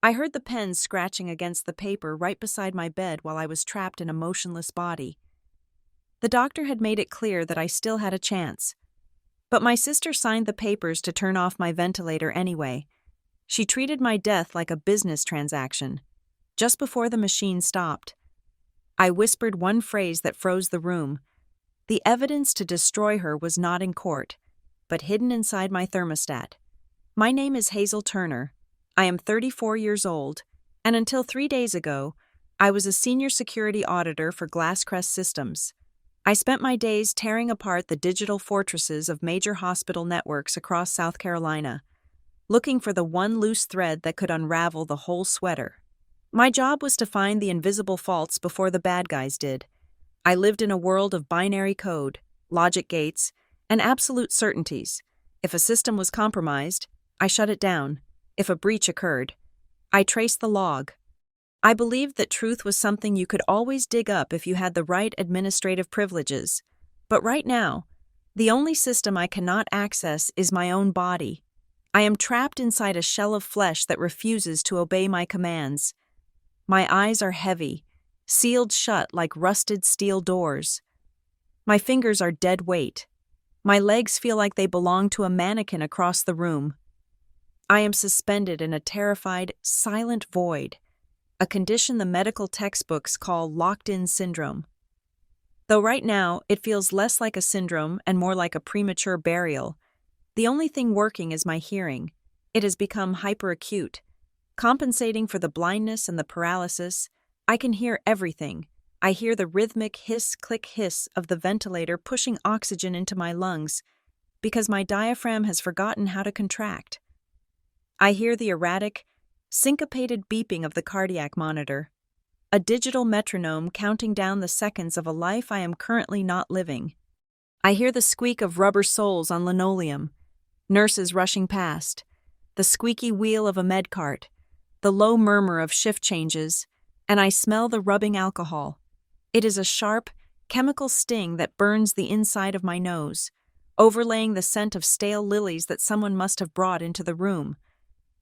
I heard the pen scratching against the paper right beside my bed while I was trapped in a motionless body. The doctor had made it clear that I still had a chance. But my sister signed the papers to turn off my ventilator anyway. She treated my death like a business transaction. Just before the machine stopped, I whispered one phrase that froze the room. The evidence to destroy her was not in court, but hidden inside my thermostat. My name is Hazel Turner. I am 34 years old, and until 3 days ago, I was a senior security auditor for Glasscrest Systems. I spent my days tearing apart the digital fortresses of major hospital networks across South Carolina, looking for the one loose thread that could unravel the whole sweater. My job was to find the invisible faults before the bad guys did. I lived in a world of binary code, logic gates, and absolute certainties. If a system was compromised, I shut it down. If a breach occurred, I traced the log. I believed that truth was something you could always dig up if you had the right administrative privileges. But right now, the only system I cannot access is my own body. I am trapped inside a shell of flesh that refuses to obey my commands. My eyes are heavy, sealed shut like rusted steel doors. My fingers are dead weight. My legs feel like they belong to a mannequin across the room. I am suspended in a terrified, silent void, a condition the medical textbooks call locked-in syndrome. Though right now it feels less like a syndrome and more like a premature burial, the only thing working is my hearing. It has become hyperacute. Compensating for the blindness and the paralysis, I can hear everything. I hear the rhythmic hiss-click-hiss of the ventilator pushing oxygen into my lungs because my diaphragm has forgotten how to contract. I hear the erratic, syncopated beeping of the cardiac monitor, a digital metronome counting down the seconds of a life I am currently not living. I hear the squeak of rubber soles on linoleum, nurses rushing past, the squeaky wheel of a med cart, the low murmur of shift changes, and I smell the rubbing alcohol. It is a sharp, chemical sting that burns the inside of my nose, overlaying the scent of stale lilies that someone must have brought into the room.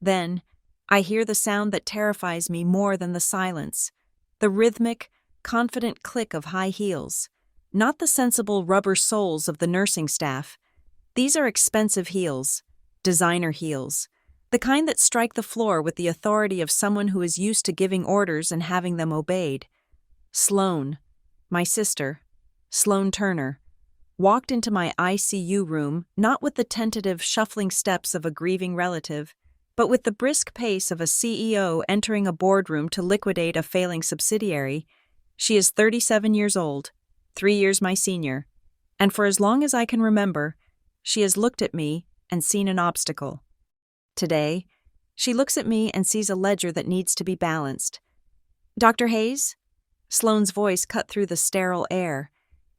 Then, I hear the sound that terrifies me more than the silence, the rhythmic, confident click of high heels, not the sensible rubber soles of the nursing staff. These are expensive heels, designer heels, the kind that strike the floor with the authority of someone who is used to giving orders and having them obeyed. Sloan, my sister, Sloan Turner, walked into my ICU room not with the tentative, shuffling steps of a grieving relative, but with the brisk pace of a CEO entering a boardroom to liquidate a failing subsidiary. She is 37 years old, 3 years my senior, and for as long as I can remember, she has looked at me and seen an obstacle. Today, she looks at me and sees a ledger that needs to be balanced. "Dr. Hayes?" Sloane's voice cut through the sterile air.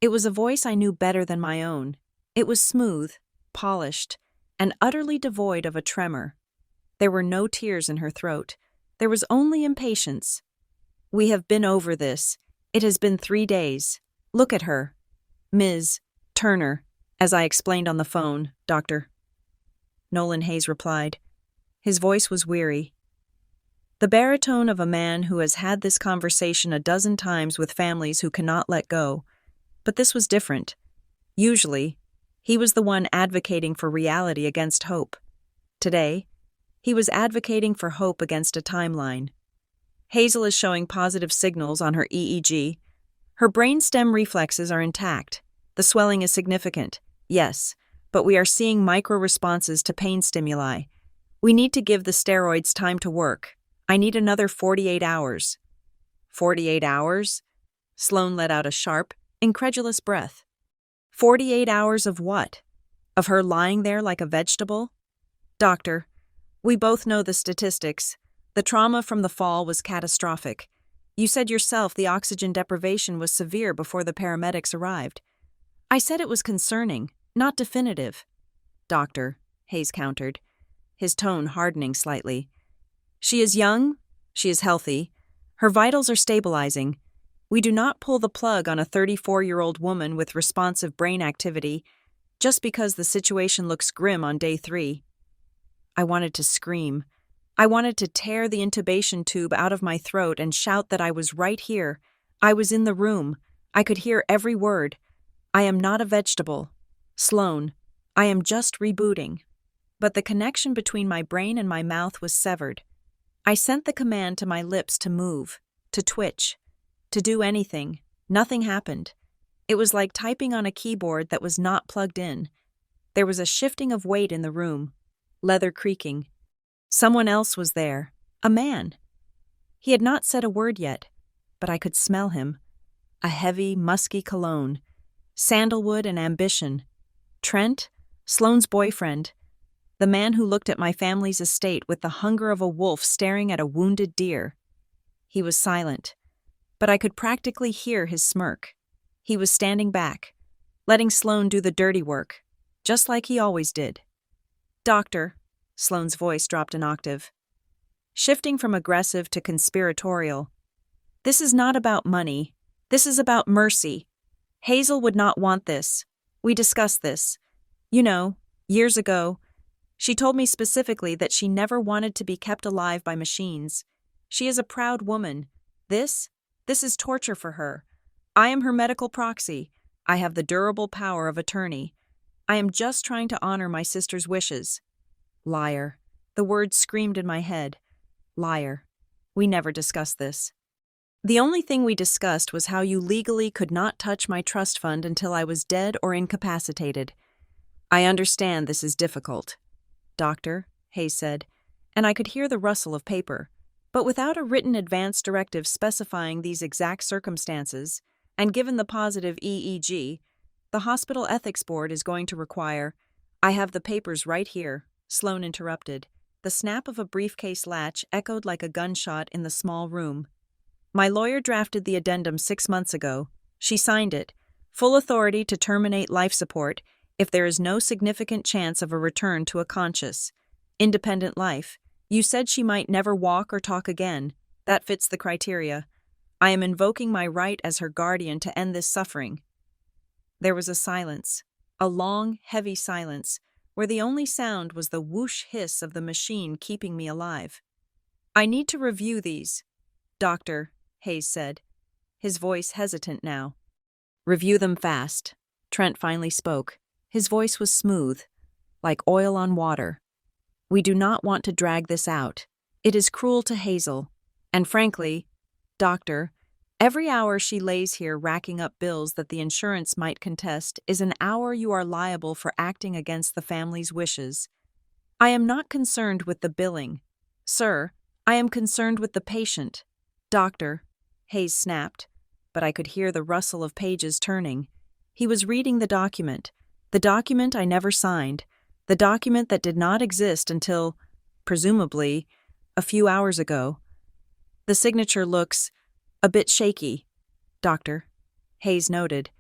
It was a voice I knew better than my own. It was smooth, polished, and utterly devoid of a tremor. There were no tears in her throat. There was only impatience. "We have been over this. It has been 3 days. Look at her. Ms. Turner, as I explained on the phone, Dr." Nolan Hayes replied. His voice was weary. The baritone of a man who has had this conversation a dozen times with families who cannot let go. But this was different. Usually, he was the one advocating for reality against hope. Today, he was advocating for hope against a timeline. Hazel is showing positive signals on her EEG. Her brainstem reflexes are intact. The swelling is significant, yes, but we are seeing micro-responses to pain stimuli. We need to give the steroids time to work. I need another 48 hours. 48 hours? Sloan let out a sharp, incredulous breath. 48 hours of what? Of her lying there like a vegetable? Doctor, we both know the statistics. The trauma from the fall was catastrophic. You said yourself the oxygen deprivation was severe before the paramedics arrived. I said it was concerning, not definitive. Doctor, Hayes countered, his tone hardening slightly. She is young, she is healthy, her vitals are stabilizing. We do not pull the plug on a 34-year-old woman with responsive brain activity just because the situation looks grim on day 3. I wanted to scream. I wanted to tear the intubation tube out of my throat and shout that I was right here. I was in the room. I could hear every word. I am not a vegetable. Sloan, I am just rebooting. But the connection between my brain and my mouth was severed. I sent the command to my lips to move, to twitch, to do anything. Nothing happened. It was like typing on a keyboard that was not plugged in. There was a shifting of weight in the room, leather creaking. Someone else was there, a man. He had not said a word yet, but I could smell him. A heavy, musky cologne, sandalwood and ambition. Trent, Sloane's boyfriend, the man who looked at my family's estate with the hunger of a wolf staring at a wounded deer. He was silent, but I could practically hear his smirk. He was standing back, letting Sloane do the dirty work, just like he always did. "Doctor," Sloane's voice dropped an octave, shifting from aggressive to conspiratorial. "This is not about money. This is about mercy. Hazel would not want this. We discussed this. You know, years ago. She told me specifically that she never wanted to be kept alive by machines. She is a proud woman. This is torture for her. I am her medical proxy. I have the durable power of attorney. I am just trying to honor my sister's wishes." Liar. The word screamed in my head. Liar. We never discussed this. The only thing we discussed was how you legally could not touch my trust fund until I was dead or incapacitated. "I understand this is difficult, Doctor," Hayes said, and I could hear the rustle of paper. But without a written advance directive specifying these exact circumstances, and given the positive EEG, the Hospital Ethics Board is going to require— "I have the papers right here," Sloane interrupted. The snap of a briefcase latch echoed like a gunshot in the small room. "My lawyer drafted the addendum 6 months ago. She signed it. Full authority to terminate life support if there is no significant chance of a return to a conscious, independent life. You said she might never walk or talk again. That fits the criteria. I am invoking my right as her guardian to end this suffering." There was a silence, a long, heavy silence, where the only sound was the whoosh hiss of the machine keeping me alive. "I need to review these, Doctor," Hayes said, his voice hesitant now. "Review them fast," Trent finally spoke. His voice was smooth, like oil on water. "We do not want to drag this out. It is cruel to Hazel. And frankly, Doctor, every hour she lays here racking up bills that the insurance might contest is an hour you are liable for acting against the family's wishes. I am not concerned with the billing. Sir, I am concerned with the patient." "Doctor," Hayes snapped, but I could hear the rustle of pages turning. He was reading the document I never signed, the document that did not exist until, presumably, a few hours ago. "The signature looks a bit shaky, Doctor," Hayes noted.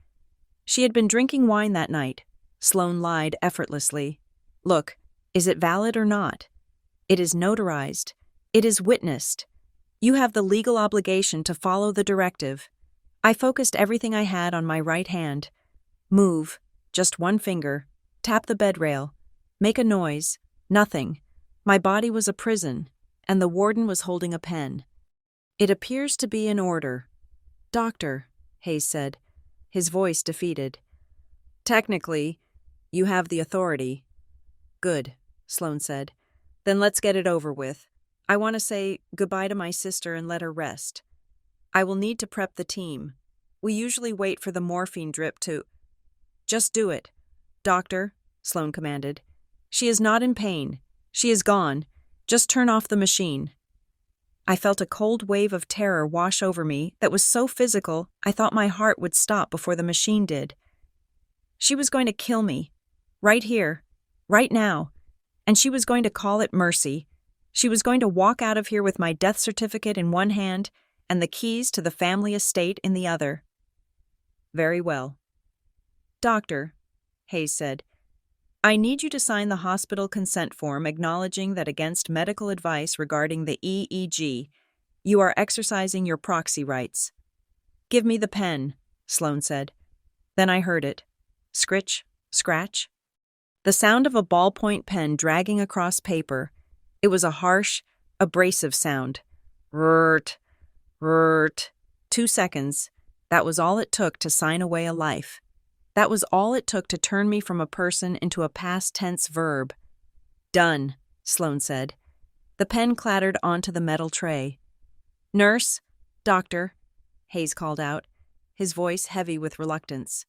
"She had been drinking wine that night," Sloane lied effortlessly. "Look, is it valid or not? It is notarized. It is witnessed. You have the legal obligation to follow the directive." I focused everything I had on my right hand. "Move, just one finger. Tap the bed rail. Make a noise. Nothing." My body was a prison, and the warden was holding a pen. "It appears to be in order, Doctor," Hayes said, his voice defeated. "Technically, you have the authority." "Good," Sloane said. "Then let's get it over with. I want to say goodbye to my sister and let her rest. I will need to prep the team. We usually wait for the morphine drip to—" "Just do it, Doctor," Sloane commanded. "She is not in pain. She is gone. Just turn off the machine." I felt a cold wave of terror wash over me that was so physical I thought my heart would stop before the machine did. She was going to kill me. Right here. Right now. And she was going to call it mercy. She was going to walk out of here with my death certificate in one hand and the keys to the family estate in the other. "Very well. Doctor," Hayes said, "I need you to sign the hospital consent form acknowledging that against medical advice regarding the EEG, you are exercising your proxy rights." "Give me the pen," Sloane said. Then I heard it. Scritch, scratch. The sound of a ballpoint pen dragging across paper. It was a harsh, abrasive sound. Rrt, rrt. 2 seconds. That was all it took to sign away a life. That was all it took to turn me from a person into a past tense verb. Done, Sloane said. The pen clattered onto the metal tray. Nurse, doctor, Hayes called out, his voice heavy with reluctance.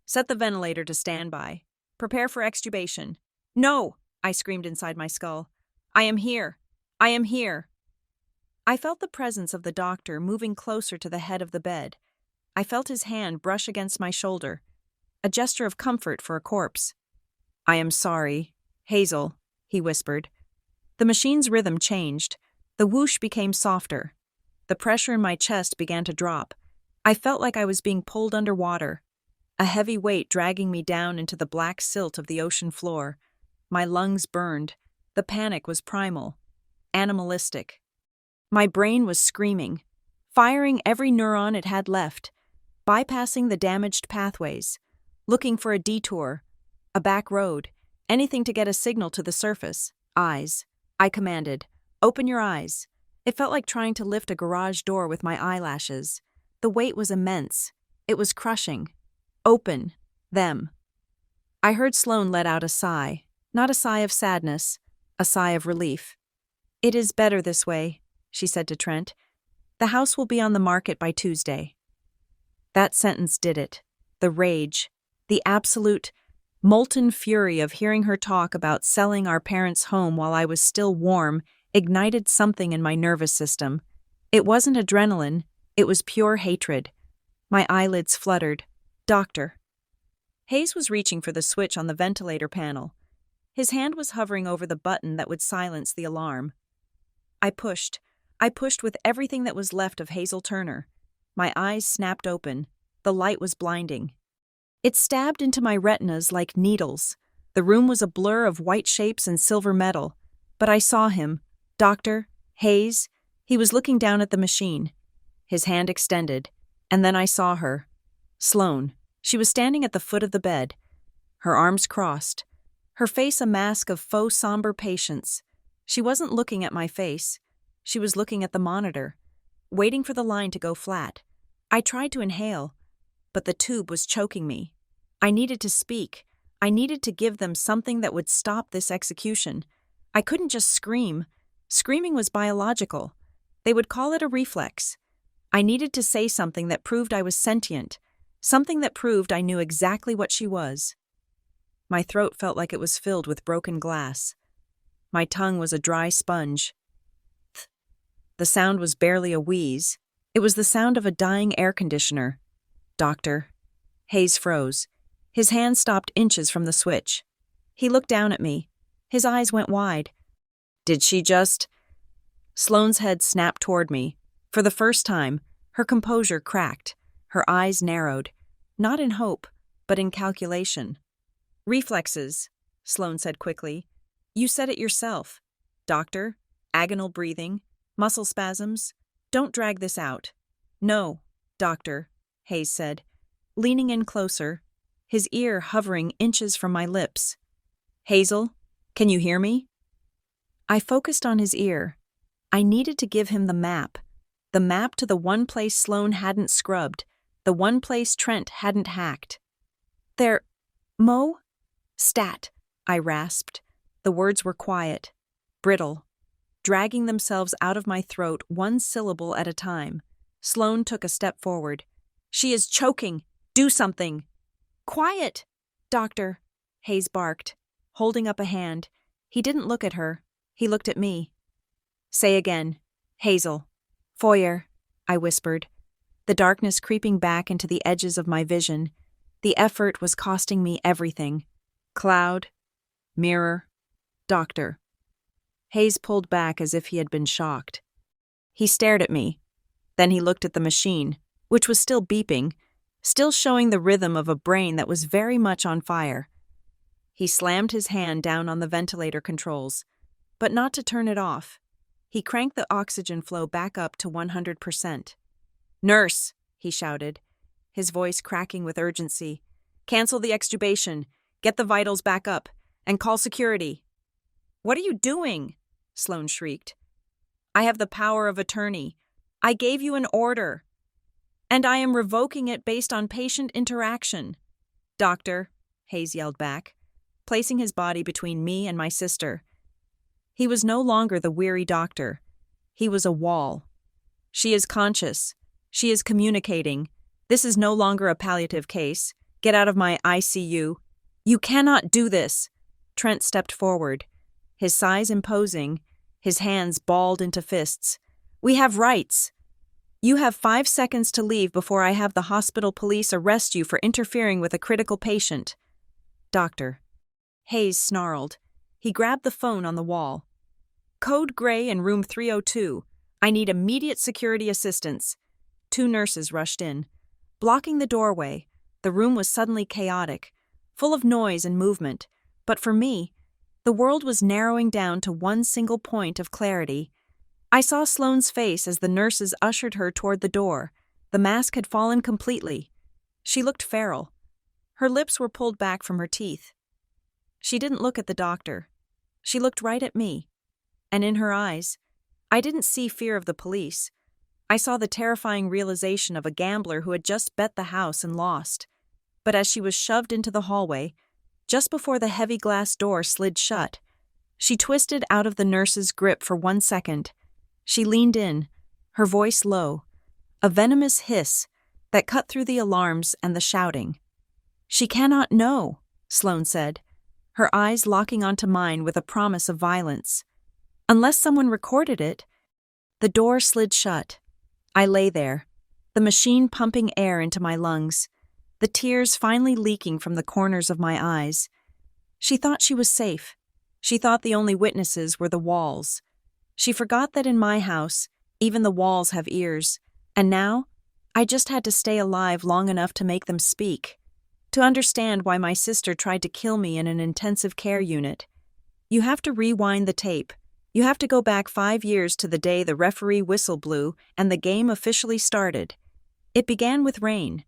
Set the ventilator to standby. Prepare for extubation. No, I screamed inside my skull. I am here. I am here. I felt the presence of the doctor moving closer to the head of the bed. I felt his hand brush against my shoulder, a gesture of comfort for a corpse. I am sorry, Hazel, he whispered. The machine's rhythm changed. The whoosh became softer. The pressure in my chest began to drop. I felt like I was being pulled underwater, a heavy weight dragging me down into the black silt of the ocean floor. My lungs burned. The panic was primal, animalistic. My brain was screaming, firing every neuron it had left, bypassing the damaged pathways, looking for a detour, a back road, anything to get a signal to the surface. Eyes, I commanded. Open your eyes. It felt like trying to lift a garage door with my eyelashes. The weight was immense. It was crushing. Open them. I heard Sloane let out a sigh, not a sigh of sadness, a sigh of relief. It is better this way, she said to Trent. The house will be on the market by Tuesday. That sentence did it. The rage, the absolute, molten fury of hearing her talk about selling our parents' home while I was still warm ignited something in my nervous system. It wasn't adrenaline, it was pure hatred. My eyelids fluttered. Doctor. Hayes was reaching for the switch on the ventilator panel. His hand was hovering over the button that would silence the alarm. I pushed with everything that was left of Hazel Turner. My eyes snapped open. The light was blinding. It stabbed into my retinas like needles. The room was a blur of white shapes and silver metal. But I saw him. Doctor, Hayes. He was looking down at the machine. His hand extended. And then I saw her. Sloane. She was standing at the foot of the bed. Her arms crossed. Her face a mask of faux somber patience. She wasn't looking at my face. She was looking at the monitor, waiting for the line to go flat. I tried to inhale, but the tube was choking me. I needed to speak. I needed to give them something that would stop this execution. I couldn't just scream. Screaming was biological. They would call it a reflex. I needed to say something that proved I was sentient, something that proved I knew exactly what she was. My throat felt like it was filled with broken glass. My tongue was a dry sponge. The sound was barely a wheeze. It was the sound of a dying air conditioner. Doctor. Hayes froze. His hand stopped inches from the switch. He looked down at me. His eyes went wide. Did she just... Sloane's head snapped toward me. For the first time, her composure cracked. Her eyes narrowed. Not in hope, but in calculation. Reflexes, Sloane said quickly. You said it yourself. Doctor, agonal breathing, muscle spasms. Don't drag this out. No, doctor, Hayes said, leaning in closer, his ear hovering inches from my lips. Hazel, can you hear me? I focused on his ear. I needed to give him the map to the one place Sloane hadn't scrubbed, the one place Trent hadn't hacked. There, Mo? Stat, I rasped. The words were quiet, brittle, dragging themselves out of my throat one syllable at a time. Sloane took a step forward. She is choking. Do something. Quiet, doctor, Hayes barked, holding up a hand. He didn't look at her. He looked at me. Say again. Hazel. Foyer, I whispered, the darkness creeping back into the edges of my vision. The effort was costing me everything. Cloud, mirror, doctor. Hayes pulled back as if he had been shocked. He stared at me. Then he looked at the machine, which was still beeping, still showing the rhythm of a brain that was very much on fire. He slammed his hand down on the ventilator controls, but not to turn it off. He cranked the oxygen flow back up to 100%. Nurse, he shouted, his voice cracking with urgency. Cancel the extubation, get the vitals back up, and call security. What are you doing? Sloane shrieked. I have the power of attorney. I gave you an order, and I am revoking it based on patient interaction. Doctor, Hayes yelled back, placing his body between me and my sister. He was no longer the weary doctor. He was a wall. She is conscious. She is communicating. This is no longer a palliative case. Get out of my ICU. You cannot do this. Trent stepped forward, his size imposing, his hands balled into fists. We have rights. You have 5 seconds to leave before I have the hospital police arrest you for interfering with a critical patient. Doctor. Hayes snarled. He grabbed the phone on the wall. Code Gray in room 302. I need immediate security assistance. 2 nurses rushed in. Blocking the doorway, the room was suddenly chaotic, full of noise and movement. But for me, the world was narrowing down to one single point of clarity. I saw Sloane's face as the nurses ushered her toward the door. The mask had fallen completely. She looked feral. Her lips were pulled back from her teeth. She didn't look at the doctor. She looked right at me. And in her eyes, I didn't see fear of the police. I saw the terrifying realization of a gambler who had just bet the house and lost. But as she was shoved into the hallway, just before the heavy glass door slid shut, she twisted out of the nurse's grip for 1 second. She leaned in, her voice low, a venomous hiss that cut through the alarms and the shouting. She cannot know, Sloane said, her eyes locking onto mine with a promise of violence. Unless someone recorded it. The door slid shut. I lay there, the machine pumping air into my lungs, the tears finally leaking from the corners of my eyes. She thought she was safe. She thought the only witnesses were the walls. She forgot that in my house, even the walls have ears, and now, I just had to stay alive long enough to make them speak, to understand why my sister tried to kill me in an intensive care unit. You have to rewind the tape. You have to go back 5 years to the day the referee whistle blew and the game officially started. It began with rain.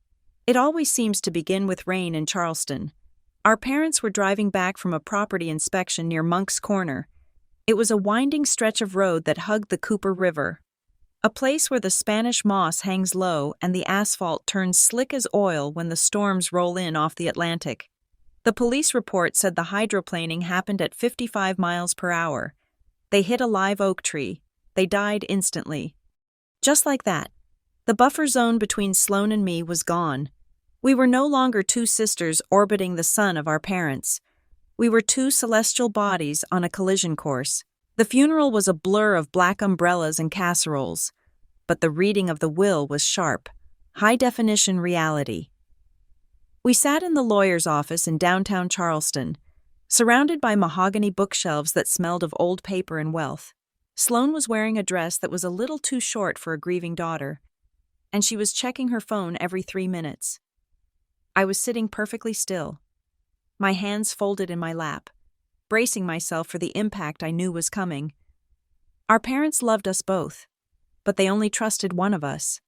It always seems to begin with rain in Charleston. Our parents were driving back from a property inspection near Monk's Corner. It was a winding stretch of road that hugged the Cooper River, a place where the Spanish moss hangs low and the asphalt turns slick as oil when the storms roll in off the Atlantic. The police report said the hydroplaning happened at 55 miles per hour. They hit a live oak tree. They died instantly. Just like that, the buffer zone between Sloane and me was gone. We were no longer 2 sisters orbiting the sun of our parents. We were 2 celestial bodies on a collision course. The funeral was a blur of black umbrellas and casseroles, but the reading of the will was sharp, high-definition reality. We sat in the lawyer's office in downtown Charleston, surrounded by mahogany bookshelves that smelled of old paper and wealth. Sloane was wearing a dress that was a little too short for a grieving daughter, and she was checking her phone every 3 minutes. I was sitting perfectly still, my hands folded in my lap, bracing myself for the impact I knew was coming. Our parents loved us both, but they only trusted one of us.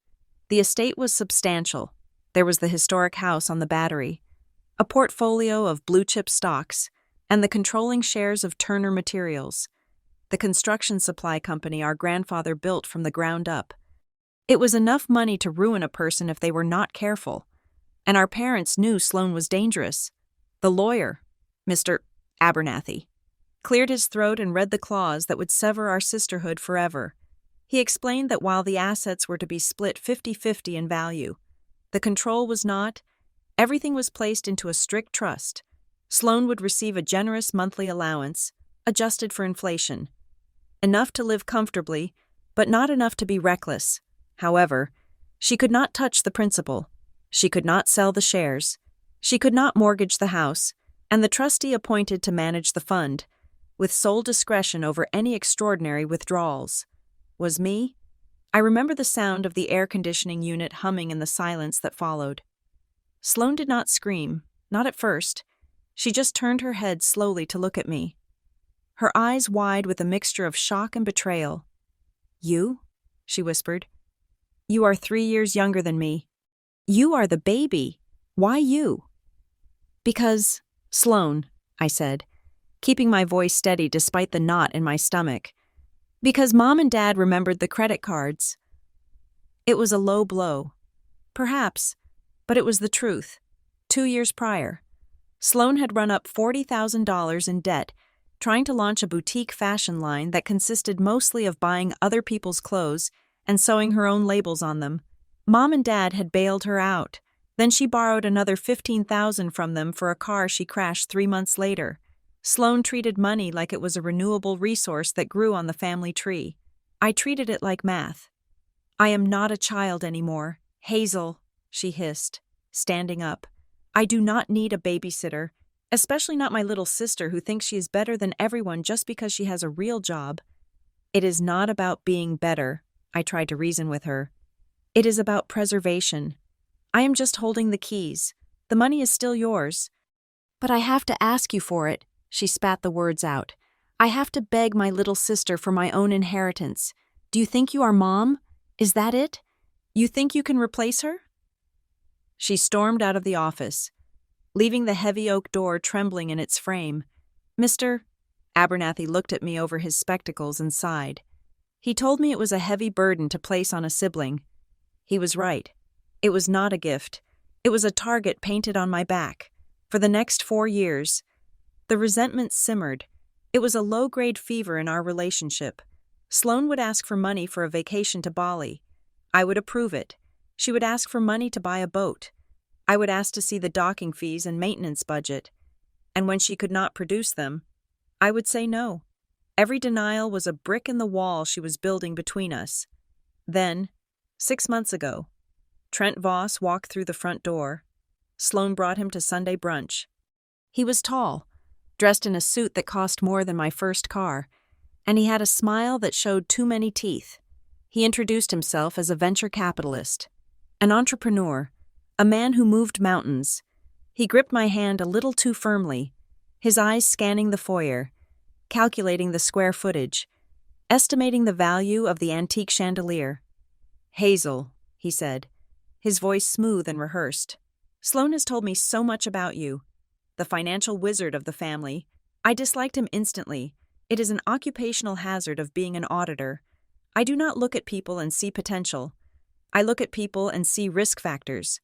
The estate was substantial. There was the historic house on the Battery, a portfolio of blue-chip stocks, and the controlling shares of Turner Materials, the construction supply company our grandfather built from the ground up. It was enough money to ruin a person if they were not careful, and our parents knew Sloane was dangerous. The lawyer, Mr. Abernathy, cleared his throat and read the clause that would sever our sisterhood forever. He explained that while the assets were to be split 50-50 in value, the control was not. Everything was placed into a strict trust. Sloane would receive a generous monthly allowance, adjusted for inflation. Enough to live comfortably, but not enough to be reckless. However, she could not touch the principal. She could not sell the shares. She could not mortgage the house, and the trustee appointed to manage the fund, with sole discretion over any extraordinary withdrawals, was me. I remember the sound of the air conditioning unit humming in the silence that followed. Sloane did not scream, not at first. She just turned her head slowly to look at me, her eyes wide with a mixture of shock and betrayal. "You?" she whispered. "You are 3 years younger than me. You are the baby. Why you?" "Because, Sloane," I said, keeping my voice steady despite the knot in my stomach. Because Mom and Dad remembered the credit cards. It was a low blow. Perhaps, but it was the truth. 2 years prior, Sloan had run up $40,000 in debt, trying to launch a boutique fashion line that consisted mostly of buying other people's clothes and sewing her own labels on them. Mom and Dad had bailed her out. Then she borrowed another $15,000 from them for a car she crashed 3 months later. Sloan treated money like it was a renewable resource that grew on the family tree. I treated it like math. "I am not a child anymore. Hazel," she hissed, standing up. "I do not need a babysitter, especially not my little sister who thinks she is better than everyone just because she has a real job." "It is not about being better," I tried to reason with her. "It is about preservation. I am just holding the keys. The money is still yours." "But I have to ask you for it," she spat the words out. "I have to beg my little sister for my own inheritance. Do you think you are Mom? Is that it? You think you can replace her?" She stormed out of the office, leaving the heavy oak door trembling in its frame. "Mr. Abernathy looked at me over his spectacles and sighed. He told me it was a heavy burden to place on a sibling. He was right. It was not a gift. It was a target painted on my back. For the next 4 years, the resentment simmered. It was a low-grade fever in our relationship. Sloan would ask for money for a vacation to Bali. I would approve it. She would ask for money to buy a boat. I would ask to see the docking fees and maintenance budget. And when she could not produce them, I would say no. Every denial was a brick in the wall she was building between us. Then, 6 months ago, Trent Voss walked through the front door. Sloan brought him to Sunday brunch. He was tall, dressed in a suit that cost more than my first car, and he had a smile that showed too many teeth. He introduced himself as a venture capitalist, an entrepreneur, a man who moved mountains. He gripped my hand a little too firmly, his eyes scanning the foyer, calculating the square footage, estimating the value of the antique chandelier. "Hazel," he said, his voice smooth and rehearsed. "Sloan has told me so much about you. The financial wizard of the family. I disliked him instantly. It is an occupational hazard of being an auditor. I do not look at people and see potential. I look at people and see risk factors.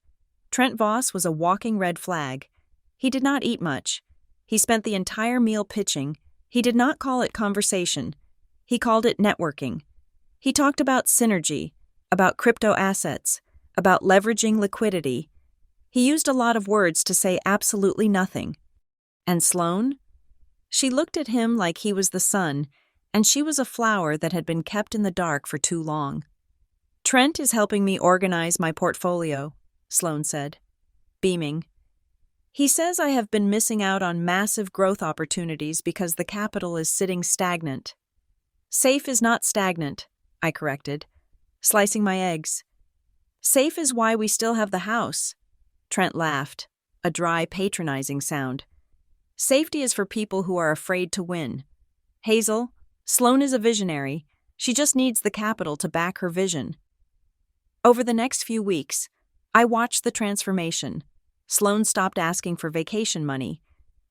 Trent Voss was a walking red flag. He did not eat much. He spent the entire meal pitching. He did not call it conversation. He called it networking. He talked about synergy, about crypto assets, about leveraging liquidity. He used a lot of words to say absolutely nothing. And Sloan? She looked at him like he was the sun, and she was a flower that had been kept in the dark for too long. "Trent is helping me organize my portfolio," Sloan said, beaming. "He says I have been missing out on massive growth opportunities because the capital is sitting stagnant." "Safe is not stagnant," I corrected, slicing my eggs. "Safe is why we still have the house." Trent laughed, a dry, patronizing sound. "Safety is for people who are afraid to win. Hazel, Sloan is a visionary. She just needs the capital to back her vision." Over the next few weeks, I watched the transformation. Sloan stopped asking for vacation money.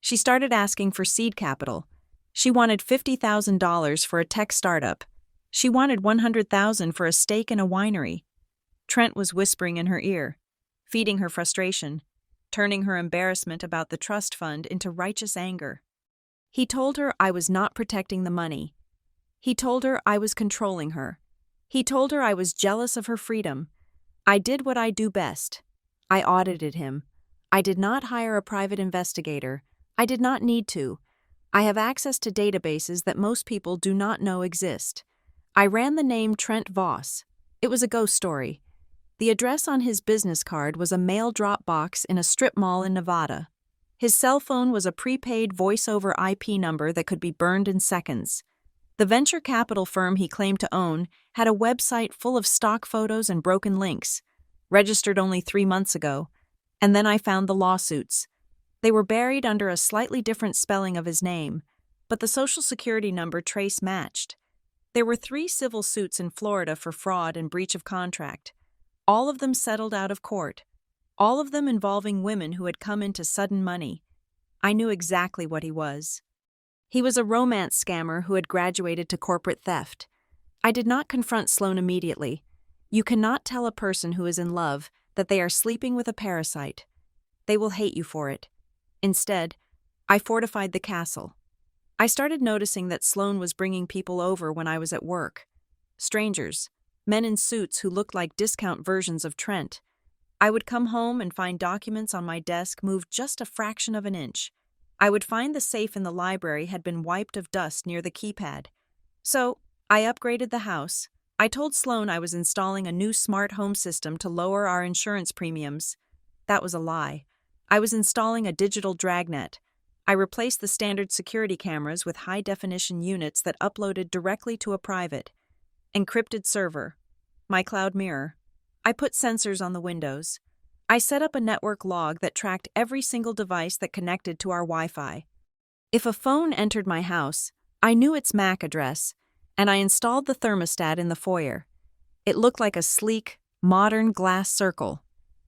She started asking for seed capital. She wanted $50,000 for a tech startup. She wanted $100,000 for a stake in a winery. Trent was whispering in her ear, feeding her frustration, turning her embarrassment about the trust fund into righteous anger. He told her I was not protecting the money. He told her I was controlling her. He told her I was jealous of her freedom. I did what I do best. I audited him. I did not hire a private investigator. I did not need to. I have access to databases that most people do not know exist. I ran the name Trent Voss. It was a ghost story. The address on his business card was a mail drop box in a strip mall in Nevada. His cell phone was a prepaid voice-over IP number that could be burned in seconds. The venture capital firm he claimed to own had a website full of stock photos and broken links, registered only 3 months ago, and then I found the lawsuits. They were buried under a slightly different spelling of his name, but the Social Security number trace matched. There were 3 civil suits in Florida for fraud and breach of contract. All of them settled out of court, all of them involving women who had come into sudden money. I knew exactly what he was. He was a romance scammer who had graduated to corporate theft. I did not confront Sloane immediately. You cannot tell a person who is in love that they are sleeping with a parasite. They will hate you for it. Instead, I fortified the castle. I started noticing that Sloane was bringing people over when I was at work. Strangers, men in suits who looked like discount versions of Trent. I would come home and find documents on my desk moved just a fraction of an inch. I would find the safe in the library had been wiped of dust near the keypad. So, I upgraded the house. I told Sloane I was installing a new smart home system to lower our insurance premiums. That was a lie. I was installing a digital dragnet. I replaced the standard security cameras with high-definition units that uploaded directly to a private, encrypted server, my cloud mirror. I put sensors on the windows. I set up a network log that tracked every single device that connected to our Wi-Fi. If a phone entered my house, I knew its MAC address, and I installed the thermostat in the foyer. It looked like a sleek, modern glass circle,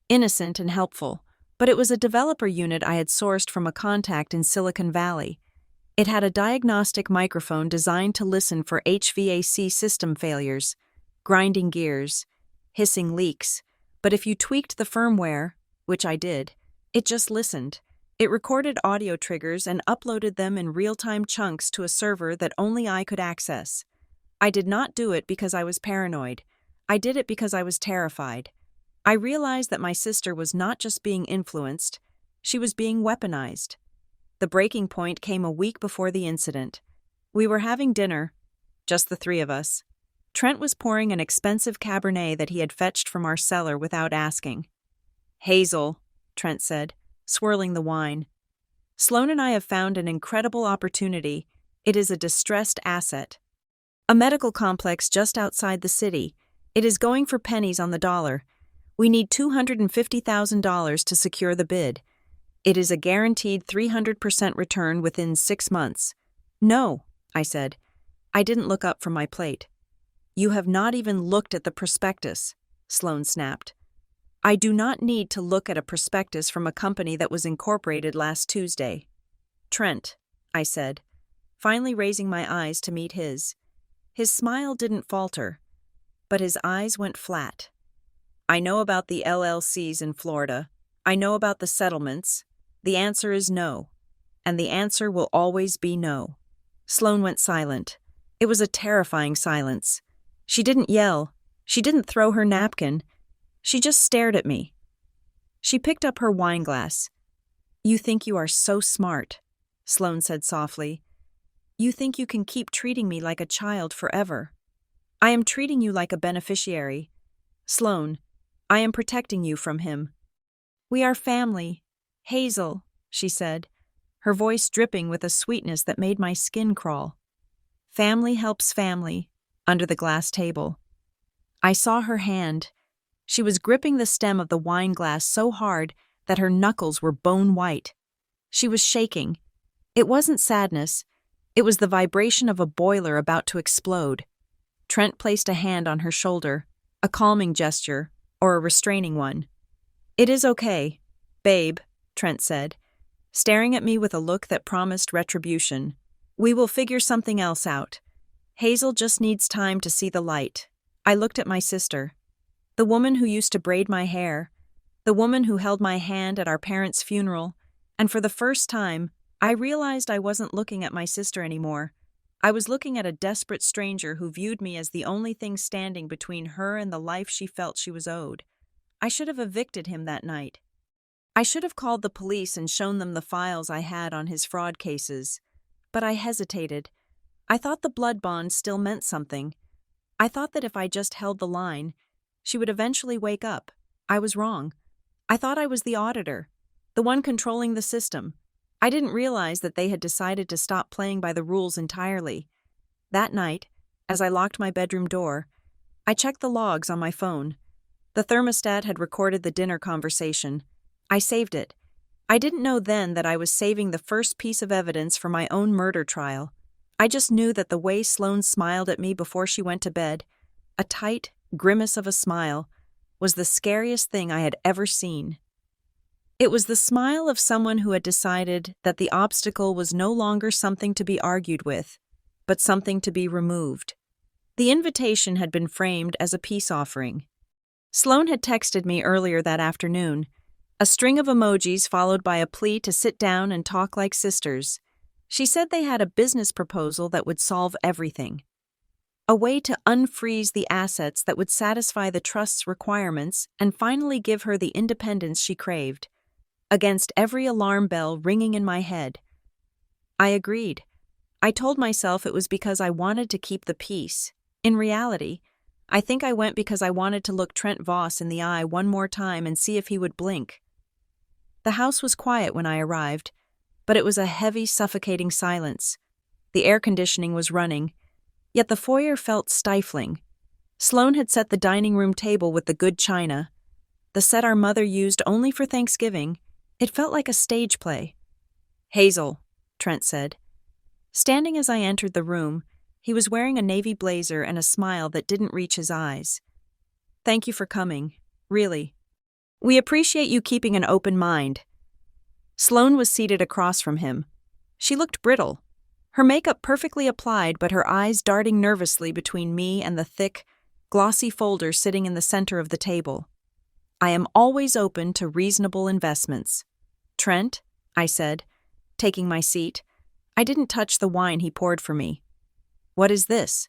innocent and helpful, but it was a developer unit I had sourced from a contact in Silicon Valley. It had a diagnostic microphone designed to listen for HVAC system failures, grinding gears, hissing leaks, but if you tweaked the firmware, which I did, it just listened. It recorded audio triggers and uploaded them in real-time chunks to a server that only I could access. I did not do it because I was paranoid. I did it because I was terrified. I realized that my sister was not just being influenced, she was being weaponized. The breaking point came a week before the incident. We were having dinner, just the three of us. Trent was pouring an expensive Cabernet that he had fetched from our cellar without asking. "Hazel," Trent said, swirling the wine. "Sloane and I have found an incredible opportunity. It is a distressed asset. A medical complex just outside the city. It is going for pennies on the dollar. We need $250,000 to secure the bid. It is a guaranteed 300% return within 6 months. No, I said. I didn't look up from my plate. You have not even looked at the prospectus, Sloane snapped. I do not need to look at a prospectus from a company that was incorporated last Tuesday. Trent, I said, finally raising my eyes to meet his. His smile didn't falter, but his eyes went flat. I know about the LLCs in Florida. I know about the settlements. The answer is no, and the answer will always be no. Sloane went silent. It was a terrifying silence. She didn't yell. She didn't throw her napkin. She just stared at me. She picked up her wine glass. You think you are so smart, Sloane said softly. You think you can keep treating me like a child forever. I am treating you like a beneficiary. Sloane, I am protecting you from him. We are family. Hazel, she said, her voice dripping with a sweetness that made my skin crawl. Family helps family, under the glass table. I saw her hand. She was gripping the stem of the wine glass so hard that her knuckles were bone white. She was shaking. It wasn't sadness. It was the vibration of a boiler about to explode. Trent placed a hand on her shoulder, a calming gesture, or a restraining one. It is okay, babe, Trent said, staring at me with a look that promised retribution. We will figure something else out. Hazel just needs time to see the light. I looked at my sister. The woman who used to braid my hair. The woman who held my hand at our parents' funeral. And for the first time, I realized I wasn't looking at my sister anymore. I was looking at a desperate stranger who viewed me as the only thing standing between her and the life she felt she was owed. I should have evicted him that night. I should have called the police and shown them the files I had on his fraud cases. But I hesitated. I thought the blood bond still meant something. I thought that if I just held the line, she would eventually wake up. I was wrong. I thought I was the auditor, the one controlling the system. I didn't realize that they had decided to stop playing by the rules entirely. That night, as I locked my bedroom door, I checked the logs on my phone. The thermostat had recorded the dinner conversation. I saved it. I didn't know then that I was saving the first piece of evidence for my own murder trial. I just knew that the way Sloane smiled at me before she went to bed, a tight grimace of a smile, was the scariest thing I had ever seen. It was the smile of someone who had decided that the obstacle was no longer something to be argued with, but something to be removed. The invitation had been framed as a peace offering. Sloane had texted me earlier that afternoon, a string of emojis followed by a plea to sit down and talk like sisters. She said they had a business proposal that would solve everything. A way to unfreeze the assets that would satisfy the trust's requirements and finally give her the independence she craved. Against every alarm bell ringing in my head, I agreed. I told myself it was because I wanted to keep the peace. In reality, I think I went because I wanted to look Trent Voss in the eye one more time and see if he would blink. The house was quiet when I arrived, but it was a heavy, suffocating silence. The air conditioning was running, yet the foyer felt stifling. Sloane had set the dining room table with the good china, the set our mother used only for Thanksgiving. It felt like a stage play. "Hazel," Trent said. Standing as I entered the room, he was wearing a navy blazer and a smile that didn't reach his eyes. "Thank you for coming, really. We appreciate you keeping an open mind." Sloane was seated across from him. She looked brittle, her makeup perfectly applied but her eyes darting nervously between me and the thick, glossy folder sitting in the center of the table. "I am always open to reasonable investments." "Trent," I said, taking my seat. I didn't touch the wine he poured for me. "What is this?"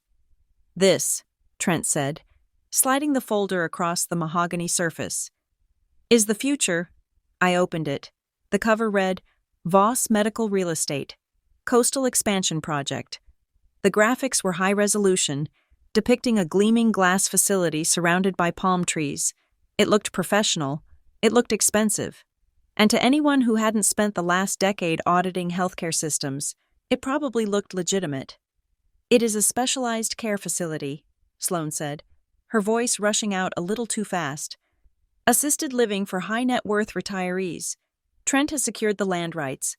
"This," Trent said, sliding the folder across the mahogany surface, "is the future." I opened it. The cover read, "Voss Medical Real Estate, Coastal Expansion Project." The graphics were high resolution, depicting a gleaming glass facility surrounded by palm trees. It looked professional. It looked expensive. And to anyone who hadn't spent the last decade auditing healthcare systems, it probably looked legitimate. "It is a specialized care facility," Sloane said, her voice rushing out a little too fast. "Assisted living for high-net-worth retirees. Trent has secured the land rights.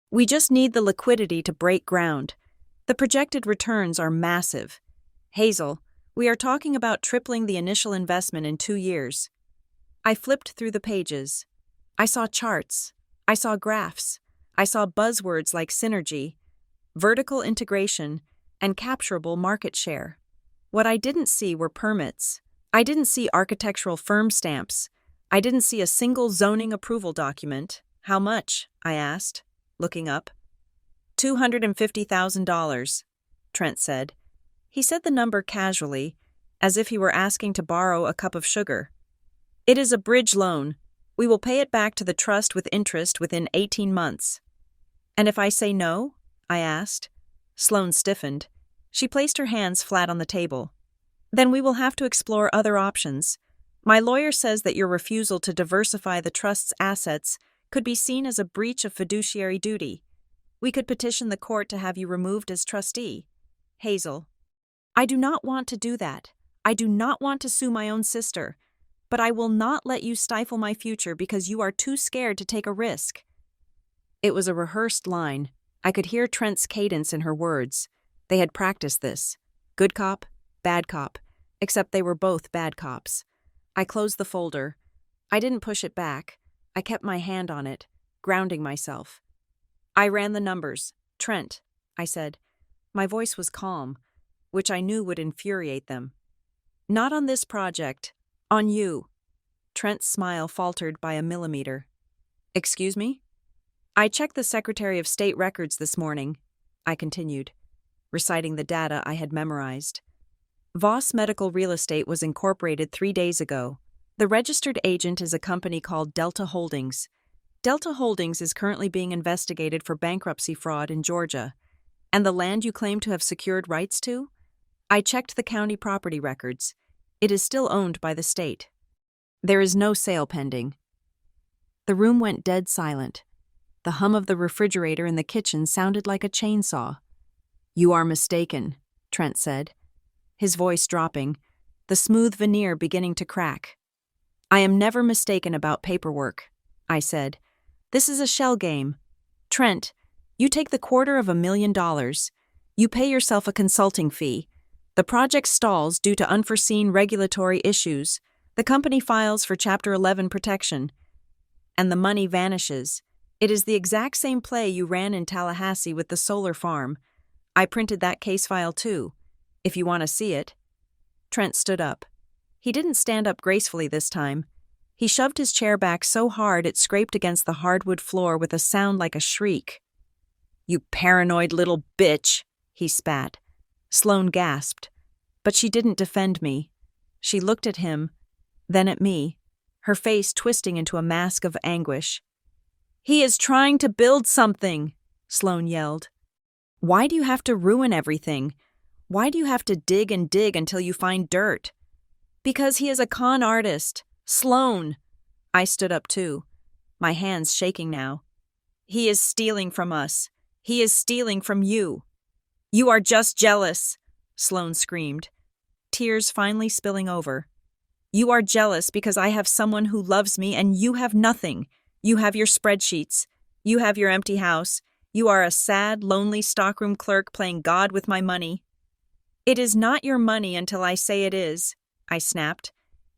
We just need the liquidity to break ground. The projected returns are massive. Hazel, we are talking about tripling the initial investment in 2 years." I flipped through the pages. I saw charts. I saw graphs. I saw buzzwords like synergy, vertical integration, and capturable market share. What I didn't see were permits. I didn't see architectural firm stamps. I didn't see a single zoning approval document. "How much?" I asked, looking up. $250,000, Trent said. He said the number casually, as if he were asking to borrow a cup of sugar. "It is a bridge loan. We will pay it back to the trust with interest within 18 months. "And if I say no?" I asked. Sloane stiffened. She placed her hands flat on the table. "Then we will have to explore other options. My lawyer says that your refusal to diversify the trust's assets could be seen as a breach of fiduciary duty. We could petition the court to have you removed as trustee." "Hazel, I do not want to do that. I do not want to sue my own sister. But I will not let you stifle my future because you are too scared to take a risk." It was a rehearsed line. I could hear Trent's cadence in her words. They had practiced this. Good cop, bad cop, except they were both bad cops. I closed the folder. I didn't push it back. I kept my hand on it, grounding myself. I ran the numbers. "Trent," I said. My voice was calm, which I knew would infuriate them. "Not on this project. On you." Trent's smile faltered by a millimeter. "Excuse me?" "I checked the Secretary of State records this morning," I continued, reciting the data I had memorized. "Voss Medical Real Estate was incorporated 3 days ago. The registered agent is a company called Delta Holdings. Delta Holdings is currently being investigated for bankruptcy fraud in Georgia. And the land you claim to have secured rights to? I checked the county property records. It is still owned by the state. There is no sale pending." The room went dead silent. The hum of the refrigerator in the kitchen sounded like a chainsaw. "You are mistaken," Trent said, his voice dropping, the smooth veneer beginning to crack. "I am never mistaken about paperwork," I said. "This is a shell game. Trent, you take the $250,000. You pay yourself a consulting fee. The project stalls due to unforeseen regulatory issues. The company files for Chapter 11 protection. And the money vanishes. It is the exact same play you ran in Tallahassee with the solar farm. I printed that case file too. If you want to see it. Trent stood up. He didn't stand up gracefully this time. He shoved his chair back so hard it scraped against the hardwood floor with a sound like a shriek. "You paranoid little bitch," he spat. Sloane gasped. But she didn't defend me. She looked at him, then at me, her face twisting into a mask of anguish. "He is trying to build something," Sloane yelled. "Why do you have to ruin everything? Why do you have to dig and dig until you find dirt?" "Because he is a con artist. Sloane." I stood up too, my hands shaking now. "He is stealing from us. He is stealing from you." "You are just jealous," Sloane screamed, tears finally spilling over. "You are jealous because I have someone who loves me and you have nothing. You have your spreadsheets. You have your empty house. You are a sad, lonely stockroom clerk playing God with my money." "It is not your money until I say it is," I snapped.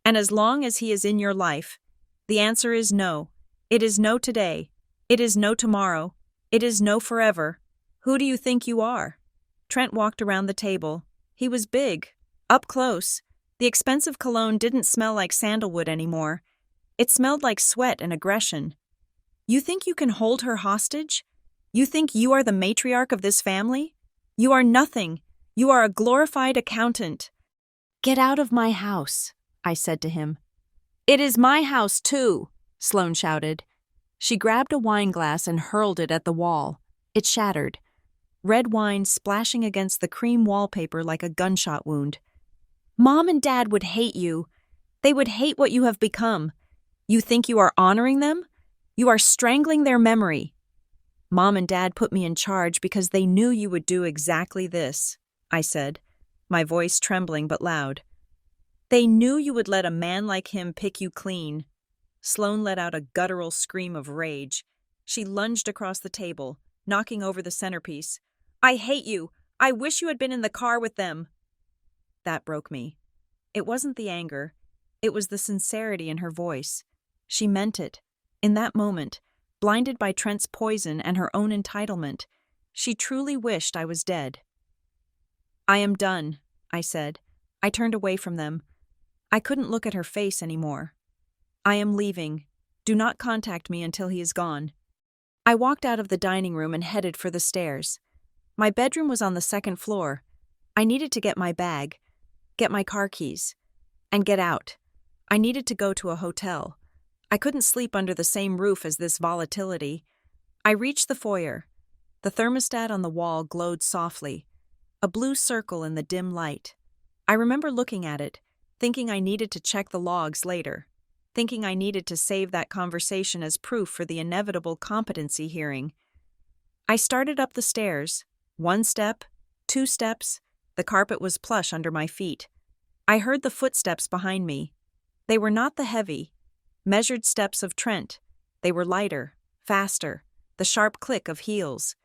"And as long as he is in your life, the answer is no. It is no today. It is no tomorrow. It is no forever. Who do you think you are?" Trent walked around the table. He was big, up close. The expensive cologne didn't smell like sandalwood anymore. It smelled like sweat and aggression. "You think you can hold her hostage? You think you are the matriarch of this family? You are nothing. You are a glorified accountant." "Get out of my house," I said to him. "It is my house, too," Sloane shouted. She grabbed a wine glass and hurled it at the wall. It shattered, red wine splashing against the cream wallpaper like a gunshot wound. "Mom and Dad would hate you. They would hate what you have become. You think you are honoring them? You are strangling their memory." "Mom and Dad put me in charge because they knew you would do exactly this," I said, my voice trembling but loud. "They knew you would let a man like him pick you clean." Sloane let out a guttural scream of rage. She lunged across the table, knocking over the centerpiece. "I hate you! I wish you had been in the car with them!" That broke me. It wasn't the anger. It was the sincerity in her voice. She meant it. In that moment, blinded by Trent's poison and her own entitlement, she truly wished I was dead. "I am done," I said. I turned away from them. I couldn't look at her face anymore. "I am leaving. Do not contact me until he is gone." I walked out of the dining room and headed for the stairs. My bedroom was on the second floor. I needed to get my bag, get my car keys, and get out. I needed to go to a hotel. I couldn't sleep under the same roof as this volatility. I reached the foyer. The thermostat on the wall glowed softly, a blue circle in the dim light. I remember looking at it, thinking I needed to check the logs later, thinking I needed to save that conversation as proof for the inevitable competency hearing. I started up the stairs. 1 step, 2 steps, the carpet was plush under my feet. I heard the footsteps behind me. They were not the heavy, measured steps of Trent. They were lighter, faster, the sharp click of heels.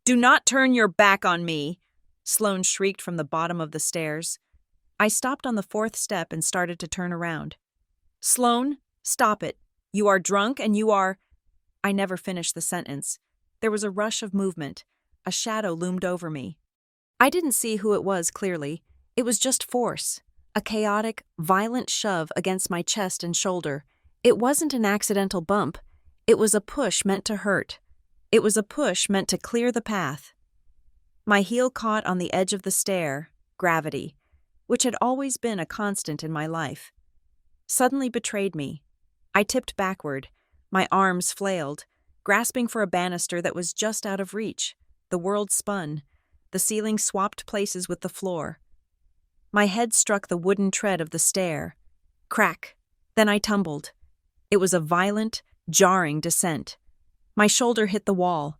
"Do not turn your back on me!" Sloane shrieked from the bottom of the stairs. I stopped on the 4th step and started to turn around. "Sloane, stop it. You are drunk and you are—" I never finished the sentence. There was a rush of movement. A shadow loomed over me. I didn't see who it was clearly. It was just force. A chaotic, violent shove against my chest and shoulder. It wasn't an accidental bump. It was a push meant to hurt. It was a push meant to clear the path. My heel caught on the edge of the stair, gravity, which had always been a constant in my life, suddenly betrayed me. I tipped backward. My arms flailed, grasping for a banister that was just out of reach. The world spun. The ceiling swapped places with the floor. My head struck the wooden tread of the stair. Crack. Then I tumbled. It was a violent, jarring descent. My shoulder hit the wall.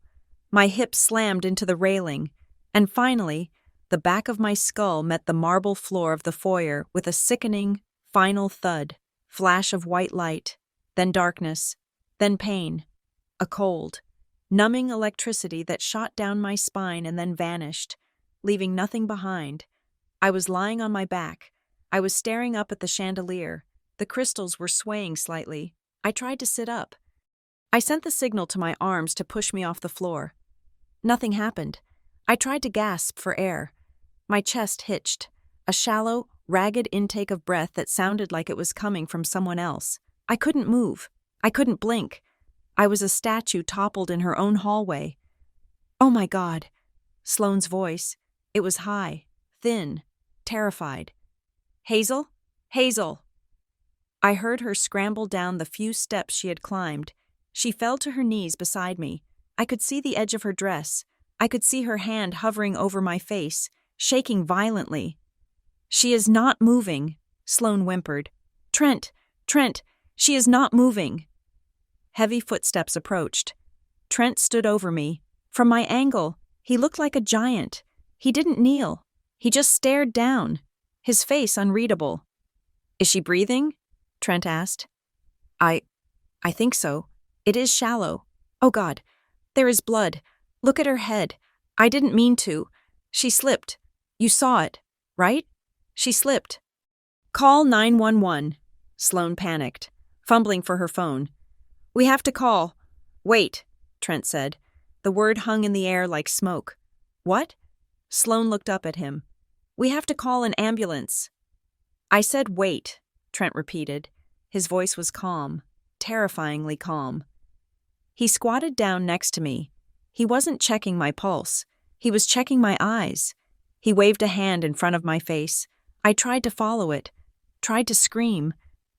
My hip slammed into the railing. And finally, the back of my skull met the marble floor of the foyer with a sickening, final thud. Flash of white light, then darkness, then pain. A cold, numbing electricity that shot down my spine and then vanished, leaving nothing behind. I was lying on my back. I was staring up at the chandelier. The crystals were swaying slightly. I tried to sit up. I sent the signal to my arms to push me off the floor. Nothing happened. I tried to gasp for air. My chest hitched, a shallow, ragged intake of breath that sounded like it was coming from someone else. I couldn't move. I couldn't blink. I was a statue toppled in her own hallway. "Oh my God." Sloane's voice. It was high, thin, terrified. "Hazel? Hazel!" I heard her scramble down the few steps she had climbed. She fell to her knees beside me. I could see the edge of her dress. I could see her hand hovering over my face, shaking violently. "She is not moving," Sloane whimpered. Trent, she is not moving." Heavy footsteps approached. Trent stood over me. From my angle, he looked like a giant. He didn't kneel. He just stared down, his face unreadable. "Is she breathing?" Trent asked. I think so. It is shallow. Oh God, there is blood. Look at her head. I didn't mean to. She slipped. You saw it, right? She slipped." "Call 911. Sloane panicked, fumbling for her phone. "We have to call." "Wait," Trent said. The word hung in the air like smoke. "What?" Sloane looked up at him. "We have to call an ambulance." "I said wait," Trent repeated. His voice was calm, terrifyingly calm. He squatted down next to me. He wasn't checking my pulse. He was checking my eyes. He waved a hand in front of my face. I tried to follow it, tried to scream,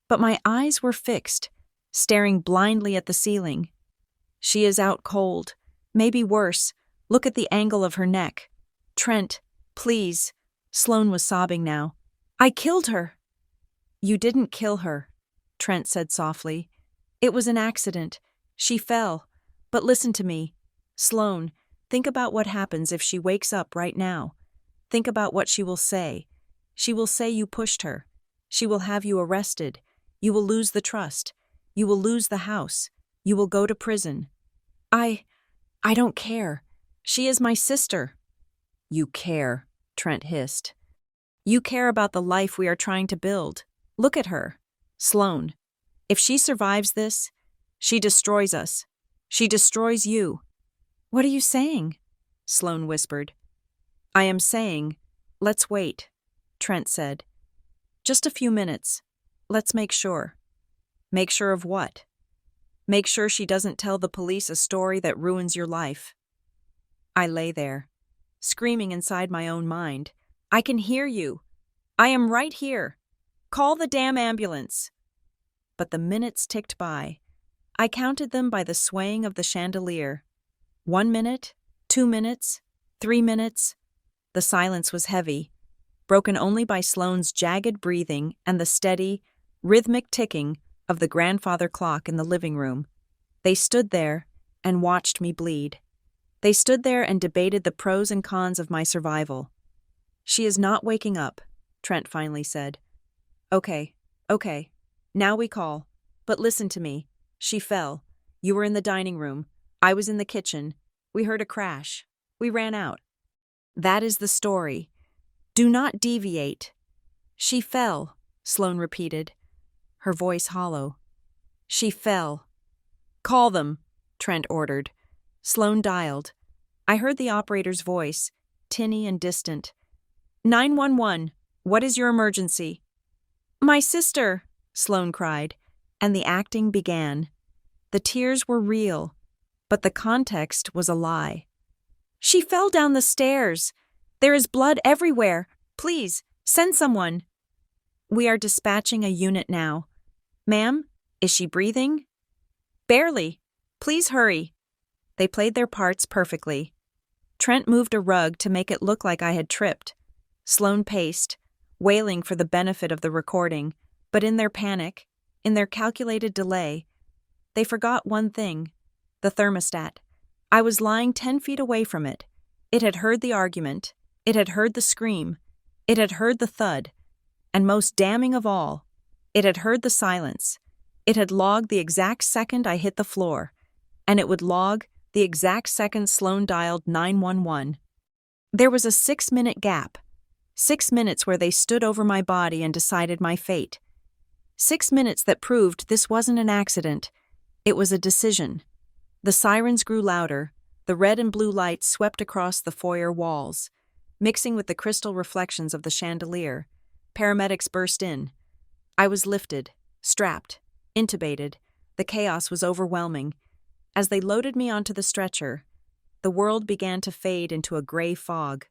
but my eyes were fixed, staring blindly at the ceiling. "She is out cold. Maybe worse. Look at the angle of her neck. Trent, please." Sloane was sobbing now. "I killed her." "You didn't kill her," Trent said softly. "It was an accident. She fell. But listen to me. Sloane, think about what happens if she wakes up right now. Think about what she will say. She will say you pushed her. She will have you arrested. You will lose the trust. You will lose the house. You will go to prison." I don't care. She is my sister." "You care," Trent hissed. "You care about the life we are trying to build. Look at her. Sloane, if she survives this, she destroys us. She destroys you." "What are you saying?" Sloane whispered. "I am saying, let's wait," Trent said. "Just a few minutes. Let's make sure." "Make sure of what?" "Make sure she doesn't tell the police a story that ruins your life." I lay there, screaming inside my own mind. "I can hear you. I am right here. Call the damn ambulance." But the minutes ticked by. I counted them by the swaying of the chandelier. 1 minute, 2 minutes, 3 minutes. The silence was heavy, broken only by Sloane's jagged breathing and the steady, rhythmic ticking of the grandfather clock in the living room. They stood there and watched me bleed. They stood there and debated the pros and cons of my survival. "She is not waking up," Trent finally said. Okay. Now we call. But listen to me. She fell. You were in the dining room. I was in the kitchen. We heard a crash. We ran out. That is the story. Do not deviate." "She fell," Sloane repeated, her voice hollow. "She fell." "Call them," Trent ordered. Sloane dialed. I heard the operator's voice, tinny and distant. 911, what is your emergency?" "My sister," Sloane cried, and the acting began. The tears were real, but the context was a lie. "She fell down the stairs. There is blood everywhere. Please, send someone." "We are dispatching a unit now. Ma'am, is she breathing?" "Barely. Please hurry." They played their parts perfectly. Trent moved a rug to make it look like I had tripped. Sloane paced, wailing for the benefit of the recording, but in their panic, in their calculated delay, they forgot one thing: the thermostat. I was lying 10 feet away from it. It had heard the argument. It had heard the scream. It had heard the thud. And most damning of all, it had heard the silence. It had logged the exact second I hit the floor, and it would log the exact second Sloane dialed 911. There was a 6-minute gap. 6 minutes where they stood over my body and decided my fate. 6 minutes that proved this wasn't an accident. It was a decision. The sirens grew louder. The red and blue lights swept across the foyer walls. mixing with the crystal reflections of the chandelier. Paramedics burst in. I was lifted, strapped, intubated. The chaos was overwhelming. As they loaded me onto the stretcher, the world began to fade into a gray fog.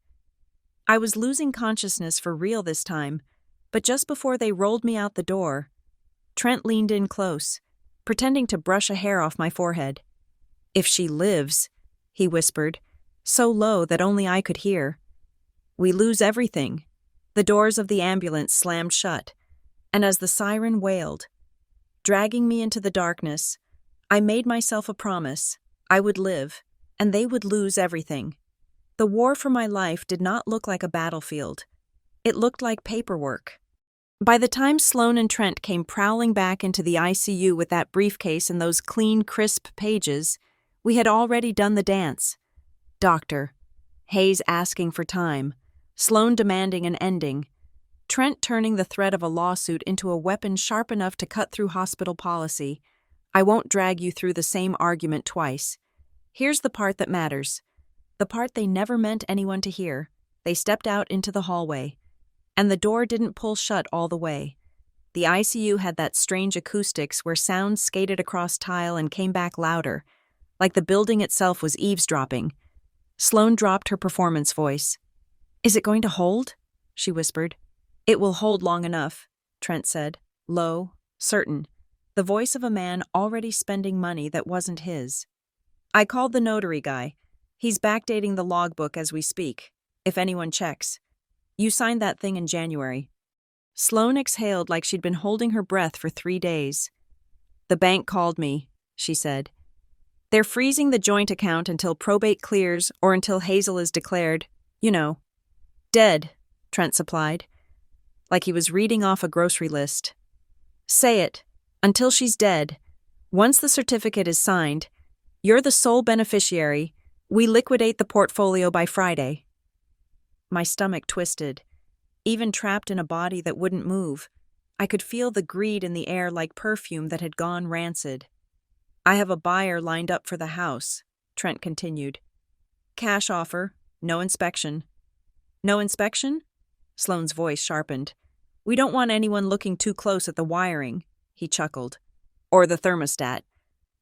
I was losing consciousness for real this time, but just before they rolled me out the door, Trent leaned in close, pretending to brush a hair off my forehead. "If she lives," he whispered, so low that only I could hear. "We lose everything." The doors of the ambulance slammed shut, and as the siren wailed, dragging me into the darkness, I made myself a promise. I would live, and they would lose everything. The war for my life did not look like a battlefield. It looked like paperwork. By the time Sloan and Trent came prowling back into the ICU with that briefcase and those clean, crisp pages, we had already done the dance. Doctor. Hayes asking for time. Sloan demanding an ending. Trent turning the threat of a lawsuit into a weapon sharp enough to cut through hospital policy. I won't drag you through the same argument twice. Here's the part that matters. The part they never meant anyone to hear. They stepped out into the hallway. And the door didn't pull shut all the way. The ICU had that strange acoustics where sound skated across tile and came back louder, like the building itself was eavesdropping. Sloan dropped her performance voice. "Is it going to hold?" she whispered. "It will hold long enough," Trent said, low, certain, the voice of a man already spending money that wasn't his. "I called the notary guy. He's backdating the logbook as we speak, if anyone checks. You signed that thing in January." Sloan exhaled like she'd been holding her breath for 3 days. "The bank called me," she said. "They're freezing the joint account until probate clears or until Hazel is declared, dead," Trent supplied, like he was reading off a grocery list. "Say it. Until she's dead. Once the certificate is signed, you're the sole beneficiary. We liquidate the portfolio by Friday." My stomach twisted. Even trapped in a body that wouldn't move, I could feel the greed in the air like perfume that had gone rancid. "I have a buyer lined up for the house," Trent continued. "Cash offer, no inspection." "No inspection?" Sloane's voice sharpened. "We don't want anyone looking too close at the wiring," he chuckled. "Or the thermostat."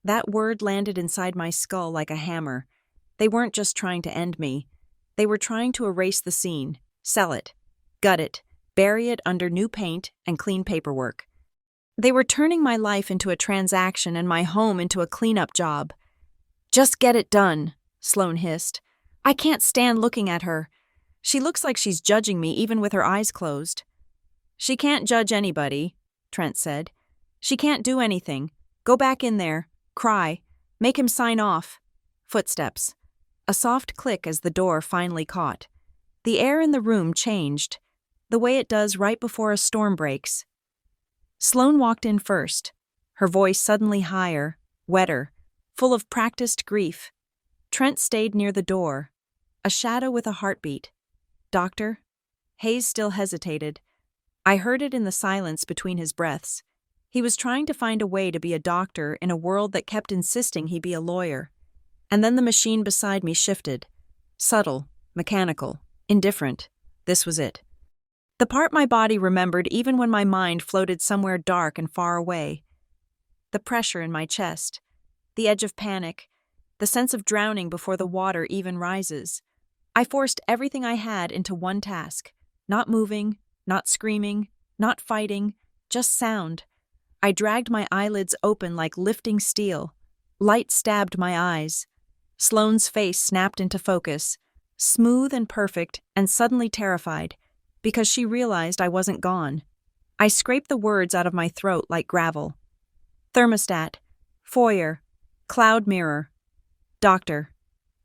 That word landed inside my skull like a hammer. They weren't just trying to end me. They were trying to erase the scene, sell it, gut it, bury it under new paint and clean paperwork. They were turning my life into a transaction and my home into a cleanup job. "Just get it done," Sloane hissed. "I can't stand looking at her. She looks like she's judging me even with her eyes closed." "She can't judge anybody," Trent said. "She can't do anything. Go back in there. Cry. Make him sign off." Footsteps. A soft click as the door finally caught. The air in the room changed, the way it does right before a storm breaks. Sloane walked in first, her voice suddenly higher, wetter, full of practiced grief. Trent stayed near the door, a shadow with a heartbeat. "Doctor?" Hayes still hesitated. I heard it in the silence between his breaths. He was trying to find a way to be a doctor in a world that kept insisting he be a lawyer. And then the machine beside me shifted. Subtle, mechanical, indifferent. This was it. The part my body remembered even when my mind floated somewhere dark and far away. The pressure in my chest, the edge of panic, the sense of drowning before the water even rises. I forced everything I had into one task. Not moving, not screaming, not fighting, just sound. I dragged my eyelids open like lifting steel. Light stabbed my eyes. Sloane's face snapped into focus, smooth and perfect and suddenly terrified, because she realized I wasn't gone. I scraped the words out of my throat like gravel. Thermostat, foyer, cloud mirror. Doctor.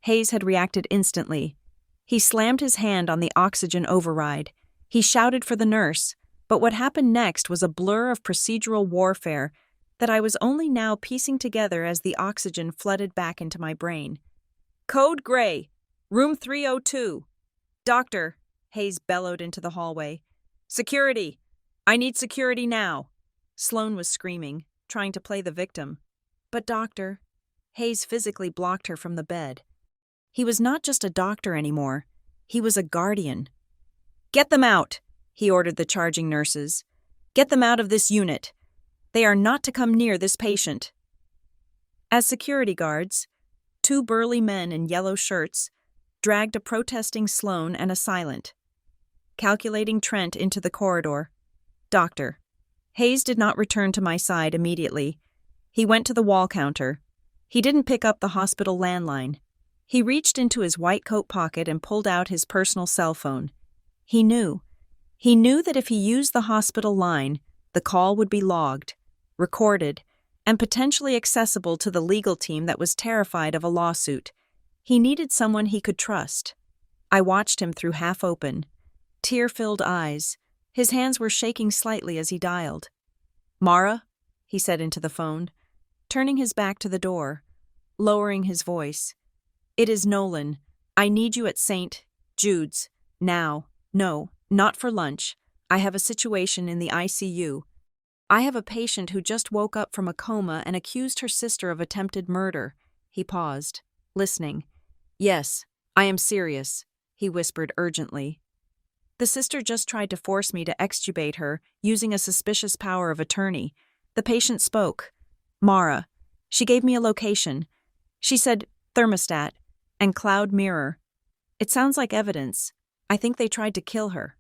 Hayes had reacted instantly. He slammed his hand on the oxygen override. He shouted for the nurse, but what happened next was a blur of procedural warfare that I was only now piecing together as the oxygen flooded back into my brain. "Code Gray, room 302. Doctor," Hayes bellowed into the hallway. "Security! I need security now!" Sloane was screaming, trying to play the victim. "But doctor," Hayes physically blocked her from the bed. He was not just a doctor anymore. He was a guardian. "Get them out," he ordered the charging nurses. "Get them out of this unit. They are not to come near this patient." As security guards, two burly men in yellow shirts dragged a protesting Sloane and a silent, calculating Trent into the corridor. "Doctor." Hayes did not return to my side immediately. He went to the wall counter. He didn't pick up the hospital landline. He reached into his white coat pocket and pulled out his personal cell phone. He knew. He knew that if he used the hospital line, the call would be logged, recorded, and potentially accessible to the legal team that was terrified of a lawsuit. He needed someone he could trust. I watched him through half-open, tear-filled eyes. His hands were shaking slightly as he dialed. "Mara," he said into the phone, turning his back to the door, lowering his voice. "It is Nolan. I need you at St. Jude's. Now. No, not for lunch. I have a situation in the ICU. I have a patient who just woke up from a coma and accused her sister of attempted murder." He paused, listening. "Yes, I am serious," he whispered urgently. "The sister just tried to force me to extubate her using a suspicious power of attorney." The patient spoke. "Mara. She gave me a location. She said thermostat and cloud mirror. It sounds like evidence. I think they tried to kill her."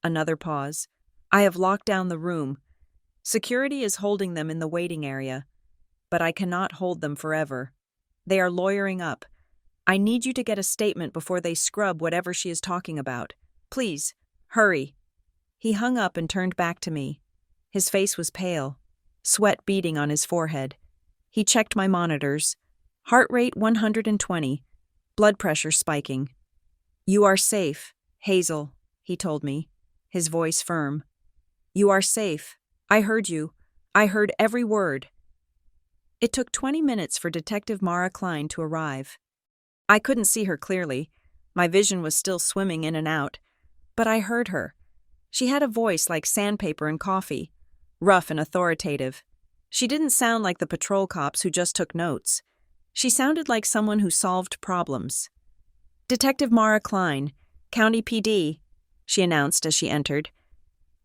Another pause. "I have locked down the room. Security is holding them in the waiting area, but I cannot hold them forever. They are lawyering up. I need you to get a statement before they scrub whatever she is talking about. Please, hurry." He hung up and turned back to me. His face was pale, sweat beading on his forehead. He checked my monitors. Heart rate 120, blood pressure spiking. "You are safe, Hazel," he told me, his voice firm. "You are safe. I heard you. I heard every word." It took 20 minutes for Detective Mara Klein to arrive. I couldn't see her clearly. My vision was still swimming in and out. But I heard her. She had a voice like sandpaper and coffee, rough and authoritative. She didn't sound like the patrol cops who just took notes. She sounded like someone who solved problems. "Detective Mara Klein, County PD," she announced as she entered.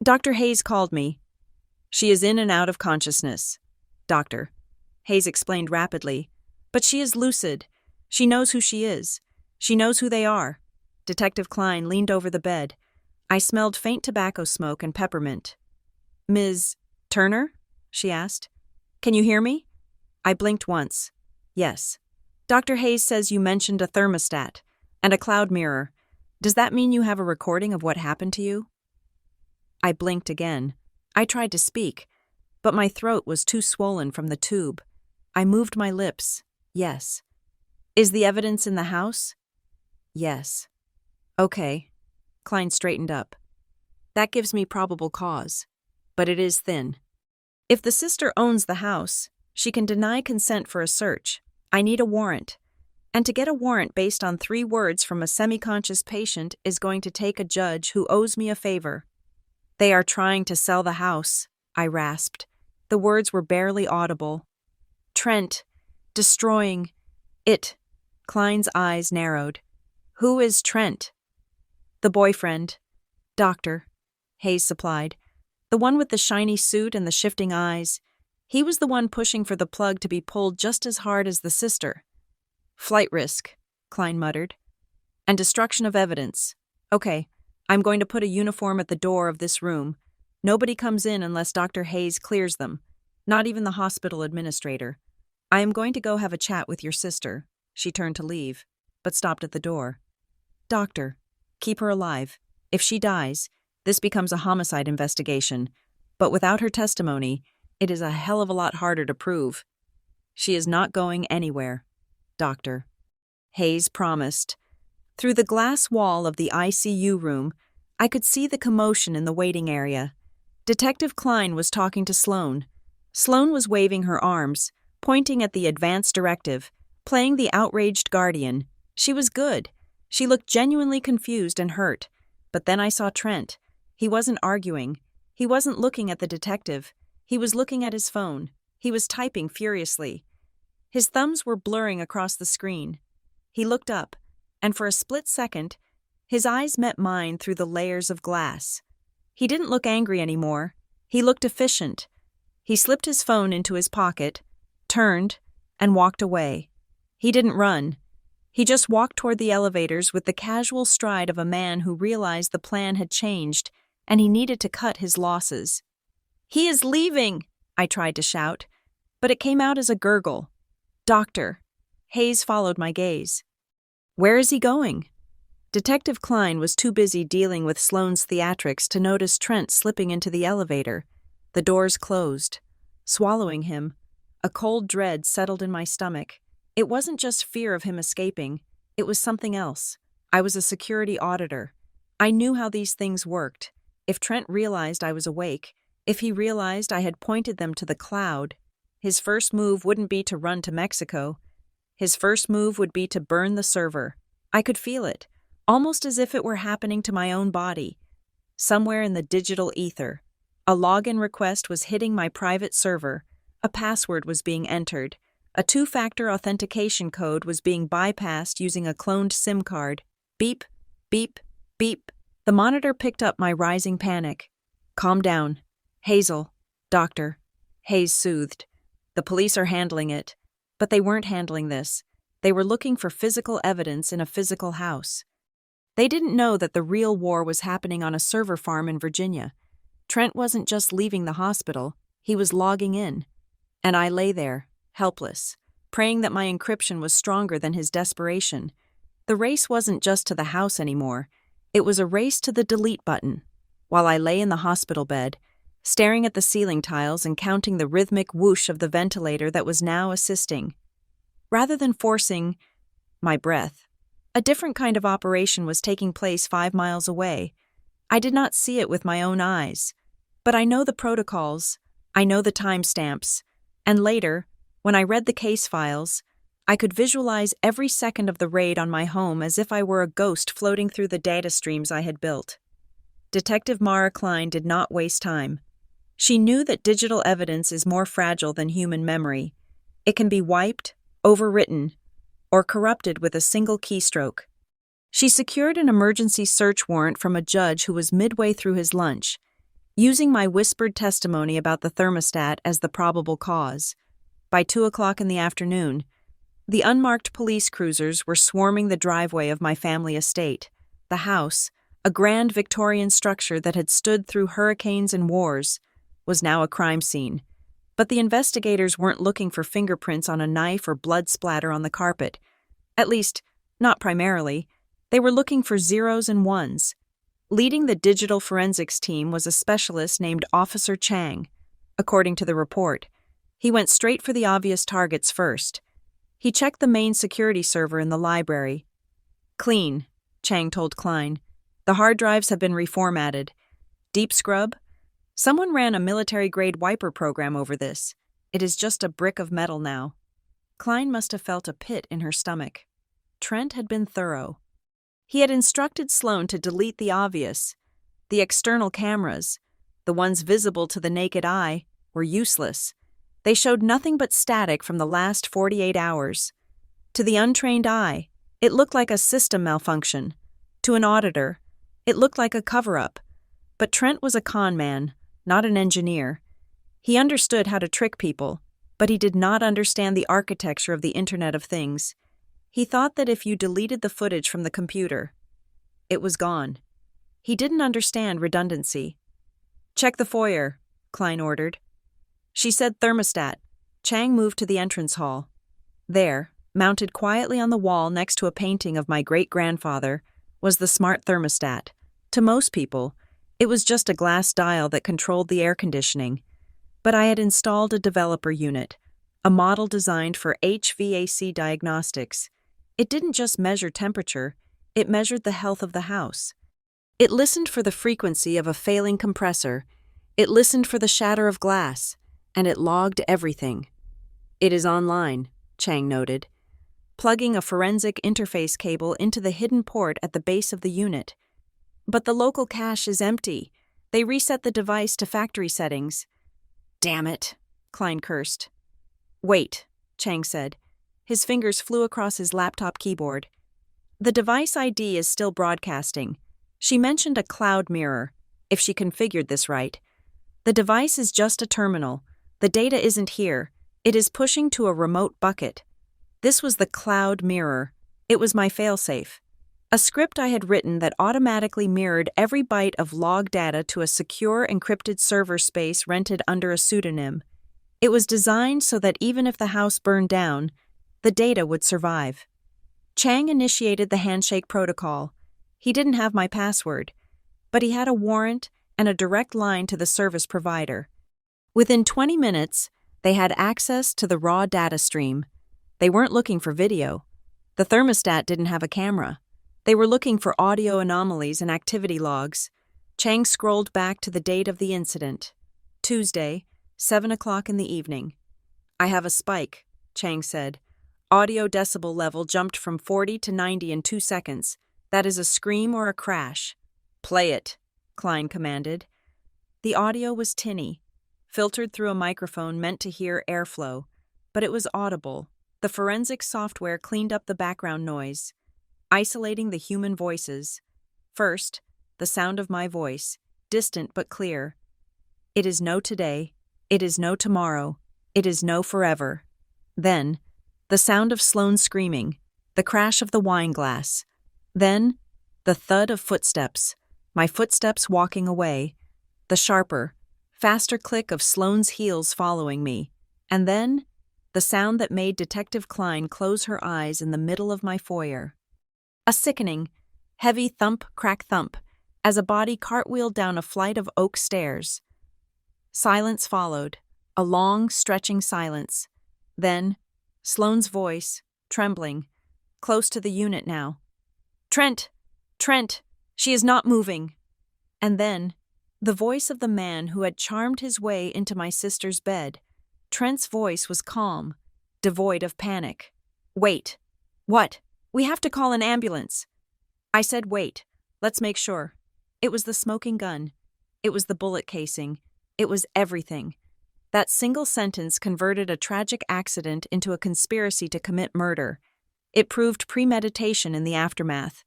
"Dr. Hayes called me." "She is in and out of consciousness, Doctor," Hayes explained rapidly. "But she is lucid. She knows who she is. She knows who they are." Detective Klein leaned over the bed. I smelled faint tobacco smoke and peppermint. "Ms. Turner?" she asked. "Can you hear me?" I blinked once. "Yes." "Dr. Hayes says you mentioned a thermostat and a cloud mirror. Does that mean you have a recording of what happened to you?" I blinked again. I tried to speak, but my throat was too swollen from the tube. I moved my lips. "Yes." "Is the evidence in the house?" "Yes." "Okay." Klein straightened up. "That gives me probable cause, but it is thin. If the sister owns the house, she can deny consent for a search. I need a warrant. And to get a warrant based on 3 words from a semi-conscious patient is going to take a judge who owes me a favor." "They are trying to sell the house," I rasped. The words were barely audible. "Trent. Destroying. It." Klein's eyes narrowed. "Who is Trent?" "The boyfriend. Doctor," Hayes supplied. "The one with the shiny suit and the shifting eyes. He was the one pushing for the plug to be pulled just as hard as the sister." "Flight risk," Klein muttered. "And destruction of evidence. Okay, I'm going to put a uniform at the door of this room. Nobody comes in unless Dr. Hayes clears them, not even the hospital administrator. I am going to go have a chat with your sister." She turned to leave, but stopped at the door. "Doctor, keep her alive. If she dies, this becomes a homicide investigation. But without her testimony, it is a hell of a lot harder to prove." "She is not going anywhere, Doctor," Hayes promised. Through the glass wall of the ICU room, I could see the commotion in the waiting area. Detective Klein was talking to Sloane. Sloane was waving her arms, pointing at the advance directive, playing the outraged guardian. She was good. She looked genuinely confused and hurt. But then I saw Trent. He wasn't arguing. He wasn't looking at the detective. He was looking at his phone. He was typing furiously. His thumbs were blurring across the screen. He looked up, and for a split second, His eyes met mine through the layers of glass. He didn't look angry anymore. He looked efficient. He slipped his phone into his pocket, turned, and walked away. He didn't run. He just walked toward the elevators with the casual stride of a man who realized the plan had changed and he needed to cut his losses. "He is leaving!" I tried to shout, but it came out as a gurgle. "Doctor." Hayes followed my gaze. "Where is he going?" Detective Klein was too busy dealing with Sloane's theatrics to notice Trent slipping into the elevator. The doors closed. Swallowing him, a cold dread settled in my stomach. It wasn't just fear of him escaping, it was something else. I was a security auditor. I knew how these things worked. If Trent realized I was awake, if he realized I had pointed them to the cloud, his first move wouldn't be to run to Mexico. His first move would be to burn the server. I could feel it, almost as if it were happening to my own body. Somewhere in the digital ether, a login request was hitting my private server, a password was being entered, a two-factor authentication code was being bypassed using a cloned SIM card. Beep, beep, beep. The monitor picked up my rising panic. "Calm down. Hazel. Doctor." Hayes soothed. "The police are handling it." But they weren't handling this. They were looking for physical evidence in a physical house. They didn't know that the real war was happening on a server farm in Virginia. Trent wasn't just leaving the hospital, he was logging in. And I lay there, helpless, praying that my encryption was stronger than his desperation. The race wasn't just to the house anymore. It was a race to the delete button. While I lay in the hospital bed, staring at the ceiling tiles and counting the rhythmic whoosh of the ventilator that was now assisting. Rather than forcing my breath, a different kind of operation was taking place 5 miles away. I did not see it with my own eyes, but I know the protocols, I know the timestamps, and later, when I read the case files, I could visualize every second of the raid on my home as if I were a ghost floating through the data streams I had built. Detective Mara Klein did not waste time. She knew that digital evidence is more fragile than human memory. It can be wiped, overwritten, or corrupted with a single keystroke. She secured an emergency search warrant from a judge who was midway through his lunch, using my whispered testimony about the thermostat as the probable cause. By 2:00 in the afternoon, the unmarked police cruisers were swarming the driveway of my family estate. The house, a grand Victorian structure that had stood through hurricanes and wars, was now a crime scene. But the investigators weren't looking for fingerprints on a knife or blood splatter on the carpet. At least, not primarily. They were looking for zeros and ones. Leading the digital forensics team was a specialist named Officer Chang. According to the report, he went straight for the obvious targets first. He checked the main security server in the library. "Clean," Chang told Klein. "The hard drives have been reformatted. Deep scrub? Someone ran a military-grade wiper program over this. It is just a brick of metal now." Klein must have felt a pit in her stomach. Trent had been thorough. He had instructed Sloane to delete the obvious. The external cameras, the ones visible to the naked eye, were useless. They showed nothing but static from the last 48 hours. To the untrained eye, it looked like a system malfunction. To an auditor, it looked like a cover-up. But Trent was a con man, not an engineer. He understood how to trick people, but he did not understand the architecture of the Internet of Things. He thought that if you deleted the footage from the computer, it was gone. He didn't understand redundancy. "Check the foyer," Klein ordered. She said thermostat. Chang moved to the entrance hall. There, mounted quietly on the wall next to a painting of my great-grandfather, was the smart thermostat. To most people, it was just a glass dial that controlled the air conditioning. But I had installed a developer unit, a model designed for HVAC diagnostics. It didn't just measure temperature, it measured the health of the house. It listened for the frequency of a failing compressor, it listened for the shatter of glass, and it logged everything. "It is online," Chang noted, plugging a forensic interface cable into the hidden port at the base of the unit. "But the local cache is empty. They reset the device to factory settings." "Damn it," Klein cursed. "Wait," Chang said. His fingers flew across his laptop keyboard. The device ID is still broadcasting. She mentioned a cloud mirror, if she configured this right. The device is just a terminal. The data isn't here. It is pushing to a remote bucket. This was the cloud mirror. It was my failsafe. A script I had written that automatically mirrored every byte of log data to a secure encrypted server space rented under a pseudonym. It was designed so that even if the house burned down, the data would survive. Chang initiated the handshake protocol. He didn't have my password, but he had a warrant and a direct line to the service provider. Within 20 minutes, they had access to the raw data stream. They weren't looking for video. The thermostat didn't have a camera. They were looking for audio anomalies and activity logs. Chang scrolled back to the date of the incident. Tuesday, 7 o'clock in the evening. "I have a spike," Chang said. "Audio decibel level jumped from 40 to 90 in 2 seconds. That is a scream or a crash." "Play it," Klein commanded. The audio was tinny, filtered through a microphone meant to hear airflow, but it was audible. The forensic software cleaned up the background noise, isolating the human voices. First, the sound of my voice, distant but clear. "It is no today. It is no tomorrow. It is no forever." Then, the sound of Sloane screaming, the crash of the wine glass. Then, the thud of footsteps, my footsteps walking away, the sharper, faster click of Sloane's heels following me, and then, the sound that made Detective Klein close her eyes in the middle of my foyer. A sickening, heavy thump, crack thump, as a body cartwheeled down a flight of oak stairs. Silence followed, a long, stretching silence. Then, Sloane's voice, trembling, close to the unit now. "Trent! Trent! She is not moving!" And then, the voice of the man who had charmed his way into my sister's bed. Trent's voice was calm, devoid of panic. "Wait. What? We have to call an ambulance." I said wait. Let's make sure. It was the smoking gun. It was the bullet casing. It was everything. That single sentence converted a tragic accident into a conspiracy to commit murder. It proved premeditation in the aftermath.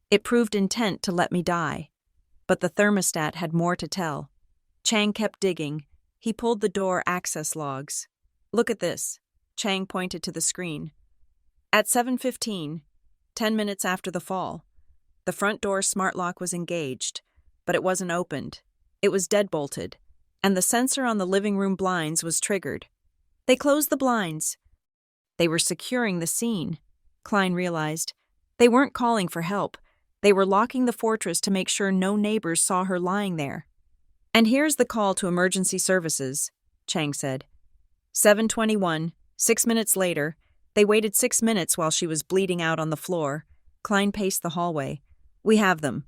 It proved intent to let me die. But the thermostat had more to tell. Chang kept digging. He pulled the door access logs. "Look at this." Chang pointed to the screen. At 7:15, 10 minutes after the fall, the front door smart lock was engaged, but it wasn't opened. It was deadbolted, and the sensor on the living room blinds was triggered. They closed the blinds. They were securing the scene, Klein realized. They weren't calling for help. They were locking the fortress to make sure no neighbors saw her lying there. "And here's the call to emergency services," Chang said. 7:21, 6 minutes later. They waited 6 minutes while she was bleeding out on the floor. Klein paced the hallway. "We have them.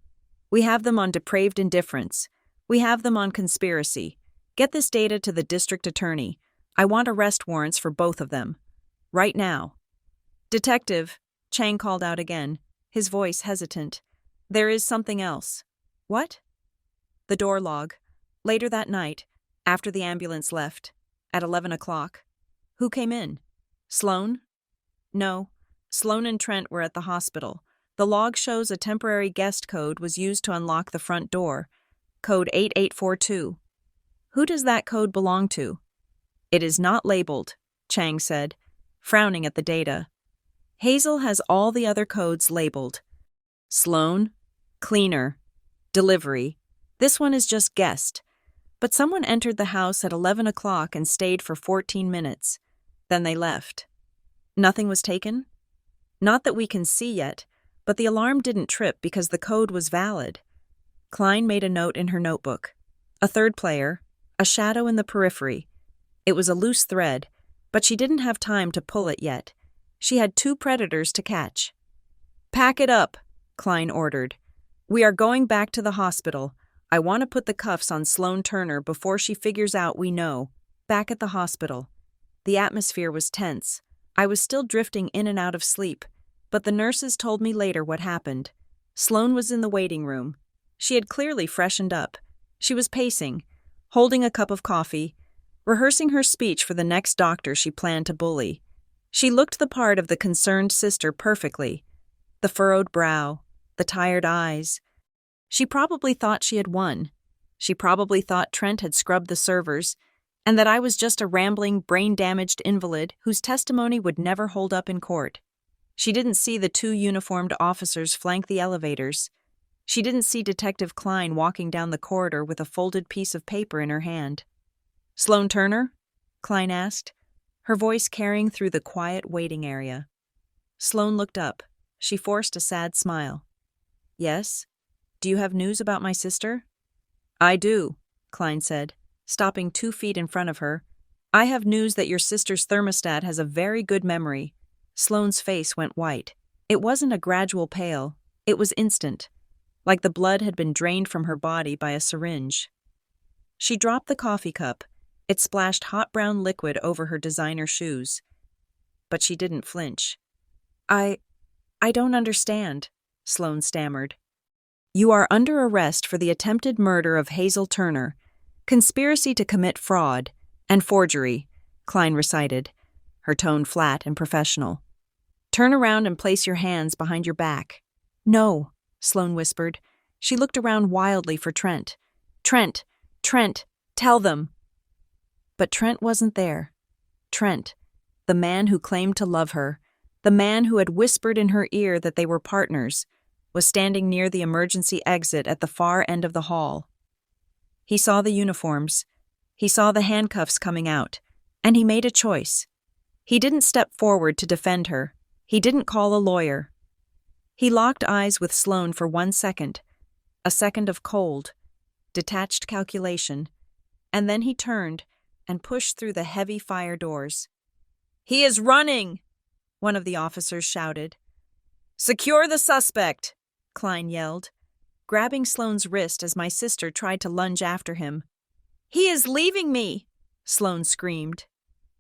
We have them on depraved indifference. We have them on conspiracy. Get this data to the district attorney. I want arrest warrants for both of them. Right now." "Detective," Chang called out again, his voice hesitant. "There is something else." "What?" "The door log. Later that night, after the ambulance left, at 11 o'clock. Who came in? Sloane?" "No. Sloane and Trent were at the hospital. The log shows a temporary guest code was used to unlock the front door. Code 8842. Who does that code belong to?" "It is not labeled," Chang said, frowning at the data. "Hazel has all the other codes labeled. Sloane, cleaner, delivery. This one is just guest. But someone entered the house at 11 o'clock and stayed for 14 minutes. Then they left. Nothing was taken? Not that we can see yet, but the alarm didn't trip because the code was valid." Klein made a note in her notebook. "A third player, a shadow in the periphery. It was a loose thread, but she didn't have time to pull it yet. She had 2 predators to catch." "Pack it up," Klein ordered. "We are going back to the hospital. I want to put the cuffs on Sloane Turner before she figures out we know." Back at the hospital. The atmosphere was tense. I was still drifting in and out of sleep, but the nurses told me later what happened. Sloane was in the waiting room. She had clearly freshened up. She was pacing, holding a cup of coffee, rehearsing her speech for the next doctor she planned to bully. She looked the part of the concerned sister perfectly. The furrowed brow, the tired eyes. She probably thought she had won. She probably thought Trent had scrubbed the servers, and that I was just a rambling, brain-damaged invalid whose testimony would never hold up in court. She didn't see the two uniformed officers flank the elevators. She didn't see Detective Klein walking down the corridor with a folded piece of paper in her hand. "Sloane Turner?" Klein asked, her voice carrying through the quiet waiting area. Sloane looked up. She forced a sad smile. "Yes? Do you have news about my sister?" "I do," Klein said, stopping 2 feet in front of her. "I have news that your sister's thermostat has a very good memory." Sloane's face went white. It wasn't a gradual pale. It was instant, like the blood had been drained from her body by a syringe. She dropped the coffee cup. It splashed hot brown liquid over her designer shoes. But she didn't flinch. I don't understand," Sloane stammered. "You are under arrest for the attempted murder of Hazel Turner, conspiracy to commit fraud, and forgery," Klein recited, her tone flat and professional. "Turn around and place your hands behind your back." "No," Sloane whispered. She looked around wildly for Trent. "Trent! Trent! Tell them!" But Trent wasn't there. Trent, the man who claimed to love her, the man who had whispered in her ear that they were partners, was standing near the emergency exit at the far end of the hall. He saw the uniforms. He saw the handcuffs coming out, and he made a choice. He didn't step forward to defend her. He didn't call a lawyer. He locked eyes with Sloane for 1 second, a second of cold, detached calculation, and then he turned and pushed through the heavy fire doors. "He is running!" one of the officers shouted. "Secure the suspect!" Klein yelled, grabbing Sloane's wrist as my sister tried to lunge after him. "He is leaving me!" Sloane screamed,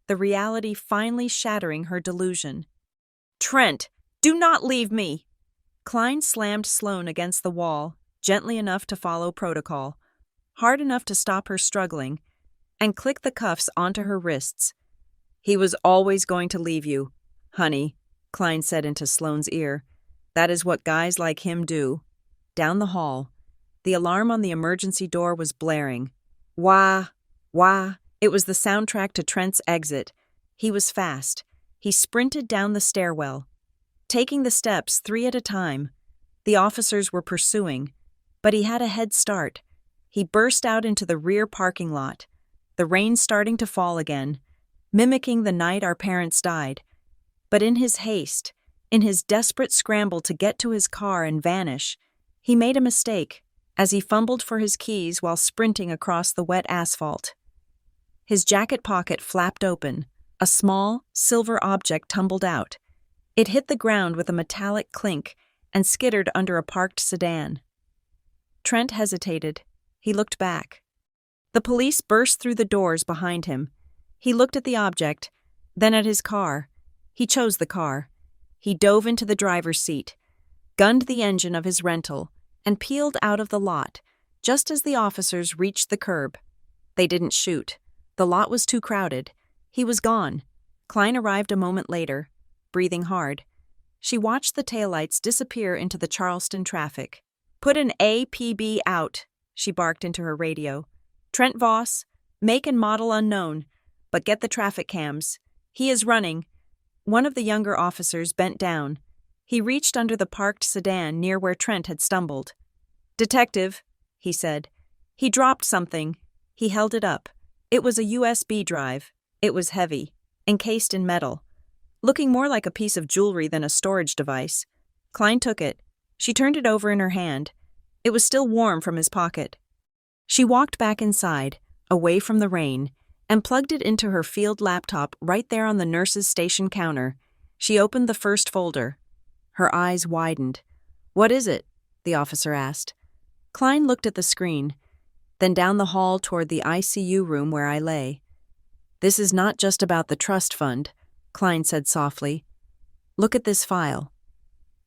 the reality finally shattering her delusion. "Trent, do not leave me!" Klein slammed Sloane against the wall, gently enough to follow protocol, hard enough to stop her struggling, and clicked the cuffs onto her wrists. "He was always going to leave you, honey," Klein said into Sloane's ear. "That is what guys like him do." Down the hall, the alarm on the emergency door was blaring. Wah, wah. It was the soundtrack to Trent's exit. He was fast. He sprinted down the stairwell, taking the steps 3 at a time. The officers were pursuing, but he had a head start. He burst out into the rear parking lot, the rain starting to fall again, mimicking the night our parents died. But in his haste, in his desperate scramble to get to his car and vanish, he made a mistake as he fumbled for his keys while sprinting across the wet asphalt. His jacket pocket flapped open. A small, silver object tumbled out. It hit the ground with a metallic clink and skittered under a parked sedan. Trent hesitated. He looked back. The police burst through the doors behind him. He looked at the object, then at his car. He chose the car. He dove into the driver's seat, gunned the engine of his rental, and peeled out of the lot, just as the officers reached the curb. They didn't shoot. The lot was too crowded. He was gone. Klein arrived a moment later, breathing hard. She watched the taillights disappear into the Charleston traffic. "Put an APB out," she barked into her radio. "Trent Voss, make and model unknown, but get the traffic cams. He is running." One of the younger officers bent down. He reached under the parked sedan near where Trent had stumbled. "Detective," he said. He dropped something. He held it up. It was a USB drive. It was heavy, encased in metal, looking more like a piece of jewelry than a storage device. Klein took it. She turned it over in her hand. It was still warm from his pocket. She walked back inside, away from the rain, and plugged it into her field laptop right there on the nurse's station counter. She opened the first folder. Her eyes widened. "What is it?" the officer asked. Klein looked at the screen, then down the hall toward the ICU room where I lay. "This is not just about the trust fund," Klein said softly. "Look at this file.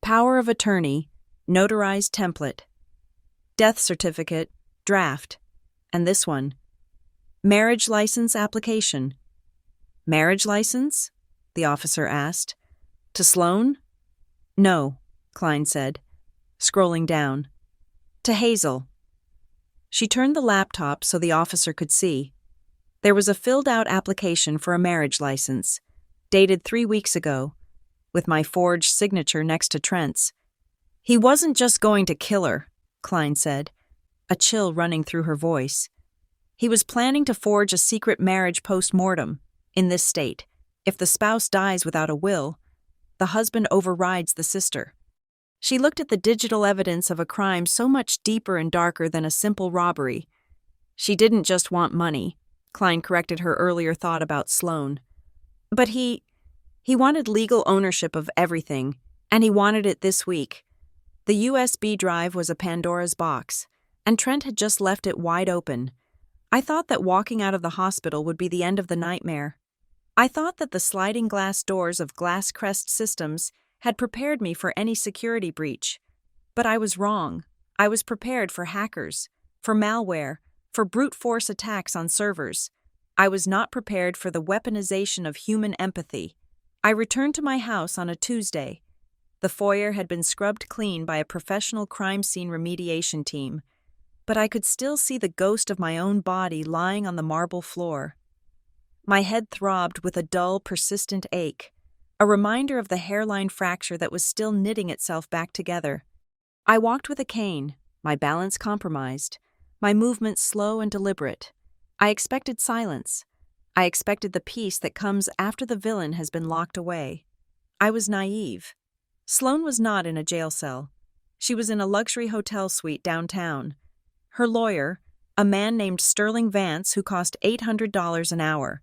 Power of attorney, notarized template. Death certificate, draft. And this one. Marriage license application." "Marriage license?" the officer asked. "To Sloane?" "No," Klein said, scrolling down. To Hazel. She turned the laptop so the officer could see. There was a filled-out application for a marriage license, dated 3 weeks ago, with my forged signature next to Trent's. He wasn't just going to kill her, Klein said, a chill running through her voice. He was planning to forge a secret marriage post-mortem, in this state. If the spouse dies without a will, the husband overrides the sister. She looked at the digital evidence of a crime so much deeper and darker than a simple robbery. She didn't just want money, Klein corrected her earlier thought about Sloan. But he wanted legal ownership of everything, and he wanted it this week. The USB drive was a Pandora's box, and Trent had just left it wide open. I thought that walking out of the hospital would be the end of the nightmare. I thought that the sliding glass doors of Glasscrest Systems had prepared me for any security breach. But I was wrong. I was prepared for hackers, for malware, for brute force attacks on servers. I was not prepared for the weaponization of human empathy. I returned to my house on a Tuesday. The foyer had been scrubbed clean by a professional crime scene remediation team, but I could still see the ghost of my own body lying on the marble floor. My head throbbed with a dull, persistent ache, a reminder of the hairline fracture that was still knitting itself back together. I walked with a cane, my balance compromised, my movements slow and deliberate. I expected silence. I expected the peace that comes after the villain has been locked away. I was naive. Sloan was not in a jail cell. She was in a luxury hotel suite downtown. Her lawyer, a man named Sterling Vance who cost $800 an hour,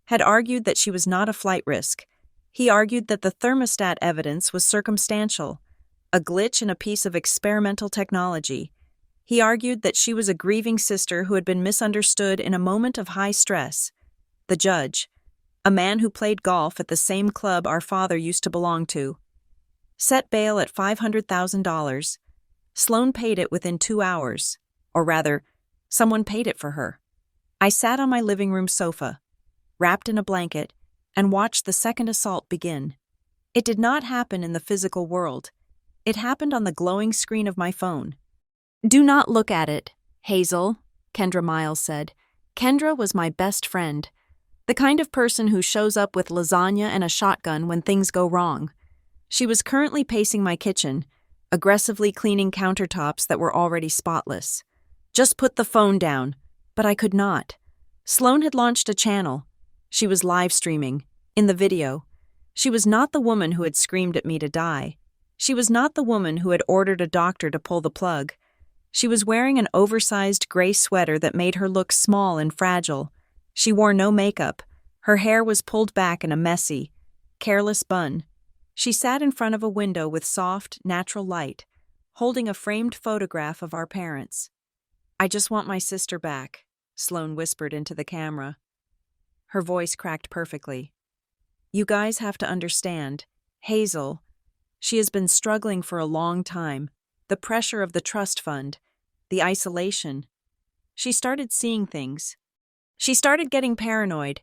had argued that she was not a flight risk. He argued that the thermostat evidence was circumstantial, a glitch in a piece of experimental technology. He argued that she was a grieving sister who had been misunderstood in a moment of high stress. The judge, a man who played golf at the same club our father used to belong to, set bail at $500,000. Sloan paid it within 2 hours. Or rather, someone paid it for her. I sat on my living room sofa, wrapped in a blanket, and watched the second assault begin. It did not happen in the physical world. It happened on the glowing screen of my phone. "Do not look at it, Hazel," Kendra Miles said. Kendra was my best friend, the kind of person who shows up with lasagna and a shotgun when things go wrong. She was currently pacing my kitchen, aggressively cleaning countertops that were already spotless. "Just put the phone down," but I could not. Sloan had launched a channel. She was live streaming, in the video. She was not the woman who had screamed at me to die. She was not the woman who had ordered a doctor to pull the plug. She was wearing an oversized gray sweater that made her look small and fragile. She wore no makeup. Her hair was pulled back in a messy, careless bun. She sat in front of a window with soft, natural light, holding a framed photograph of our parents. "I just want my sister back," Sloan whispered into the camera. Her voice cracked perfectly. "You guys have to understand. Hazel, she has been struggling for a long time. The pressure of the trust fund, the isolation. She started seeing things. She started getting paranoid.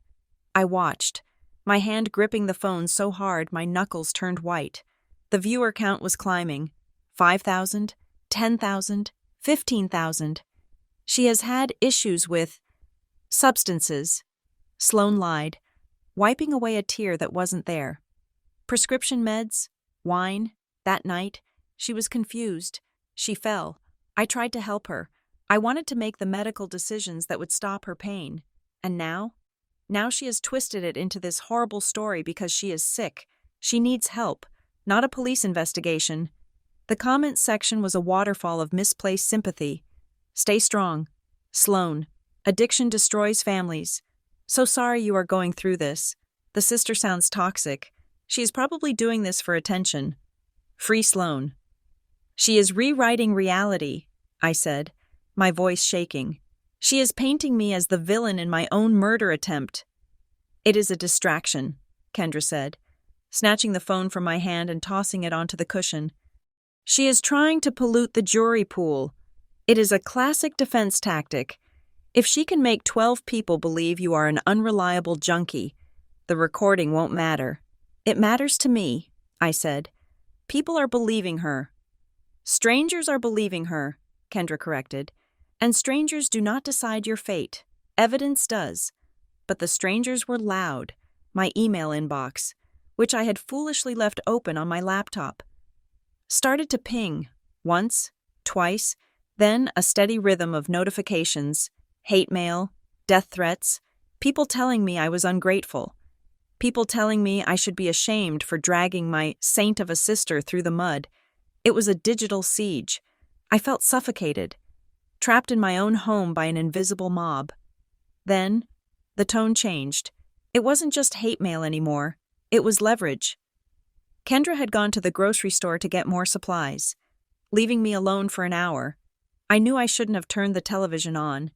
I watched, my hand gripping the phone so hard my knuckles turned white. The viewer count was climbing. 5,000, 10,000, 15,000. She has had issues with substances." Sloan lied, wiping away a tear that wasn't there. "Prescription meds, wine, that night. She was confused. She fell. I tried to help her. I wanted to make the medical decisions that would stop her pain. And now? Now she has twisted it into this horrible story because she is sick. She needs help, not a police investigation." The comments section was a waterfall of misplaced sympathy. "Stay strong. Sloan. Addiction destroys families. So sorry you are going through this. The sister sounds toxic. She is probably doing this for attention. Free Sloan." "She is rewriting reality," I said, my voice shaking. "She is painting me as the villain in my own murder attempt." "It is a distraction," Kendra said, snatching the phone from my hand and tossing it onto the cushion. "She is trying to pollute the jury pool. It is a classic defense tactic. If she can make 12 people believe you are an unreliable junkie, the recording won't matter." "It matters to me," I said. People are believing her. Strangers are believing her, Kendra corrected. And strangers do not decide your fate. Evidence does. But the strangers were loud. My email inbox, which I had foolishly left open on my laptop, started to ping, once, twice, then a steady rhythm of notifications, hate mail, death threats, people telling me I was ungrateful, people telling me I should be ashamed for dragging my saint of a sister through the mud. It was a digital siege. I felt suffocated, trapped in my own home by an invisible mob. Then, the tone changed. It wasn't just hate mail anymore. It was leverage. Kendra had gone to the grocery store to get more supplies, leaving me alone for an hour. I knew I shouldn't have turned the television on,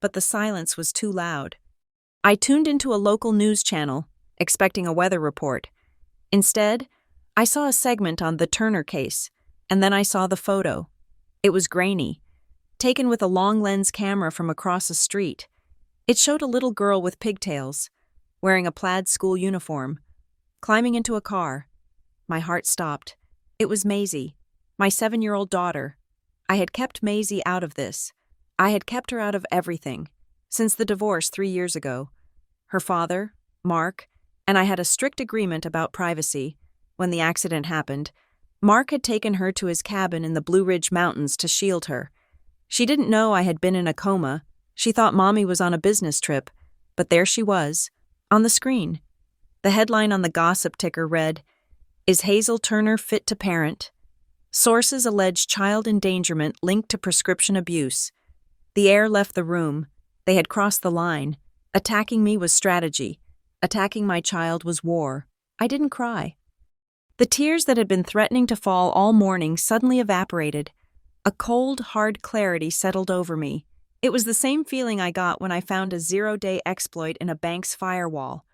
but the silence was too loud. I tuned into a local news channel, expecting a weather report. Instead, I saw a segment on the Turner case, and then I saw the photo. It was grainy, taken with a long-lens camera from across a street. It showed a little girl with pigtails, wearing a plaid school uniform, climbing into a car. My heart stopped. It was Maisie, my 7-year-old daughter. I had kept Maisie out of this. I had kept her out of everything, since the divorce 3 years ago. Her father, Mark, and I had a strict agreement about privacy. When the accident happened, Mark had taken her to his cabin in the Blue Ridge Mountains to shield her. She didn't know I had been in a coma. She thought Mommy was on a business trip, but there she was, on the screen. The headline on the gossip ticker read, "Is Hazel Turner fit to parent? Sources allege child endangerment linked to prescription abuse." The air left the room. They had crossed the line. Attacking me was strategy. Attacking my child was war. I didn't cry. The tears that had been threatening to fall all morning suddenly evaporated. A cold, hard clarity settled over me. It was the same feeling I got when I found a 0-day exploit in a bank's firewall.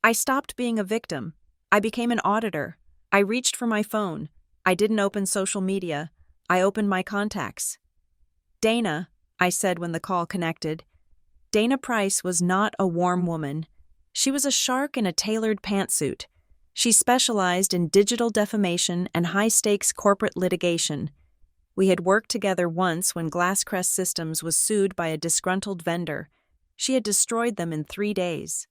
I stopped being a victim. I became an auditor. I reached for my phone. I didn't open social media. I opened my contacts. "Dana," I said when the call connected. Dana Price was not a warm woman. She was a shark in a tailored pantsuit. She specialized in digital defamation and high-stakes corporate litigation. We had worked together once when Glasscrest Systems was sued by a disgruntled vendor. She had destroyed them in 3 days.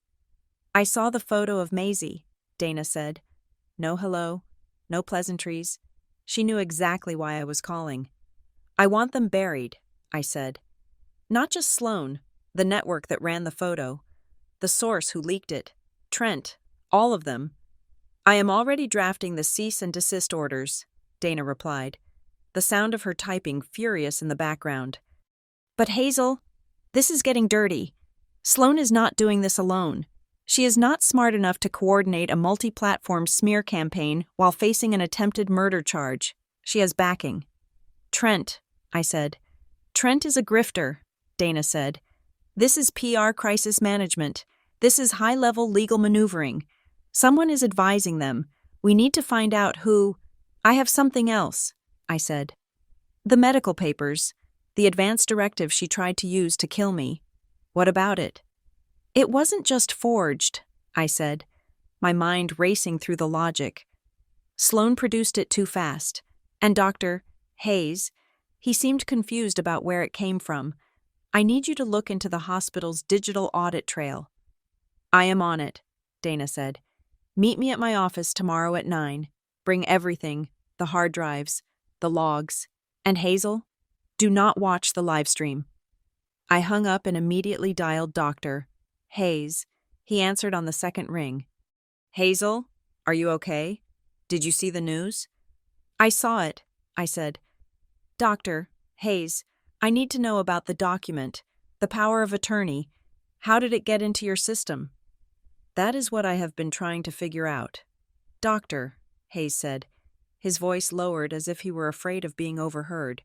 "I saw the photo of Maisie," Dana said. No hello, no pleasantries. She knew exactly why I was calling. "I want them buried," I said. "Not just Sloan, the network that ran the photo, the source who leaked it, Trent, all of them." "I am already drafting the cease and desist orders," Dana replied, the sound of her typing furious in the background. "But Hazel, this is getting dirty. Sloan is not doing this alone. She is not smart enough to coordinate a multi-platform smear campaign while facing an attempted murder charge. She has backing." "Trent," I said. "Trent is a grifter," Dana said. "This is PR crisis management. This is high-level legal maneuvering. Someone is advising them. We need to find out who—" "I have something else," I said. "The medical papers, the advance directive she tried to use to kill me. What about it?" "It wasn't just forged," I said, my mind racing through the logic. "Sloan produced it too fast. And Dr. Hayes, he seemed confused about where it came from. I need you to look into the hospital's digital audit trail." "I am on it," Dana said. "Meet me at my office tomorrow at 9. Bring everything, the hard drives, the logs. And Hazel, do not watch the live stream." I hung up and immediately dialed Dr. Hayes. He answered on the second ring. "Hazel, are you okay? Did you see the news?" "I saw it," I said. "Dr. Hayes, I need to know about the document, the power of attorney. How did it get into your system?" "That is what I have been trying to figure out." "Doctor," Hayes said, his voice lowered as if he were afraid of being overheard.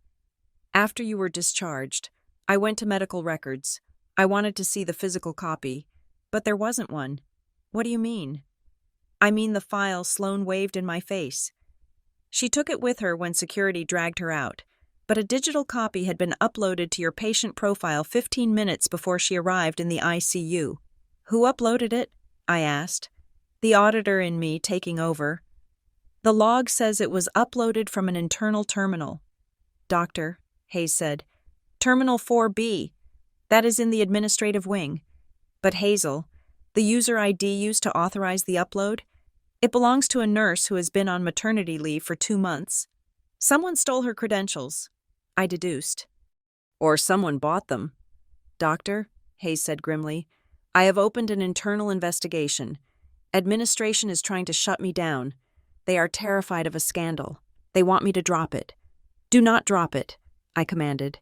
"After you were discharged, I went to medical records. I wanted to see the physical copy, but there wasn't one." "What do you mean?" "I mean the file Sloan waved in my face. She took it with her when security dragged her out, but a digital copy had been uploaded to your patient profile 15 minutes before she arrived in the ICU." "Who uploaded it?" I asked, the auditor in me taking over. The log says it was uploaded from an internal terminal. Doctor, Hayes said. Terminal 4B. That is in the administrative wing. But Hazel, the user ID used to authorize the upload, it belongs to a nurse who has been on maternity leave for 2 months. Someone stole her credentials, I deduced. Or someone bought them. Doctor, Hayes said grimly, I have opened an internal investigation. Administration is trying to shut me down. They are terrified of a scandal. They want me to drop it. Do not drop it, I commanded.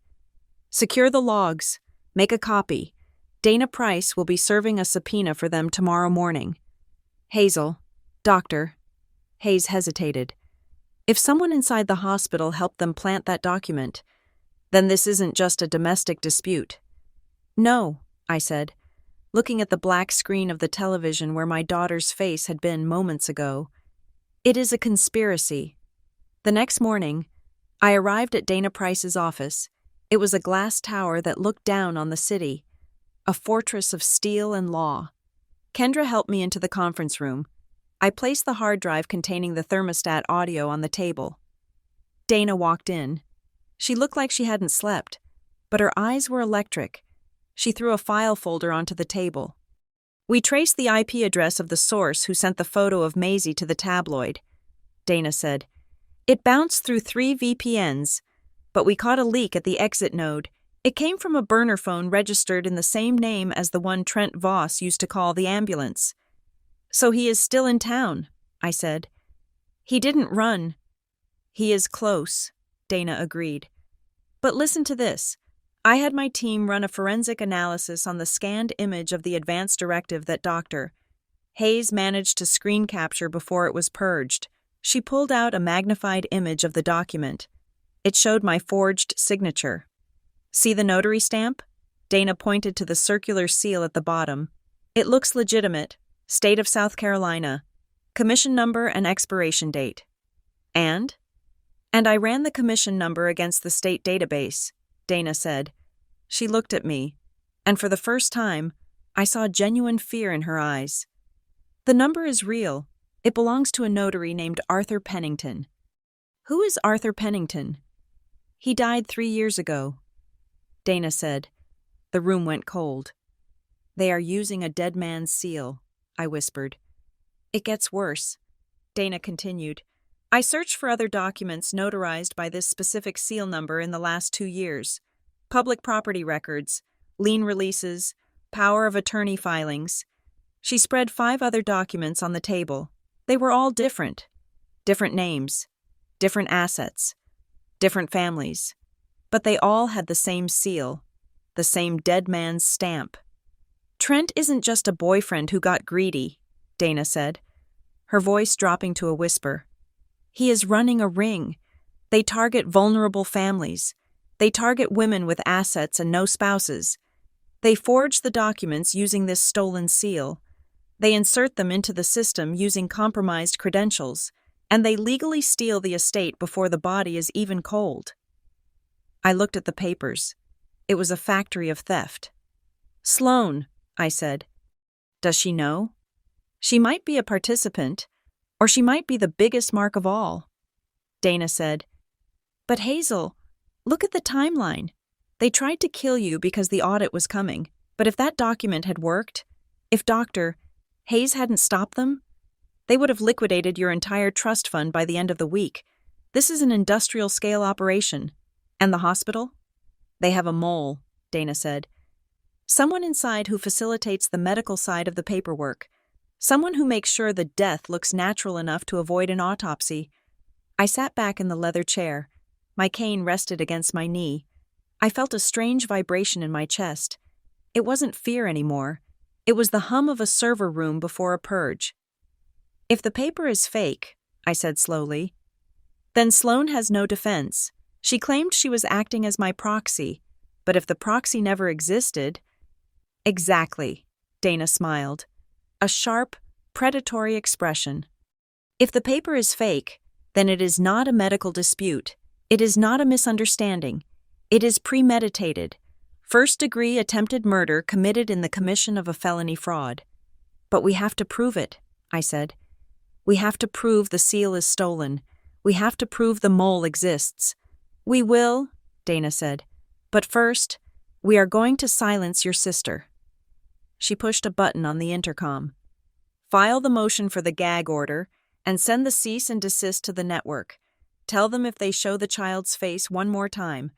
Secure the logs. Make a copy. Dana Price will be serving a subpoena for them tomorrow morning. Hazel, Doctor. Hayes hesitated. If someone inside the hospital helped them plant that document, then this isn't just a domestic dispute. No, I said, looking at the black screen of the television where my daughter's face had been moments ago. It is a conspiracy. The next morning, I arrived at Dana Price's office. It was a glass tower that looked down on the city, a fortress of steel and law. Kendra helped me into the conference room. I placed the hard drive containing the thermostat audio on the table. Dana walked in. She looked like she hadn't slept, but her eyes were electric. She threw a file folder onto the table. We traced the IP address of the source who sent the photo of Maisie to the tabloid, Dana said. It bounced through 3 VPNs, but we caught a leak at the exit node. It came from a burner phone registered in the same name as the one Trent Voss used to call the ambulance. So he is still in town, I said. He didn't run. He is close, Dana agreed. But listen to this. I had my team run a forensic analysis on the scanned image of the advance directive that Dr. Hayes managed to screen capture before it was purged. She pulled out a magnified image of the document. It showed my forged signature. See the notary stamp? Dana pointed to the circular seal at the bottom. It looks legitimate. State of South Carolina. Commission number and expiration date. And I ran the commission number against the state database, Dana said. She looked at me, and for the first time, I saw genuine fear in her eyes. The number is real. It belongs to a notary named Arthur Pennington. Who is Arthur Pennington? He died 3 years ago, Dana said. The room went cold. They are using a dead man's seal, I whispered. It gets worse, Dana continued. I searched for other documents notarized by this specific seal number in the last 2 years. Public property records, lien releases, power of attorney filings. She spread 5 other documents on the table. They were all different. Different names, different assets, different families. But they all had the same seal, the same dead man's stamp. Trent isn't just a boyfriend who got greedy, Dana said, her voice dropping to a whisper. He is running a ring. They target vulnerable families. They target women with assets and no spouses. They forge the documents using this stolen seal. They insert them into the system using compromised credentials, and they legally steal the estate before the body is even cold. I looked at the papers. It was a factory of theft. Sloan, I said. Does she know? She might be a participant, or she might be the biggest mark of all. Dana said, But Hazel, look at the timeline. They tried to kill you because the audit was coming, but if that document had worked, if Dr. Hayes hadn't stopped them, they would have liquidated your entire trust fund by the end of the week. This is an industrial-scale operation. And the hospital? They have a mole, Dana said. Someone inside who facilitates the medical side of the paperwork. Someone who makes sure the death looks natural enough to avoid an autopsy. I sat back in the leather chair. My cane rested against my knee. I felt a strange vibration in my chest. It wasn't fear anymore. It was the hum of a server room before a purge. If the paper is fake, I said slowly, then Sloan has no defense. She claimed she was acting as my proxy, but if the proxy never existed... Exactly, Dana smiled. A sharp, predatory expression. If the paper is fake, then it is not a medical dispute. It is not a misunderstanding. It is premeditated. First-degree attempted murder committed in the commission of a felony fraud. But we have to prove it, I said. We have to prove the seal is stolen. We have to prove the mole exists. We will, Dana said. But first, we are going to silence your sister. She pushed a button on the intercom. File the motion for the gag order and send the cease and desist to the network. Tell them if they show the child's face one more time,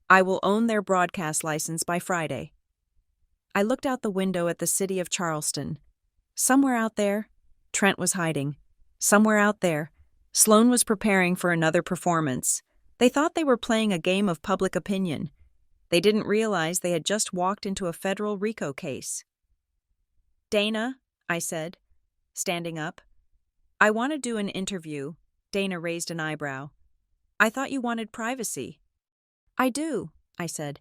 I will own their broadcast license by Friday. I looked out the window at the city of Charleston. Somewhere out there, Trent was hiding. Somewhere out there, Sloan was preparing for another performance. They thought they were playing a game of public opinion. They didn't realize they had just walked into a federal RICO case. Dana, I said, standing up. I want to do an interview. Dana raised an eyebrow. I thought you wanted privacy. I do, I said,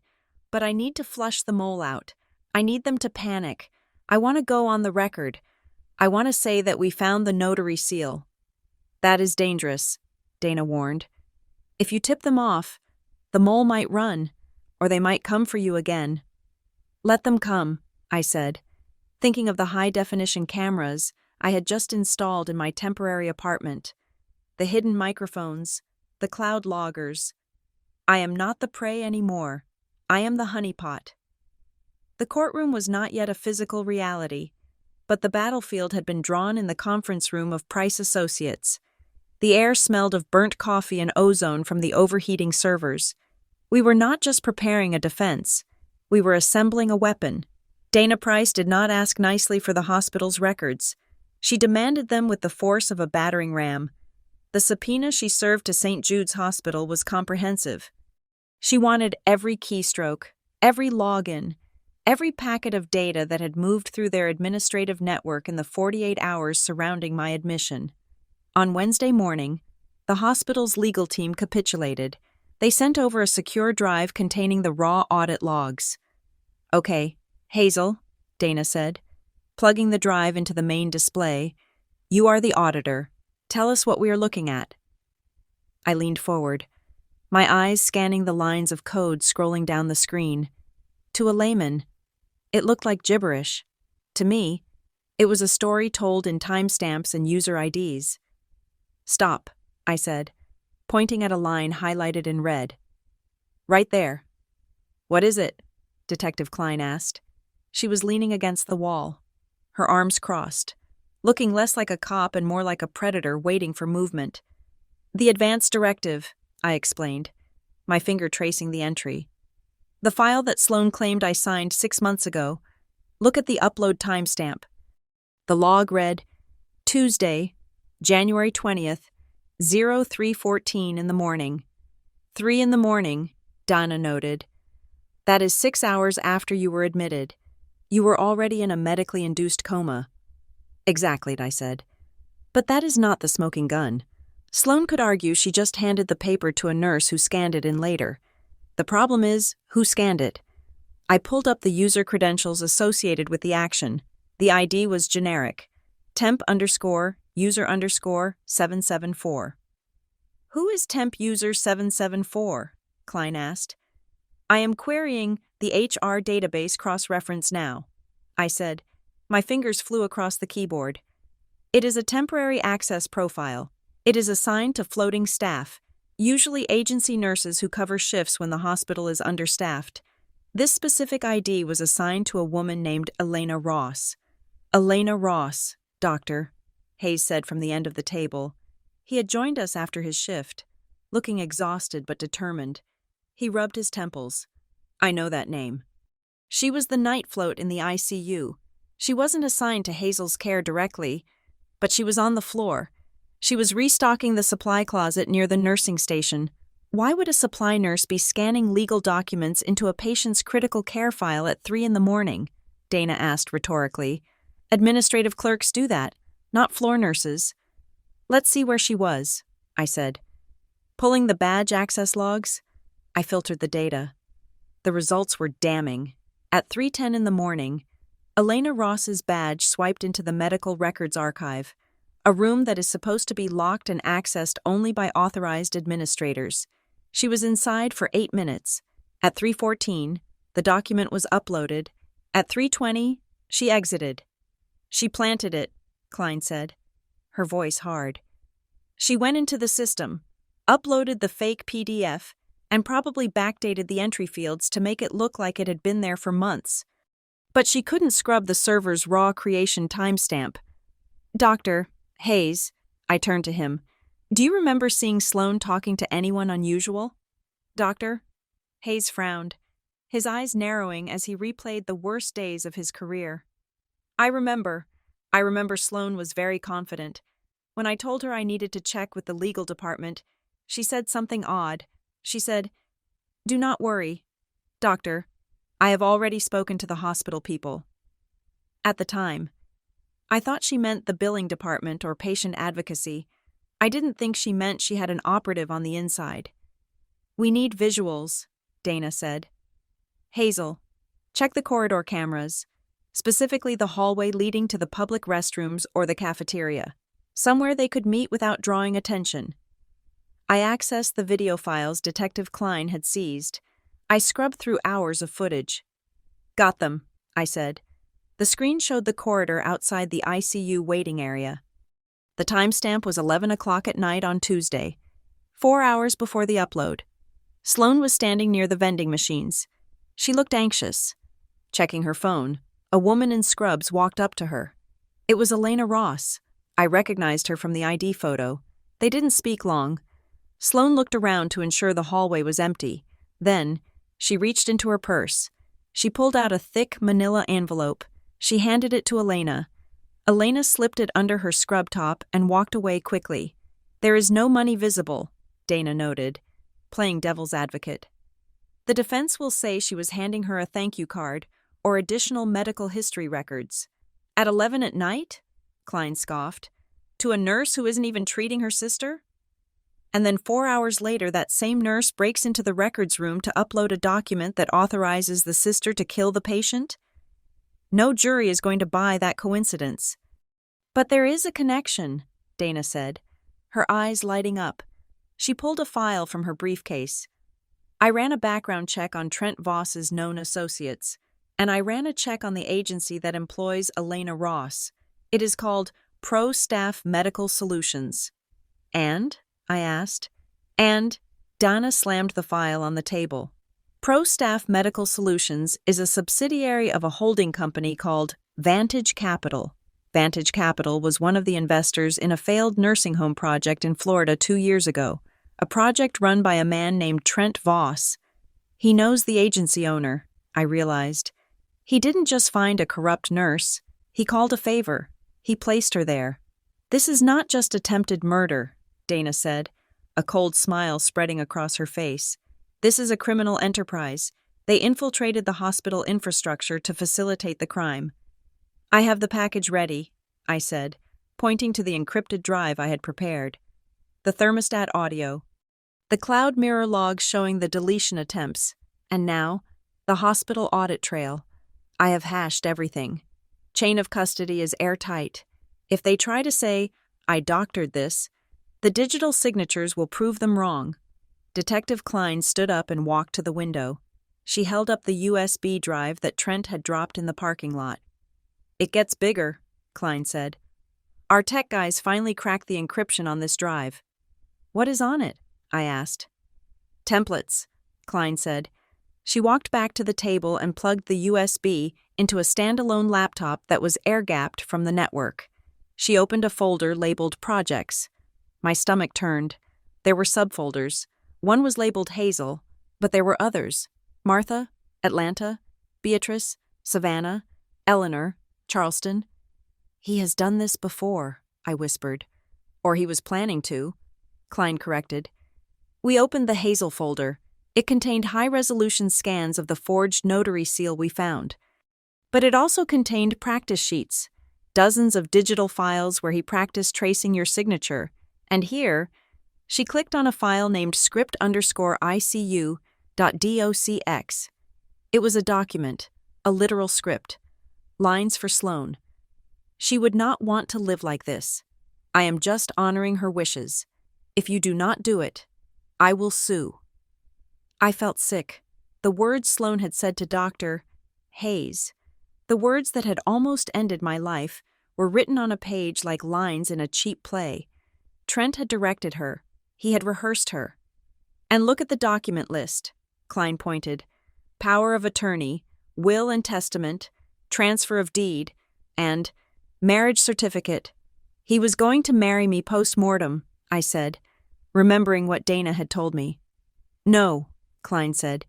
but I need to flush the mole out. I need them to panic. I want to go on the record. I want to say that we found the notary seal. That is dangerous, Dana warned. If you tip them off, the mole might run, or they might come for you again. Let them come, I said, thinking of the high-definition cameras I had just installed in my temporary apartment, the hidden microphones, the cloud loggers. I am not the prey anymore. I am the honeypot. The courtroom was not yet a physical reality, but the battlefield had been drawn in the conference room of Price Associates. The air smelled of burnt coffee and ozone from the overheating servers. We were not just preparing a defense. We were assembling a weapon. Dana Price did not ask nicely for the hospital's records. She demanded them with the force of a battering ram. The subpoena she served to St. Jude's Hospital was comprehensive. She wanted every keystroke, every login, every packet of data that had moved through their administrative network in the 48 hours surrounding my admission. On Wednesday morning, the hospital's legal team capitulated. They sent over a secure drive containing the raw audit logs. Okay, Hazel, Dana said, plugging the drive into the main display. You are the auditor. Tell us what we are looking at. I leaned forward, my eyes scanning the lines of code scrolling down the screen. To a layman, it looked like gibberish. To me, it was a story told in timestamps and user IDs. Stop, I said, pointing at a line highlighted in red. Right there. What is it? Detective Klein asked. She was leaning against the wall, her arms crossed, looking less like a cop and more like a predator waiting for movement. The advance directive, I explained, my finger tracing the entry. The file that Sloan claimed I signed 6 months ago. Look at the upload timestamp. The log read, Tuesday, January 20th, 03:14 in the morning. 3 in the morning, Dana noted. That is 6 hours after you were admitted. You were already in a medically induced coma. Exactly, I said. But that is not the smoking gun. Sloan could argue she just handed the paper to a nurse who scanned it in later. The problem is, who scanned it? I pulled up the user credentials associated with the action. The ID was generic. temp_user_774. Who is temp user 774? Klein asked. I am querying the HR database cross-reference now, I said. My fingers flew across the keyboard. It is a temporary access profile. It is assigned to floating staff, usually agency nurses who cover shifts when the hospital is understaffed. This specific ID was assigned to a woman named Elena Ross. Elena Ross, doctor, Hayes said from the end of the table. He had joined us after his shift, looking exhausted but determined. He rubbed his temples. I know that name. She was the night float in the ICU. She wasn't assigned to Hazel's care directly, but she was on the floor. She was restocking the supply closet near the nursing station. Why would a supply nurse be scanning legal documents into a patient's critical care file at 3 in the morning? Dana asked rhetorically. Administrative clerks do that, not floor nurses. Let's see where she was, I said. Pulling the badge access logs, I filtered the data. The results were damning. At 3:10 in the morning, Elena Ross's badge swiped into the medical records archive, a room that is supposed to be locked and accessed only by authorized administrators. She was inside for 8 minutes. At 3:14, the document was uploaded. At 3:20, she exited. She planted it, Klein said. her voice hard. She went into the system, uploaded the fake PDF, and probably backdated the entry fields to make it look like it had been there for months. But she couldn't scrub the server's raw creation timestamp. Dr. Hayes, I turned to him. Do you remember seeing Sloan talking to anyone unusual? Doctor? Hayes frowned, his eyes narrowing as he replayed the worst days of his career. I remember Sloan was very confident. When I told her I needed to check with the legal department, she said something odd. She said, "Do not worry, Doctor. I have already spoken to the hospital people." At the time, I thought she meant the billing department or patient advocacy. I didn't think she meant she had an operative on the inside. We need visuals, Dana said. Hazel, check the corridor cameras, specifically the hallway leading to the public restrooms or the cafeteria, somewhere they could meet without drawing attention. I accessed the video files Detective Klein had seized. I scrubbed through hours of footage. Got them, I said. The screen showed the corridor outside the ICU waiting area. The timestamp was 11 o'clock at night on Tuesday, 4 hours before the upload. Sloan was standing near the vending machines. She looked anxious. Checking her phone, a woman in scrubs walked up to her. It was Elena Ross. I recognized her from the ID photo. They didn't speak long. Sloan looked around to ensure the hallway was empty. Then, she reached into her purse. She pulled out a thick manila envelope. She handed it to Elena. Elena slipped it under her scrub top and walked away quickly. There is no money visible, Dana noted, playing devil's advocate. The defense will say she was handing her a thank you card or additional medical history records. At 11 at night? Klein scoffed. To a nurse who isn't even treating her sister? And then 4 hours later, that same nurse breaks into the records room to upload a document that authorizes the sister to kill the patient? No jury is going to buy that coincidence. But there is a connection, Dana said, her eyes lighting up. She pulled a file from her briefcase. I ran a background check on Trent Voss's known associates, and I ran a check on the agency that employs Elena Ross. It is called Pro Staff Medical Solutions. And? I asked. And Dana slammed the file on the table. Pro Staff Medical Solutions is a subsidiary of a holding company called Vantage Capital. Vantage Capital was one of the investors in a failed nursing home project in Florida 2 years ago, a project run by a man named Trent Voss. He knows the agency owner, I realized. He didn't just find a corrupt nurse. He called a favor. He placed her there. This is not just attempted murder, Dana said, a cold smile spreading across her face. This is a criminal enterprise. They infiltrated the hospital infrastructure to facilitate the crime. I have the package ready, I said, pointing to the encrypted drive I had prepared. The thermostat audio, the cloud mirror logs showing the deletion attempts, and now, the hospital audit trail. I have hashed everything. Chain of custody is airtight. If they try to say, I doctored this, the digital signatures will prove them wrong. Detective Klein stood up and walked to the window. She held up the USB drive that Trent had dropped in the parking lot. It gets bigger, Klein said. Our tech guys finally cracked the encryption on this drive. What is on it? I asked. Templates, Klein said. She walked back to the table and plugged the USB into a standalone laptop that was air-gapped from the network. She opened a folder labeled Projects. My stomach turned. There were subfolders. One was labeled Hazel, but there were others. Martha, Atlanta, Beatrice, Savannah, Eleanor, Charleston. He has done this before, I whispered. Or he was planning to, Klein corrected. We opened the Hazel folder. It contained high-resolution scans of the forged notary seal we found. But it also contained practice sheets, dozens of digital files where he practiced tracing your signature. And here, she clicked on a file named script_ICU.docx. It was a document, a literal script. Lines for Sloan. She would not want to live like this. I am just honoring her wishes. If you do not do it, I will sue. I felt sick. The words Sloan had said to Dr. Hayes, the words that had almost ended my life, were written on a page like lines in a cheap play. Trent had directed her. He had rehearsed her. And look at the document list, Klein pointed. Power of attorney, will and testament, transfer of deed, and marriage certificate. He was going to marry me post-mortem, I said, remembering what Dana had told me. No, Klein said.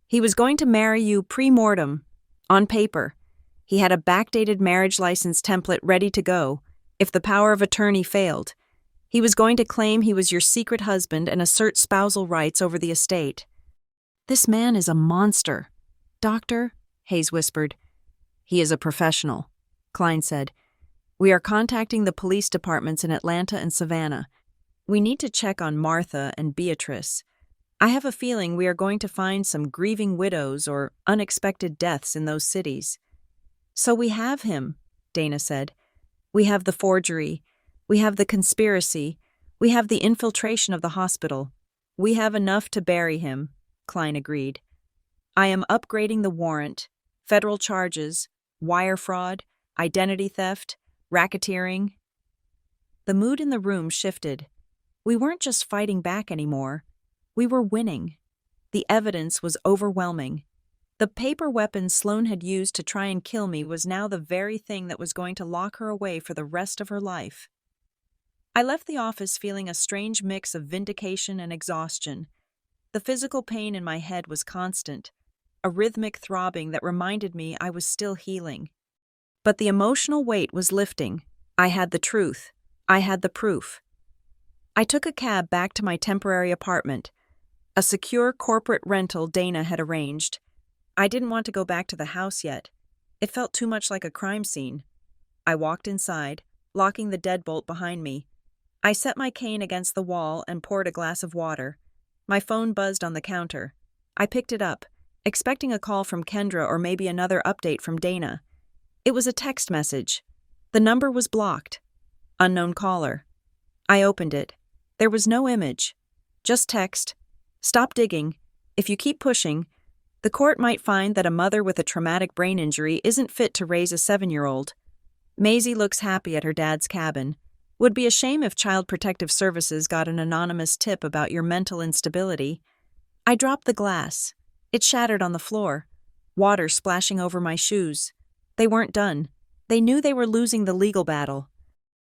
He was going to marry you pre-mortem, on paper. He had a backdated marriage license template ready to go, if the power of attorney failed. He was going to claim he was your secret husband and assert spousal rights over the estate. This man is a monster. Doctor, Hayes whispered. He is a professional, Klein said. We are contacting the police departments in Atlanta and Savannah. We need to check on Martha and Beatrice. I have a feeling we are going to find some grieving widows or unexpected deaths in those cities. So we have him, Dana said. We have the forgery. We have the conspiracy. We have the infiltration of the hospital. We have enough to bury him, Klein agreed. I am upgrading the warrant, federal charges, wire fraud, identity theft, racketeering. The mood in the room shifted. We weren't just fighting back anymore. We were winning. The evidence was overwhelming. The paper weapon Sloan had used to try and kill me was now the very thing that was going to lock her away for the rest of her life. I left the office feeling a strange mix of vindication and exhaustion. The physical pain in my head was constant, a rhythmic throbbing that reminded me I was still healing. But the emotional weight was lifting. I had the truth. I had the proof. I took a cab back to my temporary apartment, a secure corporate rental Dana had arranged. I didn't want to go back to the house yet. It felt too much like a crime scene. I walked inside, locking the deadbolt behind me. I set my cane against the wall and poured a glass of water. My phone buzzed on the counter. I picked it up, expecting a call from Kendra or maybe another update from Dana. It was a text message. The number was blocked. Unknown caller. I opened it. There was no image. Just text. Stop digging. If you keep pushing, the court might find that a mother with a traumatic brain injury isn't fit to raise a 7-year-old. Maisie looks happy at her dad's cabin. Would be a shame if Child Protective Services got an anonymous tip about your mental instability. I dropped the glass. It shattered on the floor, water splashing over my shoes. They weren't done. They knew they were losing the legal battle.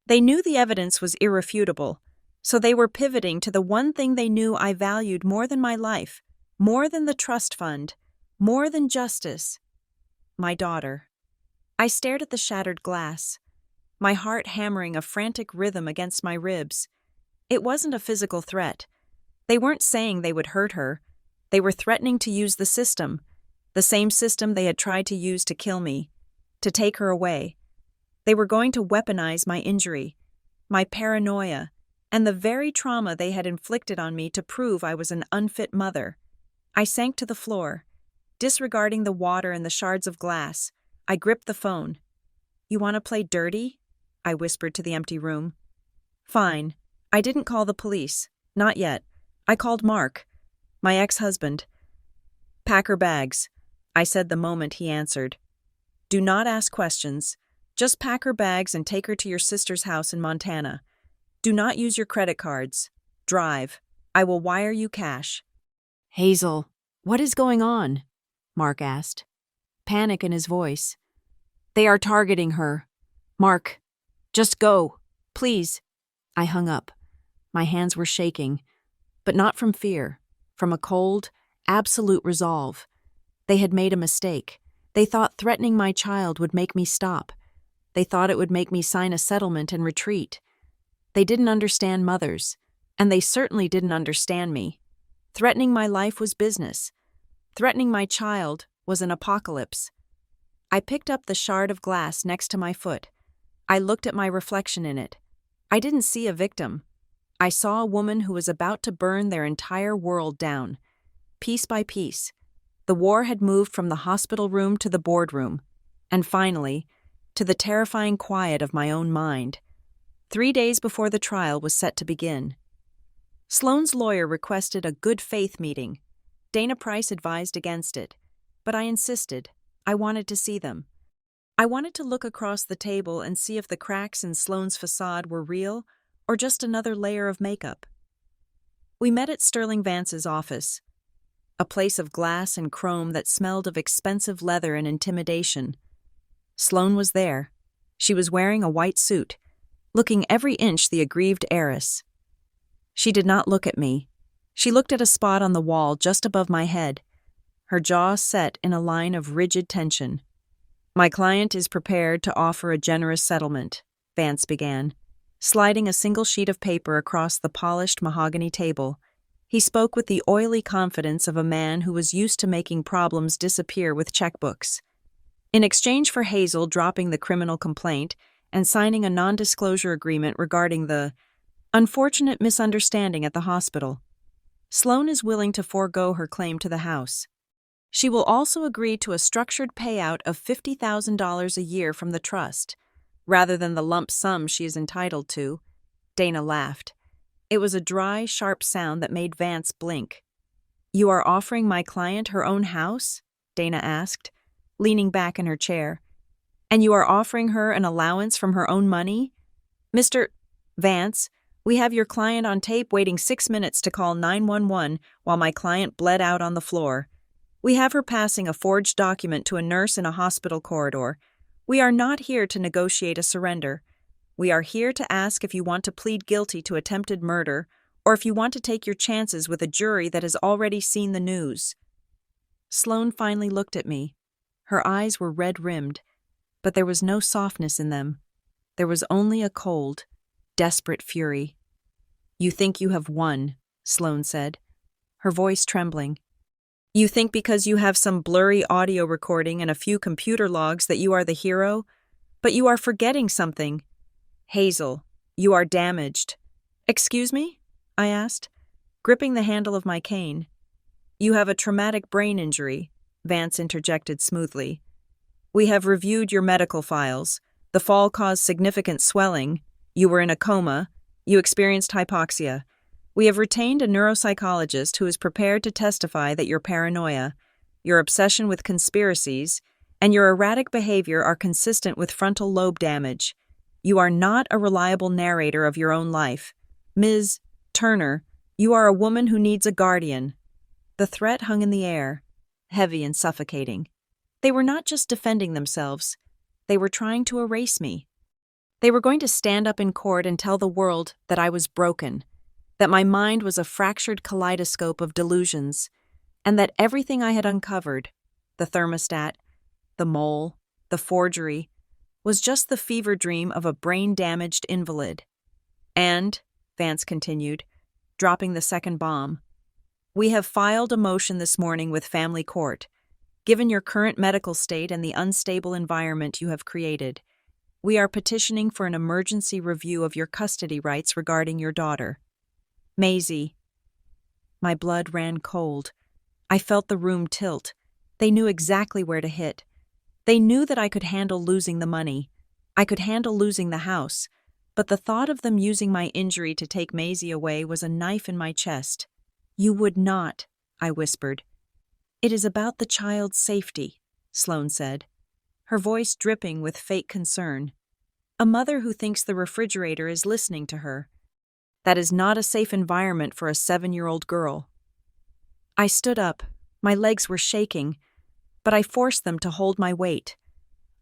They knew the evidence was irrefutable, so they were pivoting to the one thing they knew I valued more than my life, more than the trust fund, more than justice. My daughter. I stared at the shattered glass, my heart hammering a frantic rhythm against my ribs. It wasn't a physical threat. They weren't saying they would hurt her. They were threatening to use the same system they had tried to use to kill me, to take her away. They were going to weaponize my injury, my paranoia, and the very trauma they had inflicted on me to prove I was an unfit mother. I sank to the floor. Disregarding the water and the shards of glass, I gripped the phone. You want to play dirty? I whispered to the empty room. Fine. I didn't call the police. Not yet. I called Mark, my ex-husband. Pack her bags, I said the moment he answered. Do not ask questions. Just pack her bags and take her to your sister's house in Montana. Do not use your credit cards. Drive. I will wire you cash. Hazel, what is going on? Mark asked, panic in his voice. They are targeting her. Mark, just go, please. I hung up. My hands were shaking, but not from fear, from a cold, absolute resolve. They had made a mistake. They thought threatening my child would make me stop. They thought it would make me sign a settlement and retreat. They didn't understand mothers, and they certainly didn't understand me. Threatening my life was business. Threatening my child was an apocalypse. I picked up the shard of glass next to my foot. I looked at my reflection in it. I didn't see a victim. I saw a woman who was about to burn their entire world down. Piece by piece, the war had moved from the hospital room to the boardroom, and finally, to the terrifying quiet of my own mind. 3 days before the trial was set to begin. Sloan's lawyer requested a good faith meeting. Dana Price advised against it, but I insisted. I wanted to see them. I wanted to look across the table and see if the cracks in Sloane's facade were real or just another layer of makeup. We met at Sterling Vance's office, a place of glass and chrome that smelled of expensive leather and intimidation. Sloane was there. She was wearing a white suit, looking every inch the aggrieved heiress. She did not look at me. She looked at a spot on the wall just above my head, her jaw set in a line of rigid tension. "My client is prepared to offer a generous settlement," Vance began, sliding a single sheet of paper across the polished mahogany table. He spoke with the oily confidence of a man who was used to making problems disappear with checkbooks. In exchange for Hazel dropping the criminal complaint and signing a non-disclosure agreement regarding the unfortunate misunderstanding at the hospital, Sloane is willing to forego her claim to the house. She will also agree to a structured payout of $50,000 a year from the trust, rather than the lump sum she is entitled to. Dana laughed. It was a dry, sharp sound that made Vance blink. "You are offering my client her own house?" Dana asked, leaning back in her chair. "And you are offering her an allowance from her own money? Mr. Vance, we have your client on tape waiting 6 minutes to call 911 while my client bled out on the floor. We have her passing a forged document to a nurse in a hospital corridor. We are not here to negotiate a surrender. We are here to ask if you want to plead guilty to attempted murder or if you want to take your chances with a jury that has already seen the news." Sloane finally looked at me. Her eyes were red-rimmed, but there was no softness in them. There was only a cold, desperate fury. "You think you have won," Sloane said, her voice trembling. "You think because you have some blurry audio recording and a few computer logs that you are the hero? But you are forgetting something. Hazel, you are damaged." "Excuse me?" I asked, gripping the handle of my cane. "You have a traumatic brain injury," Vance interjected smoothly. "We have reviewed your medical files. The fall caused significant swelling. You were in a coma. You experienced hypoxia. We have retained a neuropsychologist who is prepared to testify that your paranoia, your obsession with conspiracies, and your erratic behavior are consistent with frontal lobe damage. You are not a reliable narrator of your own life. Ms. Turner, you are a woman who needs a guardian." The threat hung in the air, heavy and suffocating. They were not just defending themselves. They were trying to erase me. They were going to stand up in court and tell the world that I was broken, that my mind was a fractured kaleidoscope of delusions, and that everything I had uncovered, the thermostat, the mole, the forgery, was just the fever dream of a brain-damaged invalid. "And," Vance continued, dropping the second bomb, "we have filed a motion this morning with family court. Given your current medical state and the unstable environment you have created, we are petitioning for an emergency review of your custody rights regarding your daughter. Maisie." My blood ran cold. I felt the room tilt. They knew exactly where to hit. They knew that I could handle losing the money. I could handle losing the house. But the thought of them using my injury to take Maisie away was a knife in my chest. "You would not," I whispered. "It is about the child's safety," Sloane said, her voice dripping with fake concern. "A mother who thinks the refrigerator is listening to her. That is not a safe environment for a 7-year-old girl." I stood up. My legs were shaking, but I forced them to hold my weight.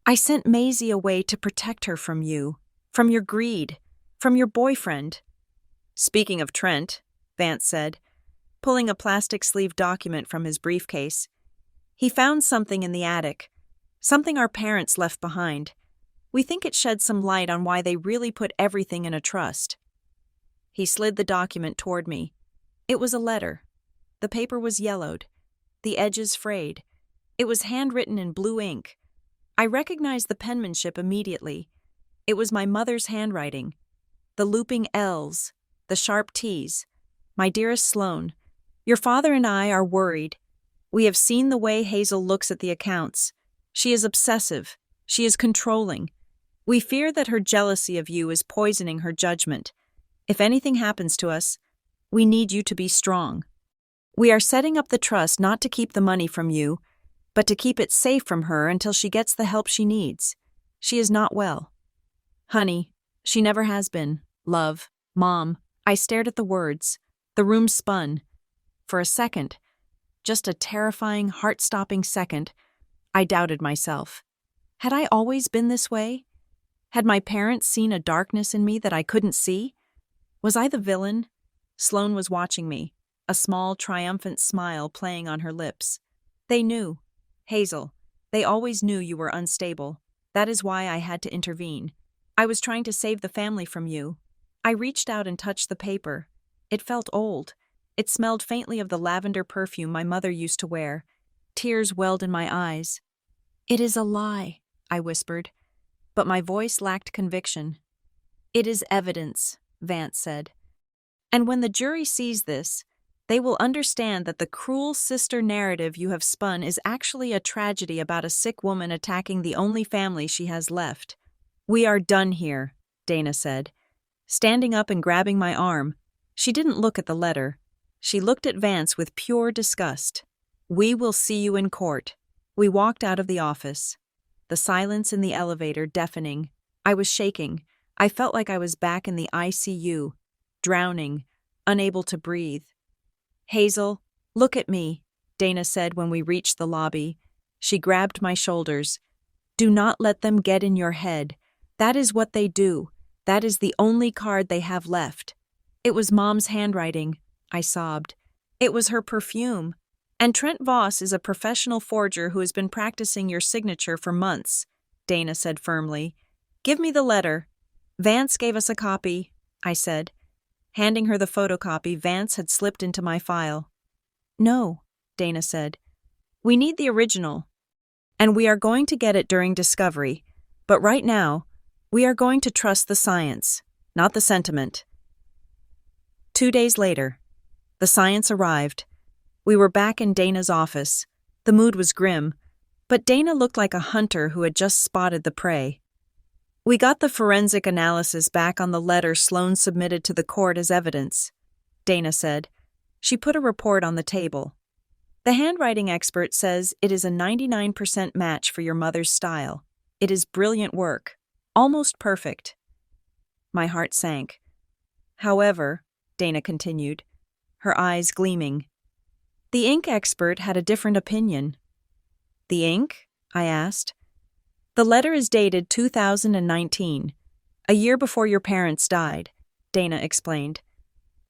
"I sent Maisie away to protect her from you, from your greed, from your boyfriend." "Speaking of Trent," Vance said, pulling a plastic-sleeved document from his briefcase. "He found something in the attic, something our parents left behind. We think it sheds some light on why they really put everything in a trust." He slid the document toward me. It was a letter. The paper was yellowed, the edges frayed. It was handwritten in blue ink. I recognized the penmanship immediately. It was my mother's handwriting. The looping L's, the sharp T's. "My dearest Sloane, your father and I are worried. We have seen the way Hazel looks at the accounts. She is obsessive. She is controlling. We fear that her jealousy of you is poisoning her judgment. If anything happens to us, we need you to be strong. We are setting up the trust not to keep the money from you, but to keep it safe from her until she gets the help she needs. She is not well. Honey, she never has been. Love, Mom. I stared at the words. The room spun. For a second, just a terrifying, heart-stopping second, I doubted myself. Had I always been this way? Had my parents seen a darkness in me that I couldn't see? Was I the villain? Sloane was watching me, a small, triumphant smile playing on her lips. They knew. Hazel, they always knew you were unstable. That is why I had to intervene. I was trying to save the family from you. I reached out and touched the paper. It felt old. It smelled faintly of the lavender perfume my mother used to wear. Tears welled in my eyes. It is a lie, I whispered, but my voice lacked conviction. It is evidence, Vance said. And when the jury sees this, they will understand that the cruel sister narrative you have spun is actually a tragedy about a sick woman attacking the only family she has left. We are done here, Dana said, standing up and grabbing my arm. She didn't look at the letter. She looked at Vance with pure disgust. We will see you in court. We walked out of the office. The silence in the elevator deafening. I was shaking. I felt like I was back in the ICU, drowning, unable to breathe. Hazel, look at me, Dana said when we reached the lobby. She grabbed my shoulders. Do not let them get in your head. That is what they do. That is the only card they have left. It was Mom's handwriting, I sobbed. It was her perfume. And Trent Voss is a professional forger who has been practicing your signature for months, Dana said firmly. Give me the letter. Vance gave us a copy, I said. Handing her the photocopy, Vance had slipped into my file. No, Dana said. We need the original. And we are going to get it during discovery. But right now, we are going to trust the science, not the sentiment. 2 days later, the science arrived. We were back in Dana's office. The mood was grim, but Dana looked like a hunter who had just spotted the prey. We got the forensic analysis back on the letter Sloane submitted to the court as evidence, Dana said. She put a report on the table. The handwriting expert says it is a 99% match for your mother's style. It is brilliant work, almost perfect. My heart sank. However, Dana continued, her eyes gleaming, the ink expert had a different opinion. The ink? I asked. The letter is dated 2019, a year before your parents died, Dana explained.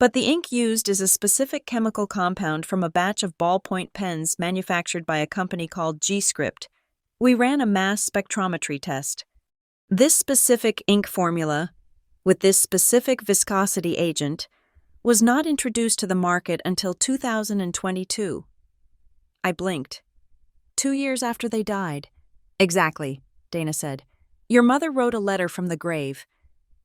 But the ink used is a specific chemical compound from a batch of ballpoint pens manufactured by a company called G-Script. We ran a mass spectrometry test. This specific ink formula, with this specific viscosity agent, was not introduced to the market until 2022. I blinked. 2 years after they died. Exactly, Dana said. Your mother wrote a letter from the grave,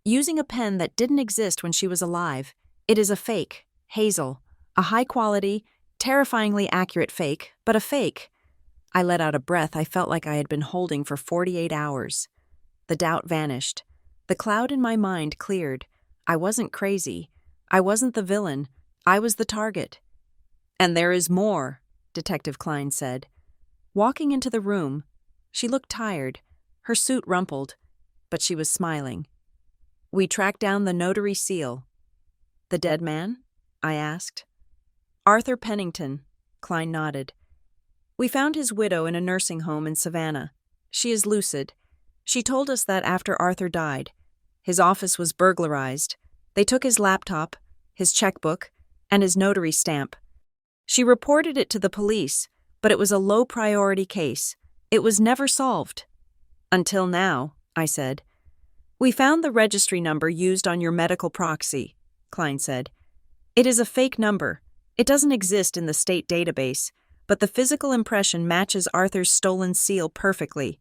using a pen that didn't exist when she was alive. It is a fake, Hazel, a high-quality, terrifyingly accurate fake, but a fake. I let out a breath I felt like I had been holding for 48 hours. The doubt vanished. The cloud in my mind cleared. I wasn't crazy. I wasn't the villain. I was the target. And there is more, Detective Klein said. Walking into the room, she looked tired, her suit rumpled, but she was smiling. We tracked down the notary seal. The dead man? I asked. Arthur Pennington, Klein nodded. We found his widow in a nursing home in Savannah. She is lucid. She told us that after Arthur died, his office was burglarized. They took his laptop, his checkbook, and his notary stamp. She reported it to the police, but it was a low-priority case. It was never solved. Until now, I said. We found the registry number used on your medical proxy, Klein said. It is a fake number. It doesn't exist in the state database, but the physical impression matches Arthur's stolen seal perfectly.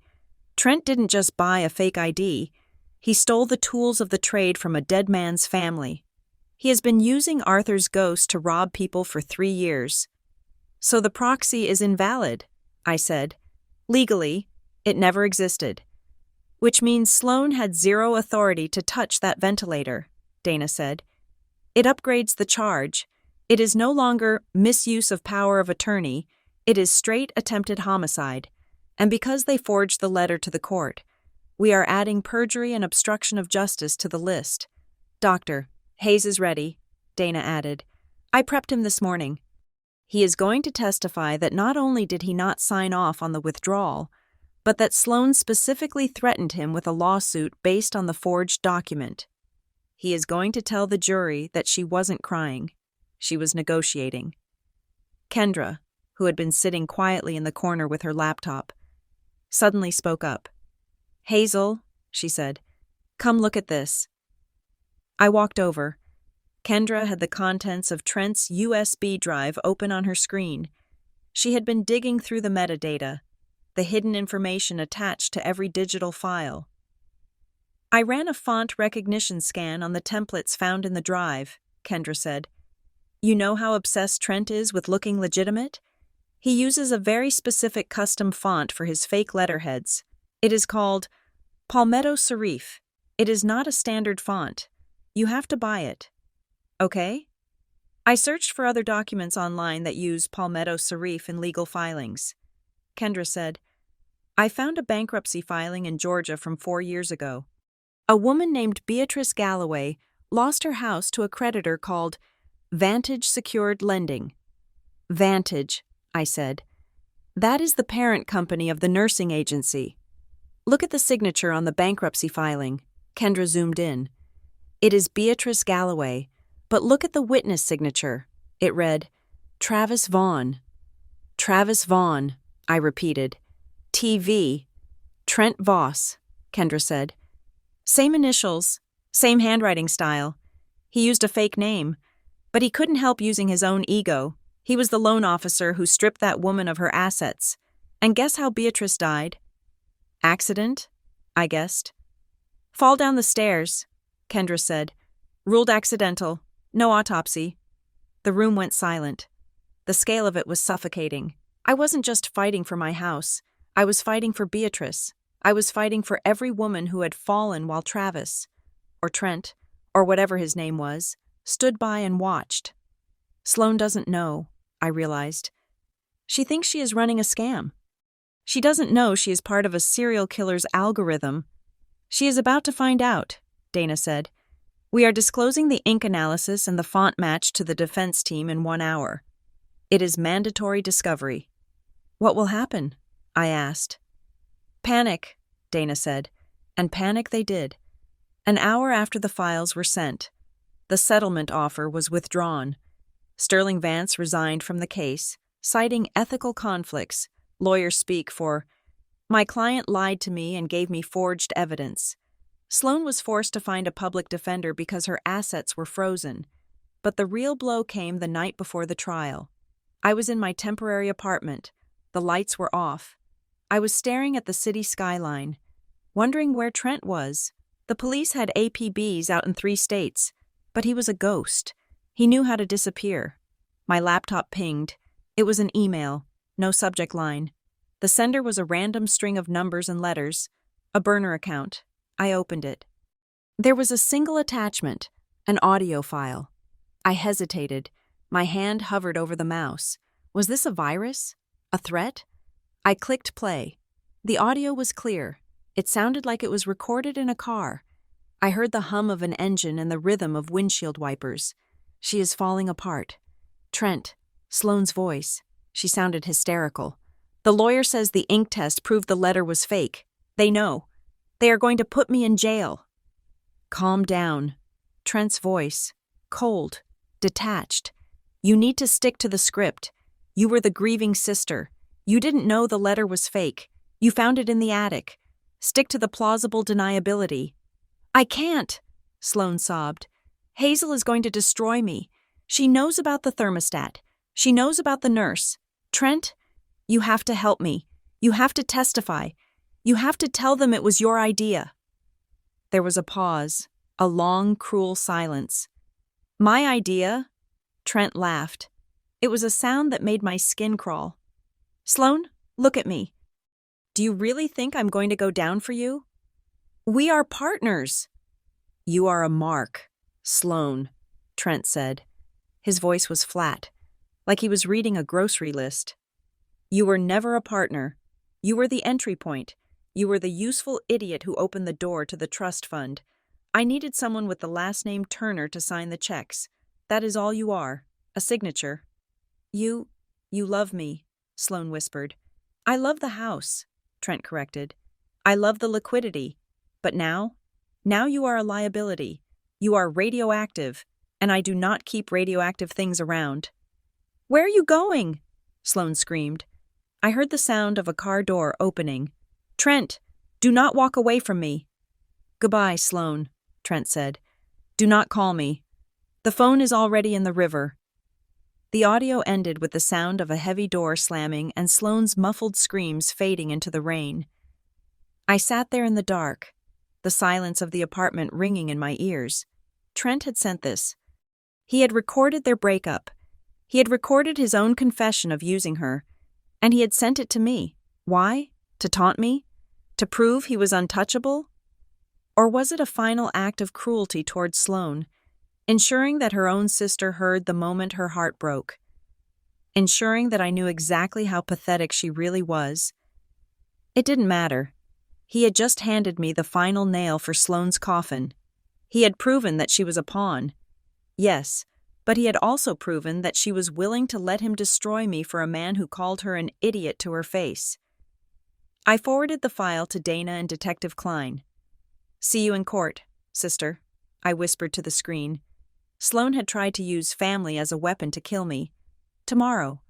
Trent didn't just buy a fake ID. He stole the tools of the trade from a dead man's family. He has been using Arthur's ghost to rob people for 3 years. So the proxy is invalid, I said. Legally, it never existed. Which means Sloane had zero authority to touch that ventilator, Dana said. It upgrades the charge. It is no longer misuse of power of attorney. It is straight attempted homicide. And because they forged the letter to the court, We are adding perjury and obstruction of justice to the list. Doctor, Hayes is ready, Dana added. I prepped him this morning. He is going to testify that not only did he not sign off on the withdrawal, but that Sloan specifically threatened him with a lawsuit based on the forged document. He is going to tell the jury that she wasn't crying. She was negotiating. Kendra, who had been sitting quietly in the corner with her laptop, suddenly spoke up. Hazel, she said, come look at this. I walked over. Kendra had the contents of Trent's USB drive open on her screen. She had been digging through the metadata, the hidden information attached to every digital file. I ran a font recognition scan on the templates found in the drive, Kendra said. You know how obsessed Trent is with looking legitimate? He uses a very specific custom font for his fake letterheads. It is called Palmetto Serif. It is not a standard font. You have to buy it. Okay? I searched for other documents online that use Palmetto Serif in legal filings. Kendra said, I found a bankruptcy filing in Georgia from 4 years ago. A woman named Beatrice Galloway lost her house to a creditor called Vantage Secured Lending. Vantage, I said. That is the parent company of the nursing agency. Look at the signature on the bankruptcy filing. Kendra zoomed in. It is Beatrice Galloway, but look at the witness signature. It read, Travis Vaughn. Travis Vaughn, I repeated. TV. Trent Voss, Kendra said. Same initials, same handwriting style. He used a fake name, but he couldn't help using his own ego. He was the loan officer who stripped that woman of her assets. And guess how Beatrice died? Accident? I guessed. Fall down the stairs, Kendra said. Ruled accidental. No autopsy. The room went silent. The scale of it was suffocating. I wasn't just fighting for my house. I was fighting for Beatrice. I was fighting for every woman who had fallen while Travis, or Trent, or whatever his name was, stood by and watched. Sloan doesn't know, I realized. She thinks she is running a scam. She doesn't know she is part of a serial killer's algorithm. She is about to find out, Dana said. We are disclosing the ink analysis and the font match to the defense team in 1 hour. It is mandatory discovery. What will happen? I asked. Panic, Dana said, and panic they did. An hour after the files were sent, the settlement offer was withdrawn. Sterling Vance resigned from the case, citing ethical conflicts. Lawyers speak for, my client lied to me and gave me forged evidence. Sloan was forced to find a public defender because her assets were frozen. But the real blow came the night before the trial. I was in my temporary apartment. The lights were off. I was staring at the city skyline, wondering where Trent was. The police had APBs out in 3 states, but he was a ghost. He knew how to disappear. My laptop pinged. It was an email, no subject line. The sender was a random string of numbers and letters, a burner account. I opened it. There was a single attachment, an audio file. I hesitated. My hand hovered over the mouse. Was this a virus? A threat? I clicked play. The audio was clear. It sounded like it was recorded in a car. I heard the hum of an engine and the rhythm of windshield wipers. She is falling apart. Trent, Sloane's voice. She sounded hysterical. The lawyer says the ink test proved the letter was fake. They know. They are going to put me in jail. Calm down. Trent's voice. Cold. Detached. You need to stick to the script. You were the grieving sister. You didn't know the letter was fake. You found it in the attic. Stick to the plausible deniability. I can't, Sloane sobbed. Hazel is going to destroy me. She knows about the thermostat. She knows about the nurse. Trent, you have to help me. You have to testify. You have to tell them it was your idea. There was a pause, a long, cruel silence. My idea? Trent laughed. It was a sound that made my skin crawl. Sloane, look at me. Do you really think I'm going to go down for you? We are partners. You are a mark, Sloane, Trent said. His voice was flat, like he was reading a grocery list. You were never a partner. You were the entry point. You were the useful idiot who opened the door to the trust fund. I needed someone with the last name Turner to sign the checks. That is all you are. A signature. You love me, Sloane whispered. I love the house, Trent corrected. I love the liquidity. But now? Now you are a liability. You are radioactive, and I do not keep radioactive things around. Where are you going? Sloane screamed. I heard the sound of a car door opening. Trent, do not walk away from me. Goodbye, Sloane, Trent said. Do not call me. The phone is already in the river. The audio ended with the sound of a heavy door slamming and Sloane's muffled screams fading into the rain. I sat there in the dark, the silence of the apartment ringing in my ears. Trent had sent this. He had recorded their breakup. He had recorded his own confession of using her, and he had sent it to me. Why? To taunt me? To prove he was untouchable? Or was it a final act of cruelty towards Sloane, ensuring that her own sister heard the moment her heart broke? Ensuring that I knew exactly how pathetic she really was? It didn't matter. He had just handed me the final nail for Sloane's coffin. He had proven that she was a pawn. Yes, but he had also proven that she was willing to let him destroy me for a man who called her an idiot to her face. I forwarded the file to Dana and Detective Klein. See you in court, sister, I whispered to the screen. Sloane had tried to use family as a weapon to kill me. Tomorrow,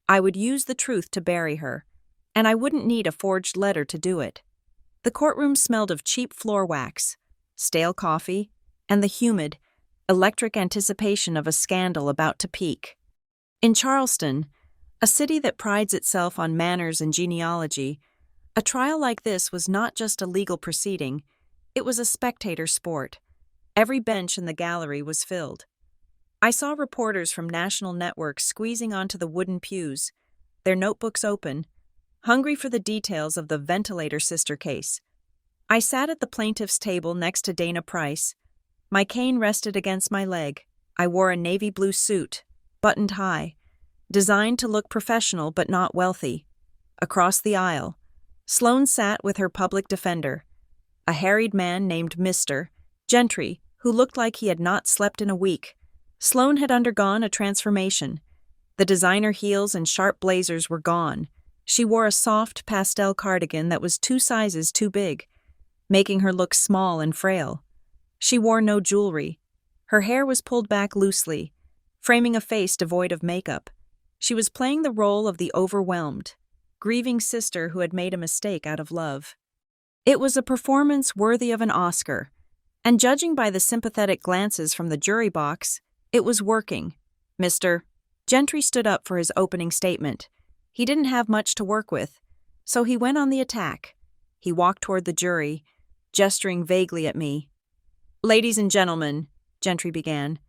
I would use the truth to bury her, and I wouldn't need a forged letter to do it. The courtroom smelled of cheap floor wax, stale coffee, and the humid, electric anticipation of a scandal about to peak. In Charleston, a city that prides itself on manners and genealogy, a trial like this was not just a legal proceeding, it was a spectator sport. Every bench in the gallery was filled. I saw reporters from national networks squeezing onto the wooden pews, their notebooks open, hungry for the details of the Ventilator sister case. I sat at the plaintiff's table next to Dana Price. My cane rested against my leg. I wore a navy blue suit, buttoned high, designed to look professional but not wealthy. Across the aisle, Sloane sat with her public defender, a harried man named Mr. Gentry, who looked like he had not slept in a week. Sloane had undergone a transformation. The designer heels and sharp blazers were gone. She wore a soft pastel cardigan that was 2 sizes too big, making her look small and frail. She wore no jewelry. Her hair was pulled back loosely, framing a face devoid of makeup. She was playing the role of the overwhelmed, grieving sister who had made a mistake out of love. It was a performance worthy of an Oscar, and judging by the sympathetic glances from the jury box, it was working. Mr. Gentry stood up for his opening statement. He didn't have much to work with, so he went on the attack. He walked toward the jury, gesturing vaguely at me. Ladies and gentlemen, Gentry began,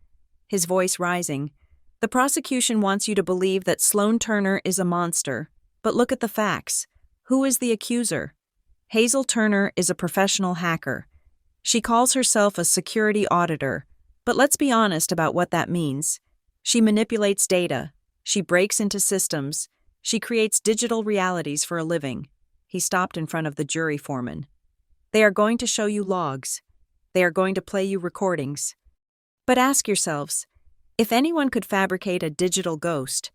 his voice rising, the prosecution wants you to believe that Sloane Turner is a monster, but look at the facts. Who is the accuser? Hazel Turner is a professional hacker. She calls herself a security auditor, but let's be honest about what that means. She manipulates data. She breaks into systems. She creates digital realities for a living. He stopped in front of the jury foreman. They are going to show you logs. They are going to play you recordings. But ask yourselves, if anyone could fabricate a digital ghost,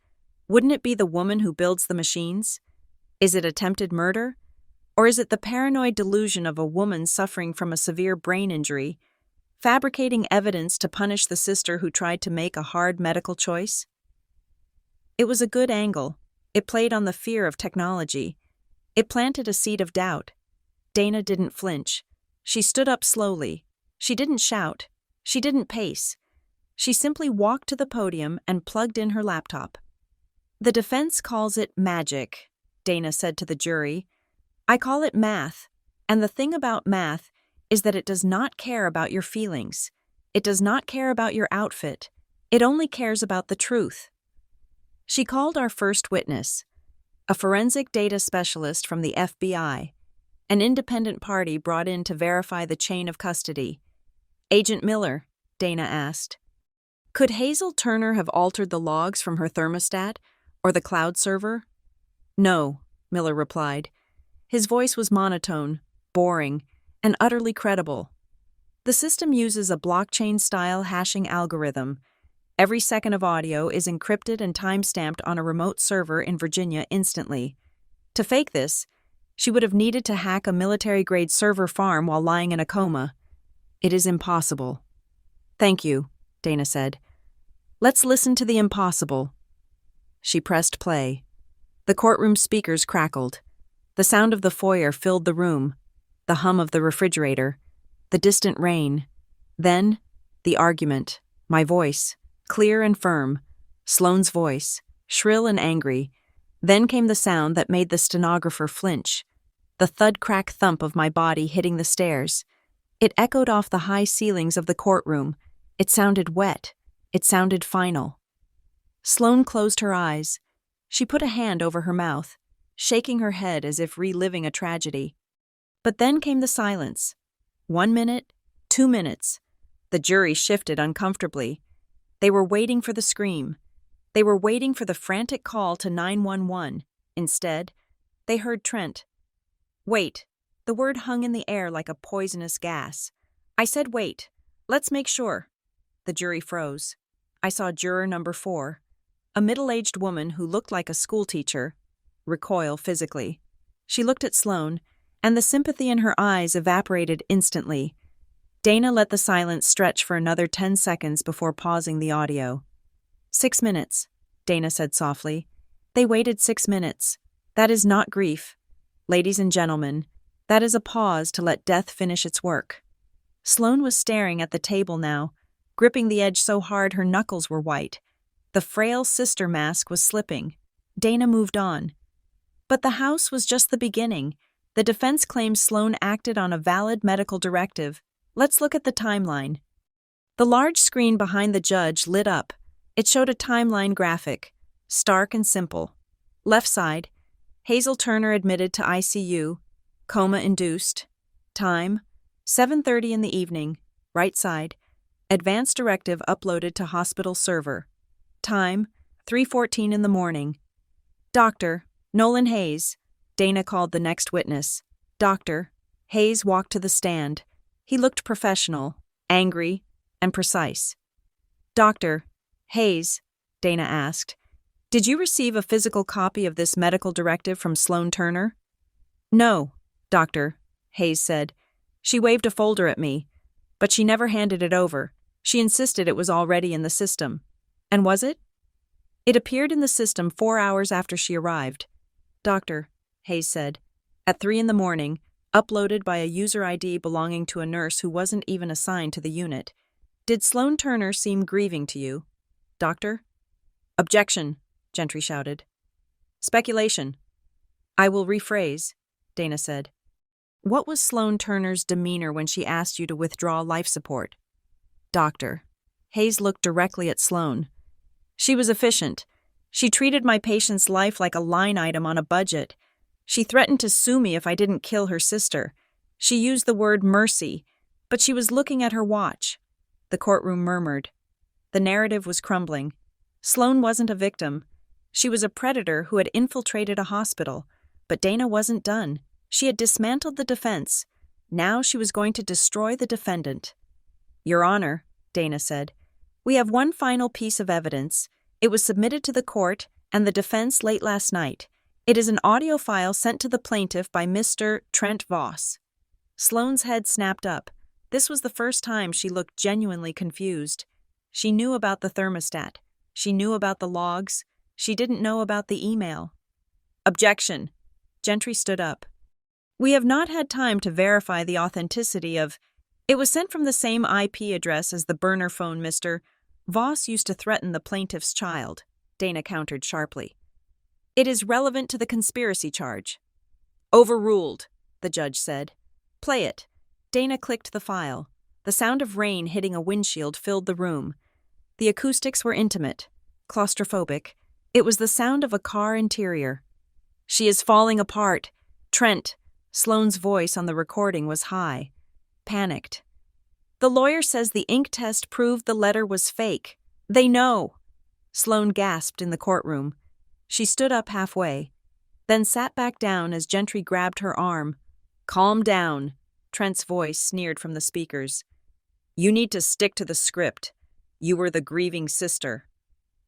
wouldn't it be the woman who builds the machines? Is it attempted murder? Or is it the paranoid delusion of a woman suffering from a severe brain injury, fabricating evidence to punish the sister who tried to make a hard medical choice? It was a good angle. It played on the fear of technology. It planted a seed of doubt. Dana didn't flinch. She stood up slowly. She didn't shout. She didn't pace. She simply walked to the podium and plugged in her laptop. The defense calls it magic, Dana said to the jury. I call it math, and the thing about math is that it does not care about your feelings. It does not care about your outfit. It only cares about the truth. She called our first witness, a forensic data specialist from the FBI, an independent party brought in to verify the chain of custody. Agent Miller, Dana asked. Could Hazel Turner have altered the logs from her thermostat or the cloud server? No, Miller replied. His voice was monotone, boring, and utterly credible. The system uses a blockchain-style hashing algorithm. Every second of audio is encrypted and time-stamped on a remote server in Virginia instantly. To fake this, she would have needed to hack a military-grade server farm while lying in a coma. It is impossible. "Thank you," Dana said. "Let's listen to the impossible." She pressed play. The courtroom speakers crackled. The sound of the foyer filled the room, the hum of the refrigerator, the distant rain. Then, the argument, my voice, clear and firm, Sloane's voice, shrill and angry. Then came the sound that made the stenographer flinch, the thud-crack-thump of my body hitting the stairs. It echoed off the high ceilings of the courtroom. It sounded wet. It sounded final. Sloane closed her eyes. She put a hand over her mouth, shaking her head as if reliving a tragedy. But then came the silence. 1 minute, 2 minutes. The jury shifted uncomfortably. They were waiting for the scream. They were waiting for the frantic call to 911. Instead, they heard Trent. "Wait." The word hung in the air like a poisonous gas. I said wait. "Let's make sure." The jury froze. I saw juror number 4, a middle-aged woman who looked like a schoolteacher, recoil physically. She looked at Sloane, and the sympathy in her eyes evaporated instantly. Dana let the silence stretch for another 10 seconds before pausing the audio. 6 minutes, Dana said softly. They waited 6 minutes. That is not grief. Ladies and gentlemen, that is a pause to let death finish its work. Sloane was staring at the table now, gripping the edge so hard her knuckles were white. The frail sister mask was slipping. Dana moved on. But the house was just the beginning. The defense claims Sloane acted on a valid medical directive. Let's look at the timeline. The large screen behind the judge lit up. It showed a timeline graphic, stark and simple. Left side, Hazel Turner admitted to ICU, coma-induced. Time, 7:30 in the evening. Right side, advance directive uploaded to hospital server. Time, 3:14 in the morning. Doctor, Nolan Hayes, Dana called the next witness. Doctor, Hayes walked to the stand. He looked professional, angry, and precise. Doctor, Hayes, Dana asked, did you receive a physical copy of this medical directive from Sloane Turner? No, Doctor, Hayes said. She waved a folder at me, but she never handed it over. She insisted it was already in the system. And was it? It appeared in the system 4 hours after she arrived. Doctor, Hayes said, at 3 in the morning, uploaded by a user ID belonging to a nurse who wasn't even assigned to the unit. Did Sloane Turner seem grieving to you? Doctor? Objection, Gentry shouted. Speculation. I will rephrase, Dana said. What was Sloane Turner's demeanor when she asked you to withdraw life support? Doctor. Hayes looked directly at Sloane. She was efficient. She treated my patient's life like a line item on a budget. She threatened to sue me if I didn't kill her sister. She used the word mercy, but she was looking at her watch. The courtroom murmured. The narrative was crumbling. Sloane wasn't a victim. She was a predator who had infiltrated a hospital. But Dana wasn't done. She had dismantled the defense. Now she was going to destroy the defendant. Your Honor, Dana said, we have one final piece of evidence. It was submitted to the court and the defense late last night. It is an audio file sent to the plaintiff by Mr. Trent Voss. Sloane's head snapped up. This was the first time she looked genuinely confused. She knew about the thermostat. She knew about the logs. She didn't know about the email. Objection. Gentry stood up. We have not had time to verify the authenticity of... It was sent from the same IP address as the burner phone Mr. Voss used to threaten the plaintiff's child, Dana countered sharply. It is relevant to the conspiracy charge. Overruled, the judge said. Play it. Dana clicked the file. The sound of rain hitting a windshield filled the room. The acoustics were intimate, claustrophobic. It was the sound of a car interior. She is falling apart. Trent. Sloane's voice on the recording was high. Panicked. The lawyer says the ink test proved the letter was fake. They know. Sloane gasped in the courtroom. She stood up halfway. then sat back down as Gentry grabbed her arm. "Calm down," Trent's voice sneered from the speakers. "You need to stick to the script. You were the grieving sister."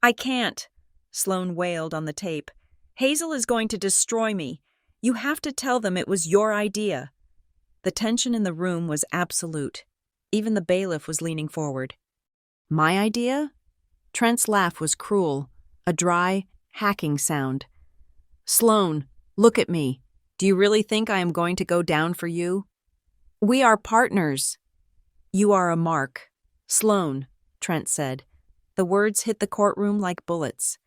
"I can't," Sloane wailed on the tape. "Hazel is going to destroy me. You have to tell them it was your idea." The tension in the room was absolute. Even the bailiff was leaning forward. "My idea?" Trent's laugh was cruel, a dry, hacking sound. "Sloane, look at me. Do you really think I am going to go down for you? We are partners." "You are a mark." "Sloane," Trent said. The words hit the courtroom like bullets.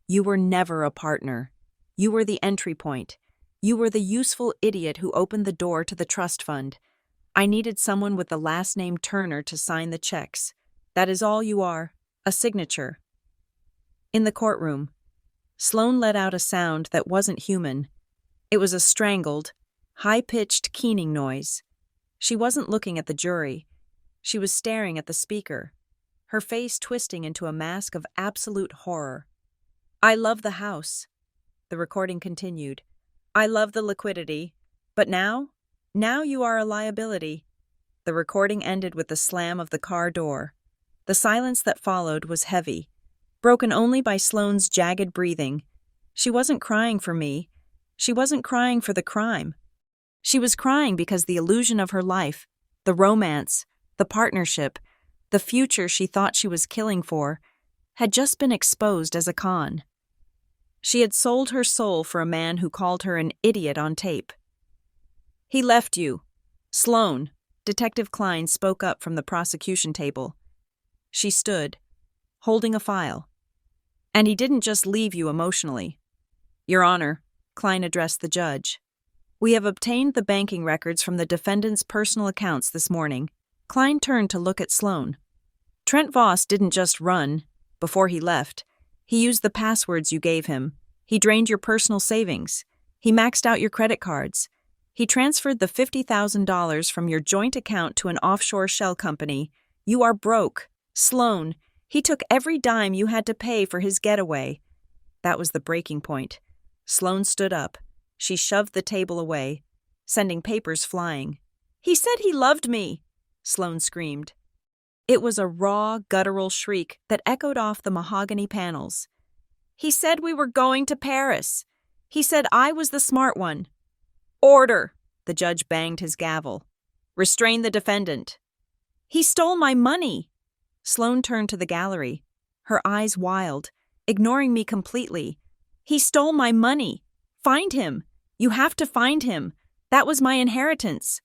"You were never a partner. You were the entry point. You were the useful idiot who opened the door to the trust fund. I needed someone with the last name Turner to sign the checks. That is all you are, a signature." In the courtroom, Sloane let out a sound that wasn't human. It was a strangled, high-pitched keening noise. She wasn't looking at the jury. She was staring at the speaker, her face twisting into a mask of absolute horror. "I love the house," the recording continued. "I love the liquidity. But now you are a liability." The recording ended with the slam of the car door. The silence that followed was heavy, broken only by Sloane's jagged breathing. She wasn't crying for me. She wasn't crying for the crime. She was crying because the illusion of her life, the romance, the partnership, the future she thought she was killing for, had just been exposed as a con. She had sold her soul for a man who called her an idiot on tape. "He left you." "Sloane," Detective Klein spoke up from the prosecution table. She stood, holding a file. "And he didn't just leave you emotionally." "Your Honor," Klein addressed the judge, "we have obtained the banking records from the defendant's personal accounts this morning." Klein turned to look at Sloane. "Trent Voss didn't just run. Before he left, he used the passwords you gave him. He drained your personal savings. He maxed out your credit cards. He transferred the $50,000 from your joint account to an offshore shell company. You are broke. Sloane, he took every dime you had to pay for his getaway." That was the breaking point. Sloane stood up. She shoved the table away, sending papers flying. "He said he loved me," Sloane screamed. It was a raw, guttural shriek that echoed off the mahogany panels. "He said we were going to Paris. He said I was the smart one." "Order!" The judge banged his gavel. "Restrain the defendant." "He stole my money." Sloane turned to the gallery, her eyes wild, ignoring me completely. "He stole my money. Find him. You have to find him. That was my inheritance."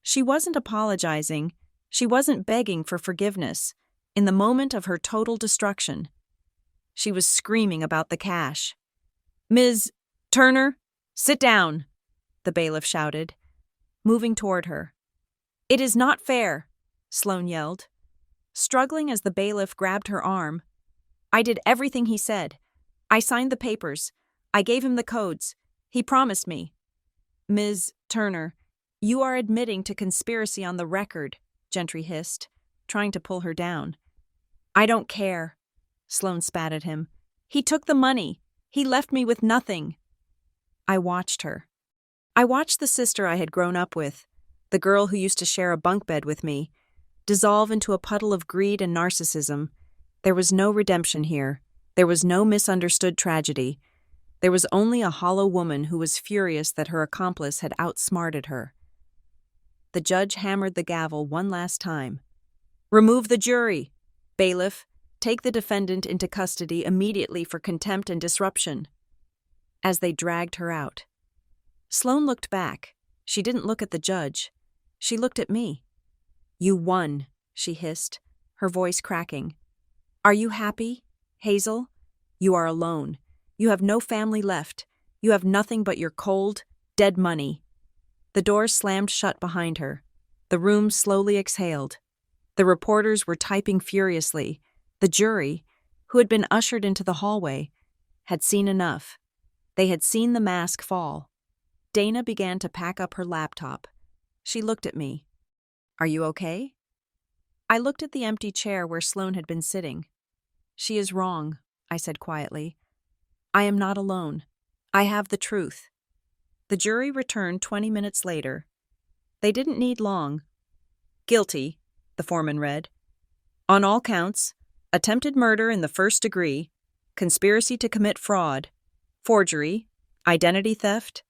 She wasn't apologizing. She wasn't begging for forgiveness. In the moment of her total destruction, she was screaming about the cash. "Ms. Turner, sit down," the bailiff shouted, moving toward her. "It is not fair," Sloane yelled, struggling as the bailiff grabbed her arm. "I did everything he said. I signed the papers. I gave him the codes. He promised me." "Ms. Turner, you are admitting to conspiracy on the record," Gentry hissed, trying to pull her down. "I don't care," Sloane spat at him. "He took the money. He left me with nothing." I watched her. I watched the sister I had grown up with, the girl who used to share a bunk bed with me, dissolve into a puddle of greed and narcissism. There was no redemption here. There was no misunderstood tragedy. There was only a hollow woman who was furious that her accomplice had outsmarted her. The judge hammered the gavel one last time. "Remove the jury. Bailiff, take the defendant into custody immediately for contempt and disruption." As they dragged her out, Sloane looked back. She didn't look at the judge. She looked at me. "You won," she hissed, her voice cracking. "Are you happy, Hazel? You are alone. You have no family left. You have nothing but your cold, dead money." The doors slammed shut behind her. The room slowly exhaled. The reporters were typing furiously. The jury, who had been ushered into the hallway, had seen enough. They had seen the mask fall. Dana began to pack up her laptop. She looked at me. "Are you okay?" I looked at the empty chair where Sloane had been sitting. "She is wrong," I said quietly. "I am not alone. I have the truth. The jury returned 20 minutes later. They didn't need long. Guilty, the foreman read. On all counts, attempted murder in the first degree, conspiracy to commit fraud, forgery, identity theft.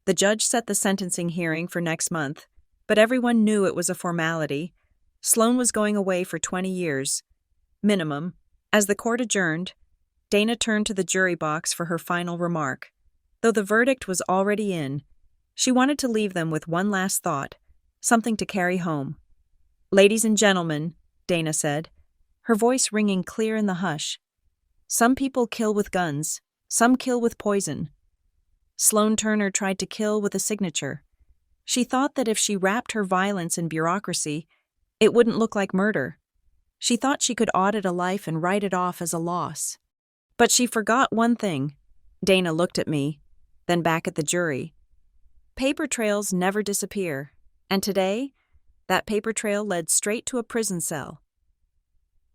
The judge set the sentencing hearing for next month, but everyone knew it was a formality. Sloan was going away for 20 years. Minimum. As the court adjourned, Dana turned to the jury box for her final remark. Though the verdict was already in, she wanted to leave them with one last thought, something to carry home. Ladies and gentlemen, Dana said, her voice ringing clear in the hush. Some people kill with guns, some kill with poison. Sloan Turner tried to kill with a signature. She thought that if she wrapped her violence in bureaucracy, it wouldn't look like murder. She thought she could audit a life and write it off as a loss. But she forgot one thing. Dana looked at me, then back at the jury. Paper trails never disappear, and today, that paper trail led straight to a prison cell.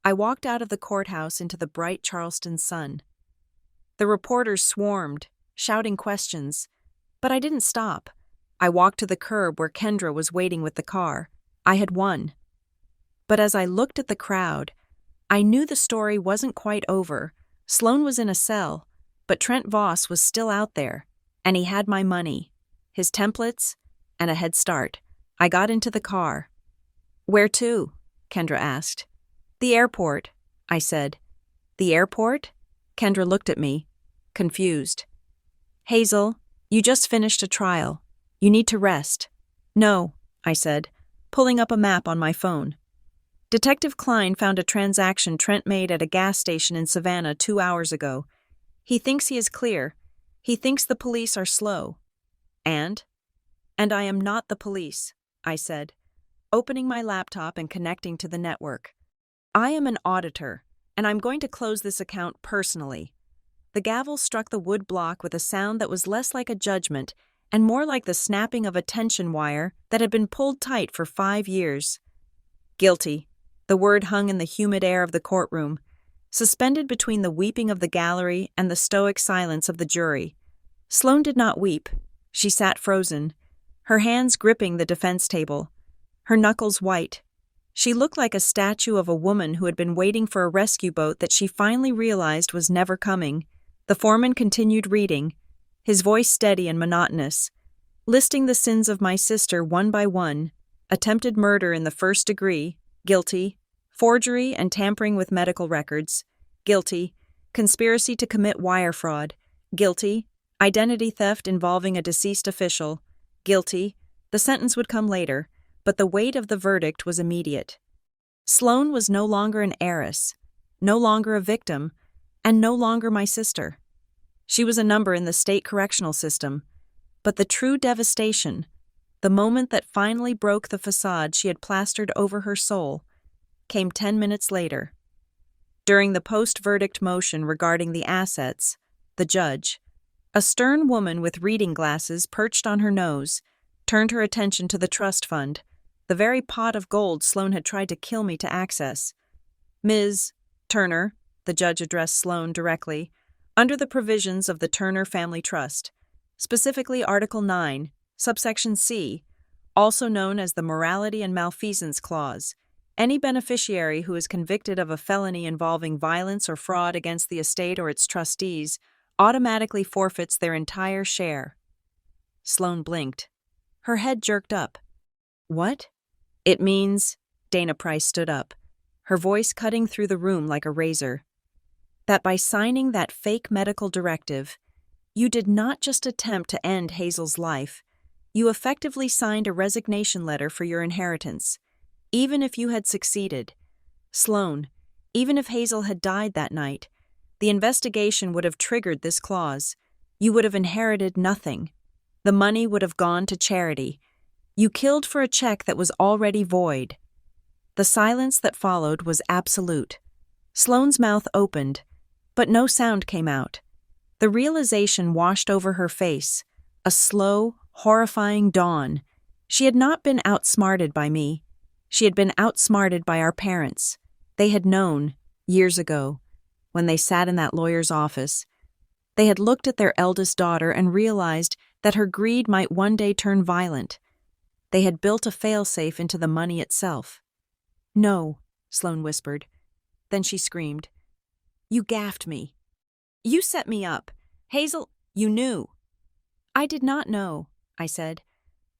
I walked out of the courthouse into the bright Charleston sun. The reporters swarmed, shouting questions, but I didn't stop. I walked to the curb where Kendra was waiting with the car. I had won. But as I looked at the crowd, I knew the story wasn't quite over. Sloan was in a cell, but Trent Voss was still out there, and he had my money, his templates, and a head start. I got into the car. Where to? Kendra asked. The airport, I said. The airport? Kendra looked at me, confused. Hazel, you just finished a trial. You need to rest. No, I said, pulling up a map on my phone. Detective Klein found a transaction Trent made at a gas station in Savannah 2 hours ago. He thinks he is clear. He thinks the police are slow. And I am not the police, I said, opening my laptop and connecting to the network. I am an auditor, and I'm going to close this account personally. The gavel struck the wood block with a sound that was less like a judgment and more like the snapping of a tension wire that had been pulled tight for 5 years. Guilty. The word hung in the humid air of the courtroom, suspended between the weeping of the gallery and the stoic silence of the jury. Sloan did not weep. She sat frozen, her hands gripping the defense table, her knuckles white. She looked like a statue of a woman who had been waiting for a rescue boat that she finally realized was never coming. The foreman continued reading, his voice steady and monotonous, listing the sins of my sister one by one: attempted murder in the first degree, guilty; forgery and tampering with medical records, guilty; conspiracy to commit wire fraud, guilty; identity theft involving a deceased official, guilty. The sentence would come later, but the weight of the verdict was immediate. Sloan was no longer an heiress, no longer a victim, and no longer my sister. She was a number in the state correctional system, but the true devastation, the moment that finally broke the facade she had plastered over her soul, came 10 minutes later. During the post-verdict motion regarding the assets, the judge, a stern woman with reading glasses perched on her nose, turned her attention to the trust fund, the very pot of gold Sloan had tried to kill me to access. Ms. Turner, the judge addressed Sloan directly, under the provisions of the Turner Family Trust, specifically Article 9, subsection C, also known as the Morality and Malfeasance Clause, any beneficiary who is convicted of a felony involving violence or fraud against the estate or its trustees automatically forfeits their entire share. Sloan blinked. Her head jerked up. What? It means, Dana Price stood up, her voice cutting through the room like a razor, that by signing that fake medical directive, you did not just attempt to end Hazel's life, you effectively signed a resignation letter for your inheritance. Even if you had succeeded, Sloan, even if Hazel had died that night, the investigation would have triggered this clause. You would have inherited nothing. The money would have gone to charity. You killed for a check that was already void. The silence that followed was absolute. Sloan's mouth opened, but no sound came out. The realization washed over her face, a slow, horrifying dawn. She had not been outsmarted by me. She had been outsmarted by our parents. They had known, years ago, when they sat in that lawyer's office. They had looked at their eldest daughter and realized that her greed might one day turn violent. They had built a failsafe into the money itself. "No," Sloane whispered. Then she screamed. "You gaffed me. You set me up. Hazel, you knew." "I did not know," I said.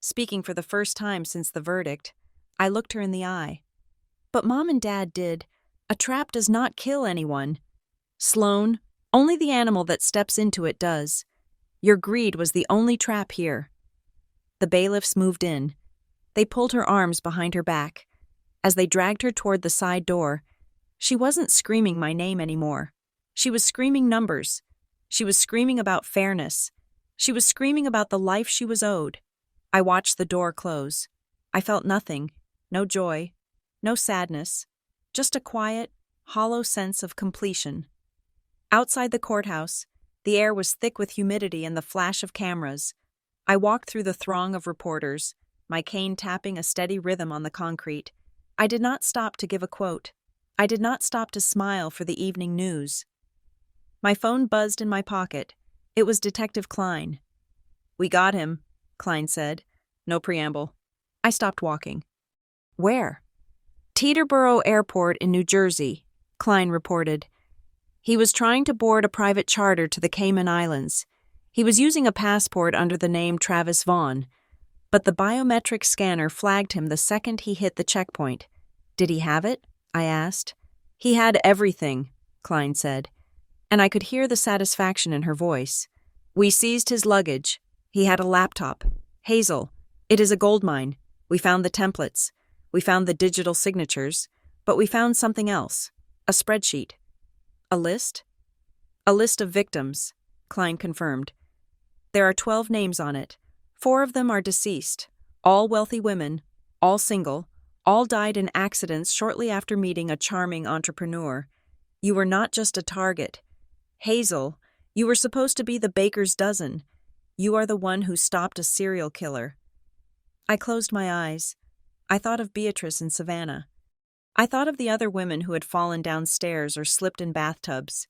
Speaking for the first time since the verdict, I looked her in the eye. "But Mom and Dad did. A trap does not kill anyone." "Sloane, only the animal that steps into it does. Your greed was the only trap here." The bailiffs moved in. They pulled her arms behind her back. As they dragged her toward the side door, she wasn't screaming my name anymore. She was screaming numbers. She was screaming about fairness. She was screaming about the life she was owed. I watched the door close. I felt nothing, no joy, no sadness, just a quiet, hollow sense of completion. Outside the courthouse, the air was thick with humidity and the flash of cameras. I walked through the throng of reporters, my cane tapping a steady rhythm on the concrete. I did not stop to give a quote. I did not stop to smile for the evening news. My phone buzzed in my pocket. It was Detective Klein. "We got him," Klein said. No preamble. I stopped walking. "Where?" "Teterboro Airport in New Jersey," Klein reported. "He was trying to board a private charter to the Cayman Islands. He was using a passport under the name Travis Vaughn, but the biometric scanner flagged him the second he hit the checkpoint." "Did he have it?" I asked. "He had everything," Klein said, and I could hear the satisfaction in her voice. "We seized his luggage. He had a laptop. Hazel, it is a gold mine. We found the templates. We found the digital signatures. But we found something else. A spreadsheet." "A list?" "A list of victims," Klein confirmed. "There are 12 names on it. 4 of them are deceased. All wealthy women, all single, all died in accidents shortly after meeting a charming entrepreneur. You were not just a target. Hazel, you were supposed to be the baker's dozen. You are the one who stopped a serial killer." I closed my eyes. I thought of Beatrice and Savannah. I thought of the other women who had fallen downstairs or slipped in bathtubs.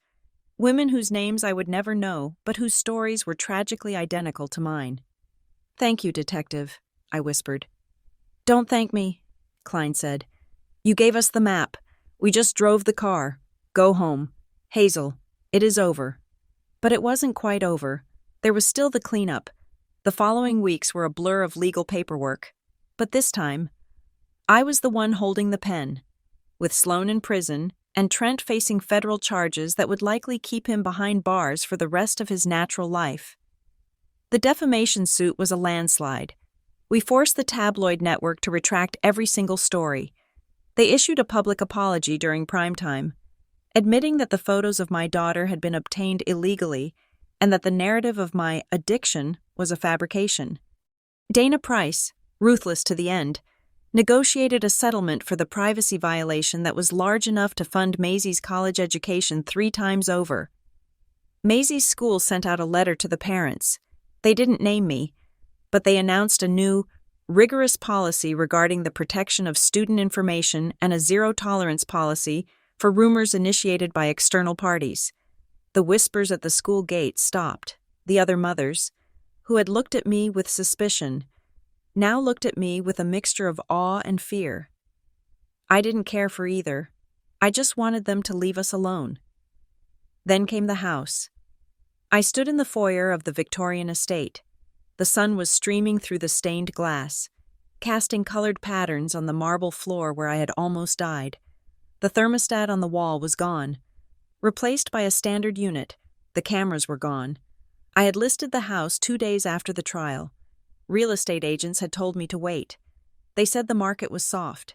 Women whose names I would never know, but whose stories were tragically identical to mine. "Thank you, Detective," I whispered. "Don't thank me," Klein said. "You gave us the map. We just drove the car. Go home. Hazel, it is over." But it wasn't quite over. There was still the cleanup. The following weeks were a blur of legal paperwork. But this time, I was the one holding the pen. With Sloane in prison and Trent facing federal charges that would likely keep him behind bars for the rest of his natural life. The defamation suit was a landslide. We forced the tabloid network to retract every single story. They issued a public apology during primetime, admitting that the photos of my daughter had been obtained illegally and that the narrative of my addiction was a fabrication. Dana Price, ruthless to the end, negotiated a settlement for the privacy violation that was large enough to fund Maisie's college education 3 times over. Maisie's school sent out a letter to the parents. They didn't name me, but they announced a new, rigorous policy regarding the protection of student information and a zero-tolerance policy for rumors initiated by external parties. The whispers at the school gate stopped. The other mothers, who had looked at me with suspicion, now looked at me with a mixture of awe and fear. I didn't care for either. I just wanted them to leave us alone. Then came the house. I stood in the foyer of the Victorian estate. The sun was streaming through the stained glass, casting colored patterns on the marble floor where I had almost died. The thermostat on the wall was gone. Replaced by a standard unit, the cameras were gone. I had listed the house 2 days after the trial. Real estate agents had told me to wait. They said the market was soft.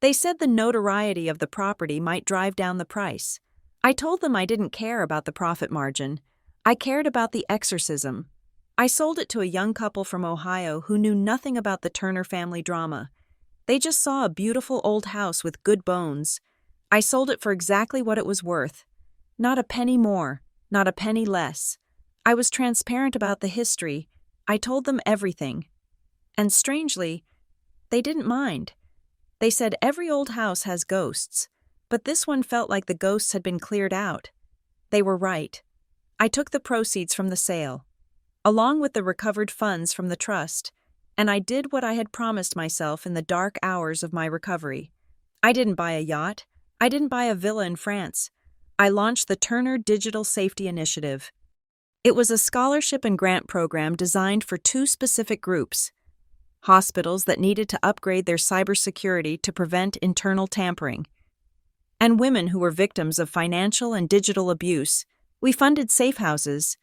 They said the notoriety of the property might drive down the price. I told them I didn't care about the profit margin. I cared about the exorcism. I sold it to a young couple from Ohio who knew nothing about the Turner family drama. They just saw a beautiful old house with good bones. I sold it for exactly what it was worth. Not a penny more, not a penny less. I was transparent about the history. I told them everything. And strangely, they didn't mind. They said every old house has ghosts, but this one felt like the ghosts had been cleared out. They were right. I took the proceeds from the sale, along with the recovered funds from the trust, and I did what I had promised myself in the dark hours of my recovery. I didn't buy a yacht. I didn't buy a villa in France. I launched the Turner Digital Safety Initiative. It was a scholarship and grant program designed for two specific groups: hospitals that needed to upgrade their cybersecurity to prevent internal tampering, and women who were victims of financial and digital abuse. We funded safe houses.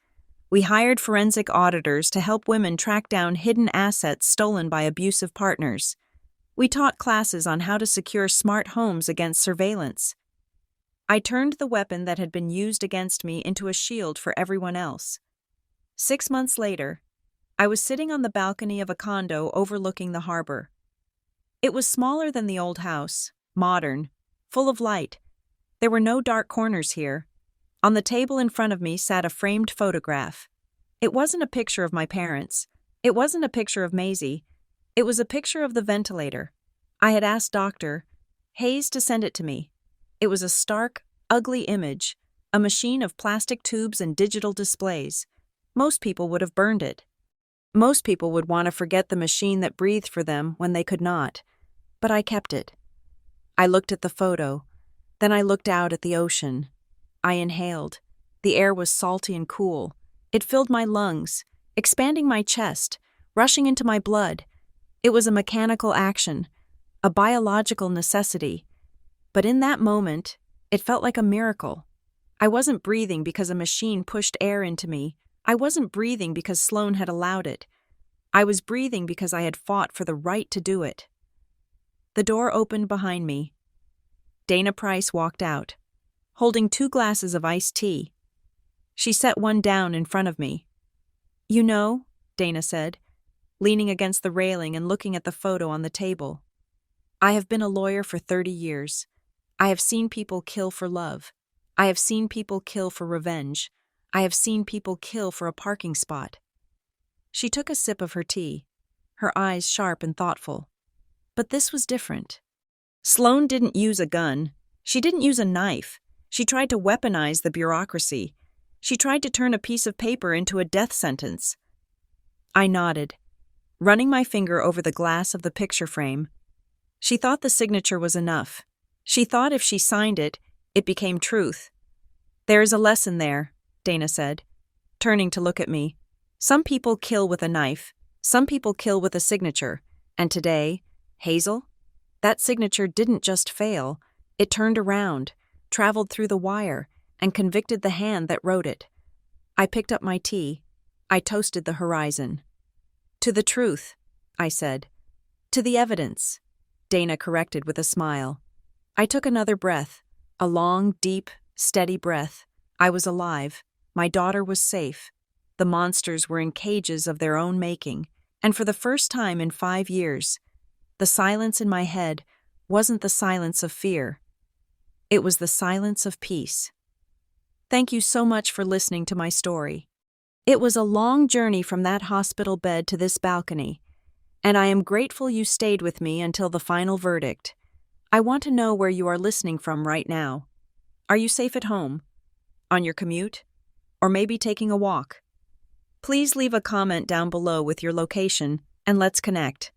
We hired forensic auditors to help women track down hidden assets stolen by abusive partners. We taught classes on how to secure smart homes against surveillance. I turned the weapon that had been used against me into a shield for everyone else. 6 months later, I was sitting on the balcony of a condo overlooking the harbor. It was smaller than the old house, modern, full of light. There were no dark corners here. On the table in front of me sat a framed photograph. It wasn't a picture of my parents. It wasn't a picture of Maisie. It was a picture of the ventilator. I had asked Dr. Hayes to send it to me. It was a stark, ugly image, a machine of plastic tubes and digital displays. Most people would have burned it. Most people would want to forget the machine that breathed for them when they could not. But I kept it. I looked at the photo. Then I looked out at the ocean. I inhaled. The air was salty and cool. It filled my lungs, expanding my chest, rushing into my blood. It was a mechanical action, a biological necessity. But in that moment, it felt like a miracle. I wasn't breathing because a machine pushed air into me. I wasn't breathing because Sloan had allowed it. I was breathing because I had fought for the right to do it. The door opened behind me. Dana Price walked out, holding 2 glasses of iced tea. She set one down in front of me. "You know," Dana said, leaning against the railing and looking at the photo on the table, "I have been a lawyer for 30 years. I have seen people kill for love. I have seen people kill for revenge. I have seen people kill for a parking spot." She took a sip of her tea, her eyes sharp and thoughtful. But this was different. Sloan didn't use a gun. She didn't use a knife. She tried to weaponize the bureaucracy. She tried to turn a piece of paper into a death sentence. I nodded, running my finger over the glass of the picture frame. She thought the signature was enough. She thought if she signed it, it became truth. "There is a lesson there," Dana said, turning to look at me. "Some people kill with a knife. Some people kill with a signature. And today, Hazel, that signature didn't just fail. It turned around, traveled through the wire, and convicted the hand that wrote it." I picked up my tea. I toasted the horizon. "To the truth," I said. "To the evidence," Dana corrected with a smile. I took another breath, a long, deep, steady breath. I was alive. My daughter was safe. The monsters were in cages of their own making, and for the first time in 5 years, the silence in my head wasn't the silence of fear. It was the silence of peace. Thank you so much for listening to my story. It was a long journey from that hospital bed to this balcony, and I am grateful you stayed with me until the final verdict. I want to know where you are listening from right now. Are you safe at home? On your commute? Or maybe taking a walk? Please leave a comment down below with your location, and let's connect.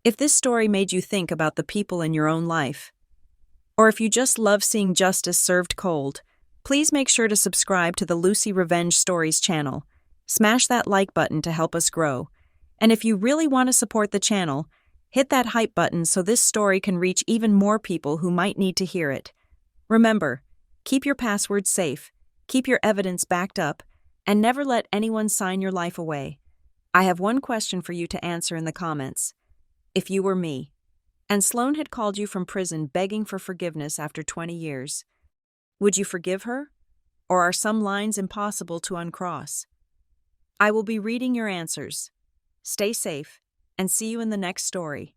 If this story made you think about the people in your own life, or if you just love seeing justice served cold, please make sure to subscribe to the Lucy Revenge Stories channel. Smash that like button to help us grow. And if you really want to support the channel, hit that hype button so this story can reach even more people who might need to hear it. Remember, keep your passwords safe, keep your evidence backed up, and never let anyone sign your life away. I have one question for you to answer in the comments. If you were me, and Sloan had called you from prison begging for forgiveness after 20 years, would you forgive her? Or are some lines impossible to uncross? I will be reading your answers. Stay safe, and see you in the next story.